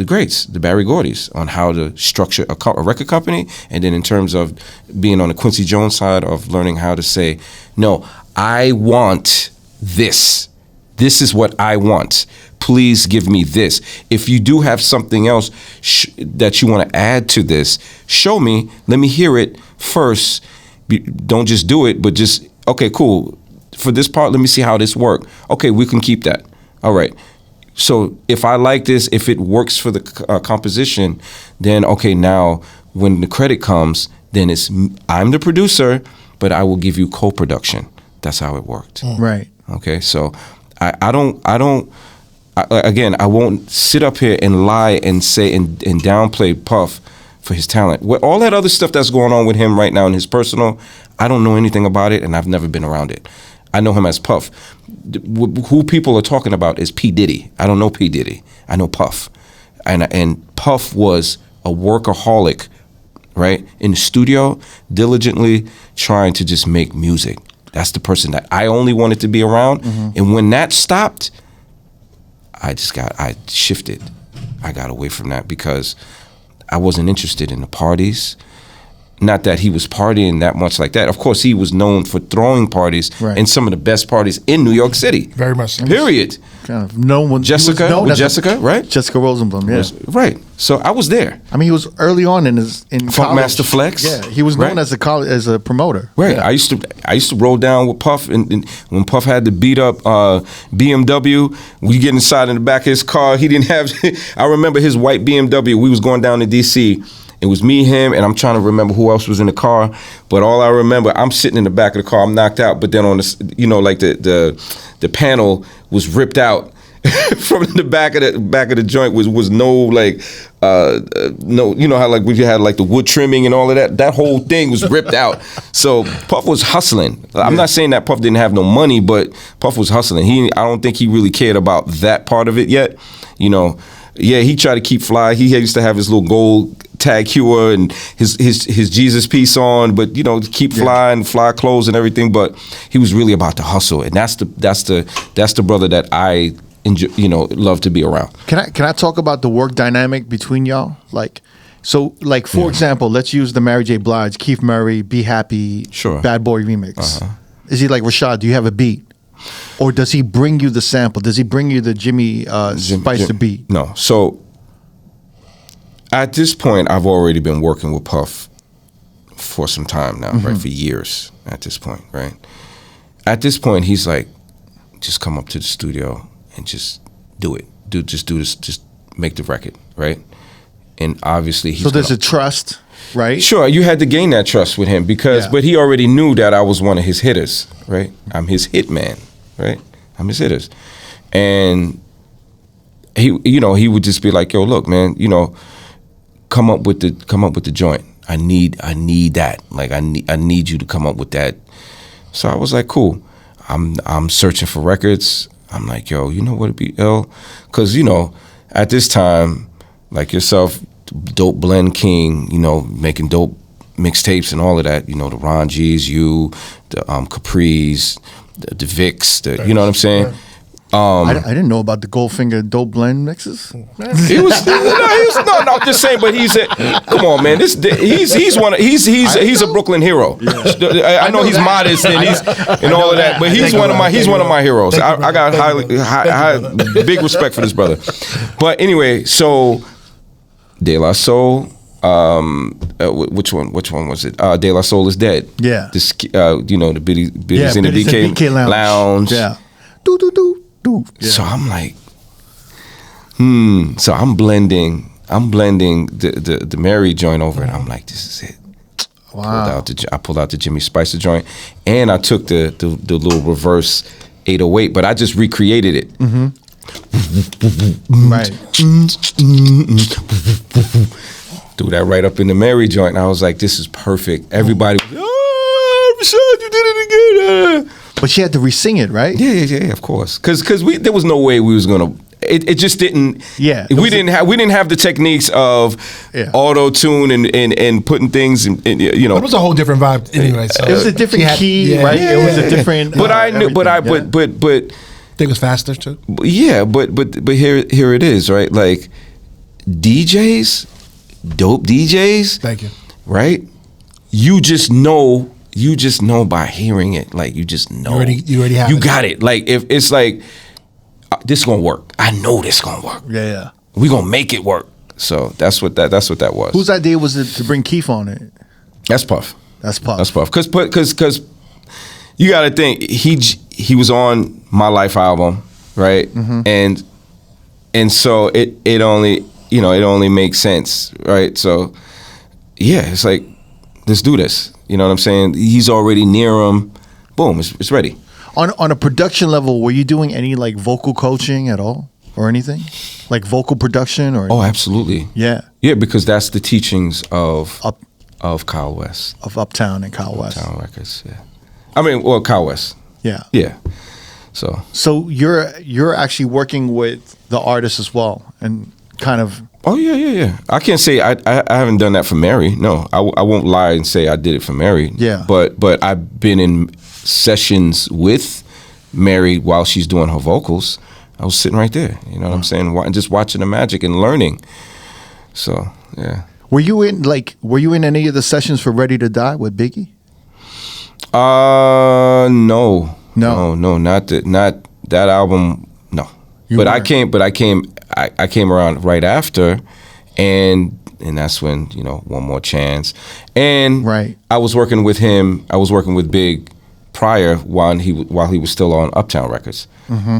greats, the Barry Gordys, on how to structure a record company. And then in terms of being on the Quincy Jones side, of learning how to say, no, I want this. This is what I want. Please give me this. If you do have something else that you want to add to this, show me. Let me hear it first. Don't just do it, but just, okay, cool. For this part, let me see how this works. Okay, we can keep that. All right. So if I like this, if it works for the composition, then okay, now when the credit comes, then I'm the producer, but I will give you co-production. That's how it worked. Right. Okay, so I won't sit up here and lie and say and downplay Puff for his talent. All that other stuff that's going on with him right now in his personal, I don't know anything about it, and I've never been around it. I know him as Puff. Who people are talking about is P. Diddy. I don't know P. Diddy. I know Puff. And Puff was a workaholic, right? In the studio, diligently trying to just make music. That's the person that I only wanted to be around. And when that stopped, I shifted. I got away from that because I wasn't interested in the parties. Not that he was partying that much like that. Of course, he was known for throwing parties, right, and some of the best parties in New York City. Very much so. Period. Kind of no one. Jessica, right? Jessica Rosenblum, yeah. Right. So I was there. I mean, he was early on in Funk college. Master Flex. Yeah, he was known as a promoter. Right. Yeah. I used to roll down with Puff, and when Puff had to beat up BMW, we get inside in the back of his car. He didn't have. I remember his white BMW. We was going down to DC. It was me, him, and I'm trying to remember who else was in the car. But all I remember, I'm sitting in the back of the car. I'm knocked out. But then on the, like the panel was ripped out from the back of the joint. Was no like no, you know how like we had like the wood trimming and all of that. That whole thing was ripped out. So Puff was hustling. I'm not saying that Puff didn't have no money, but Puff was hustling. I don't think he really cared about that part of it yet. You know. Yeah, he tried to keep fly. He used to have his little gold tag Cure and his Jesus piece on, but keep flying, fly clothes and everything. But he was really about the hustle, and that's the brother that I enjoy, love to be around. Can I talk about the work dynamic between y'all? For example, let's use the Mary J. Blige, Keith Murray, Be Happy, Sure. Bad Boy remix. Is he like, Rashad, do you have a beat? Or does he bring you the sample? Does he bring you the Jimmy Spice the beat? No. So at this point, I've already been working with Puff for some time now, right? For years at this point, right? At this point, he's like, just come up to the studio and just do it. Just do this, just make the record, right? And obviously he's there's a trust, right? Sure, you had to gain that trust with him but he already knew that I was one of his hitters, right? I'm his hit man, right? I'm his hitters. And he would just be like, yo, look, man, come up with the joint. I need that. Like I need you to come up with that. So I was like, cool. I'm searching for records. I'm like, yo, you know what it'd be ill? Cause at this time, like yourself, Dope Blend King, making dope mixtapes and all of that, the Ron G's, the Capri's, the Vicks, you know what I'm saying? I didn't know about the Goldfinger Dope Blend mixes. He was no, I'm just saying, but come on, man, he's a Brooklyn hero. Yeah. I know he's modest and all of that, but he's one of my heroes. I got high big respect for this brother. But anyway, so De La Soul, which one was it? De La Soul is Dead. Yeah. The Biddies in the DK Lounge. Yeah. Do. Yeah. So I'm like, so I'm blending the Mary joint over it. I'm like, this is it. Wow. I pulled out the Jimmy Spicer joint, and I took the little reverse 808, but I just recreated it. Right. Threw that right up in the Mary joint, and I was like, this is perfect. Everybody, Rashad, you did it again. But she had to re-sing it, right? Yeah, of course. Because there was no way we was gonna. It just didn't. Yeah, we didn't have the techniques of auto tune and putting things in. It was a whole different vibe anyway. So it was a different key, right? Yeah. It was a different. But I knew. But I. But. I think it was faster too. Yeah, but here it is, right? Like DJs, dope DJs. Thank you. Right? You just know by hearing it. Like you just know. You already have. You got it. Like if it's like this gonna work. I know this gonna work. Yeah. We gonna make it work. So that's what that was. Whose idea was it to bring Keith on it? That's Puff. That's Puff. Because you got to think he was on My Life album, right? And so it only makes sense, right? So yeah, it's like, let's do this. You know what I'm saying? He's already near him. Boom, it's ready. On a production level, were you doing any like vocal coaching at all or anything? Like vocal production or? Oh, absolutely. Yeah. Yeah, because that's the teachings of Kyle West. Of Uptown and Kyle West. Uptown Records, yeah. I mean, well, Kyle West. Yeah. Yeah. So you're actually working with the artist as well and kind of. Oh yeah. I can't say I haven't done that for Mary. No, I won't lie and say I did it for Mary. Yeah. But I've been in sessions with Mary while she's doing her vocals. I was sitting right there. You know what I'm saying? Just watching the magic and learning. So yeah. Were you in any of the sessions for Ready to Die with Biggie? No, not that album. No, I came around right after, and that's when One More Chance, and right. I was working with him. I was working with Big prior while he was still on Uptown Records.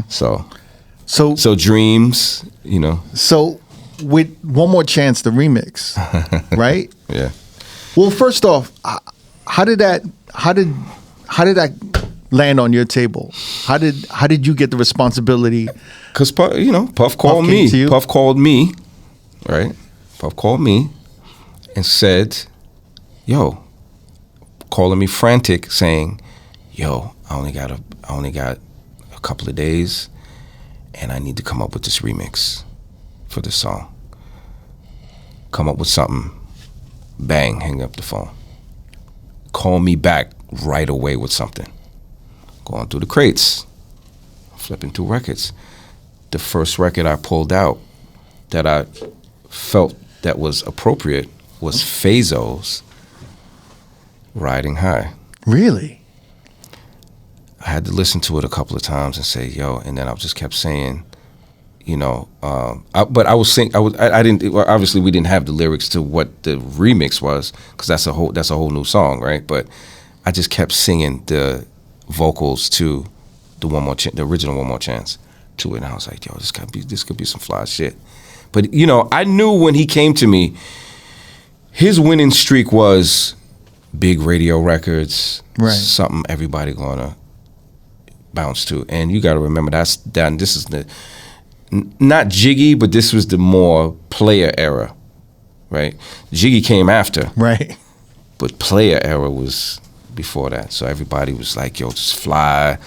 So Dreams, So with One More Chance, the remix, right? Yeah. Well, first off, how did that land on your table? How did you get the responsibility? Because Puff called me. Puff called me, right? Puff called me and said, "Yo," calling me frantic, saying, "Yo, I only got a couple of days, and I need to come up with this remix for this song. Come up with something Bang, hang up the phone. Call me back right away with something. Going through the crates, flipping through records. The first record I pulled out that I felt that was appropriate was Phazo's Riding High. Really? I had to listen to it a couple of times and say, yo, and then I just kept saying, you know, but I was saying, I didn't, well, obviously we didn't have the lyrics to what the remix was, because that's a whole new song, right? But I just kept singing the vocals to the the original One More Chance to it, and I was like, yo, this could be some fly shit. But, you know, I knew when he came to me, his winning streak was big radio records, right? Something everybody gonna bounce to. And you got to remember this is the not Jiggy, but this was the more player era, right? Jiggy came after, right? But player era was before that. So everybody was like, yo, just fly,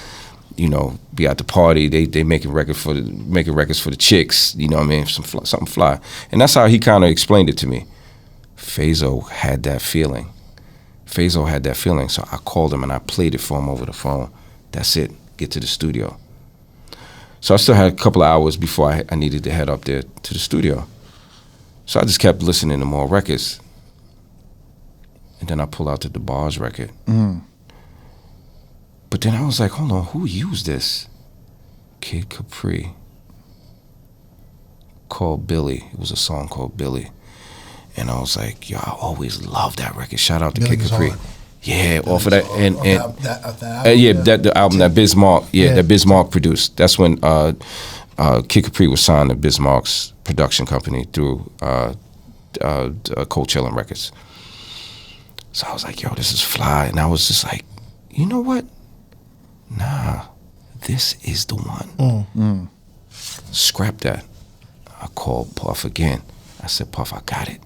you know, be at the party. They making records for the chicks, you know what I mean? Something fly. And that's how he kind of explained it to me. Phazo had that feeling. So I called him and I played it for him over the phone. That's it. Get to the studio. So I still had a couple of hours before I needed to head up there to the studio. So I just kept listening to more records. And then I pulled out the DAWs record. Mm. But then I was like, hold on, who used this? Kid Capri. Called Billy. It was a song called Billy. And I was like, yo, I always loved that record. Shout out to Kid Capri. Yeah, off of that, the album that Bismarck, that Bismarck produced. That's when Kid Capri was signed to Bismarck's production company through Cold Chillin' Records. So I was like, yo, this is fly, and I was just like, you know what? Nah, this is the one. Scrap that. I called Puff again. I said, Puff, I got it.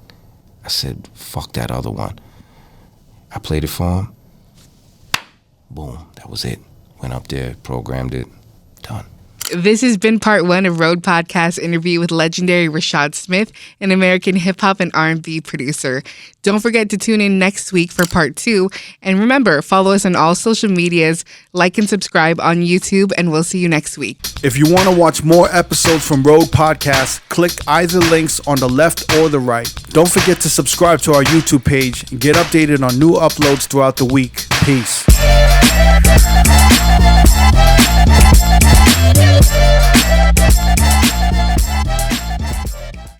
I said, fuck that other one. I played it for him. Boom, that was it. Went up there, programmed it, done. This has been part 1 of R.O.A.D podcast interview with legendary Rashad Smith, an American hip-hop and R&B producer. Don't forget to tune in next week for part 2. And remember, follow us on all social medias, like and subscribe on YouTube, and we'll see you next week. If you want to watch more episodes from R.O.A.D podcast, click either links on the left or the right. Don't forget to subscribe to our YouTube page and get updated on new uploads throughout the week. Peace.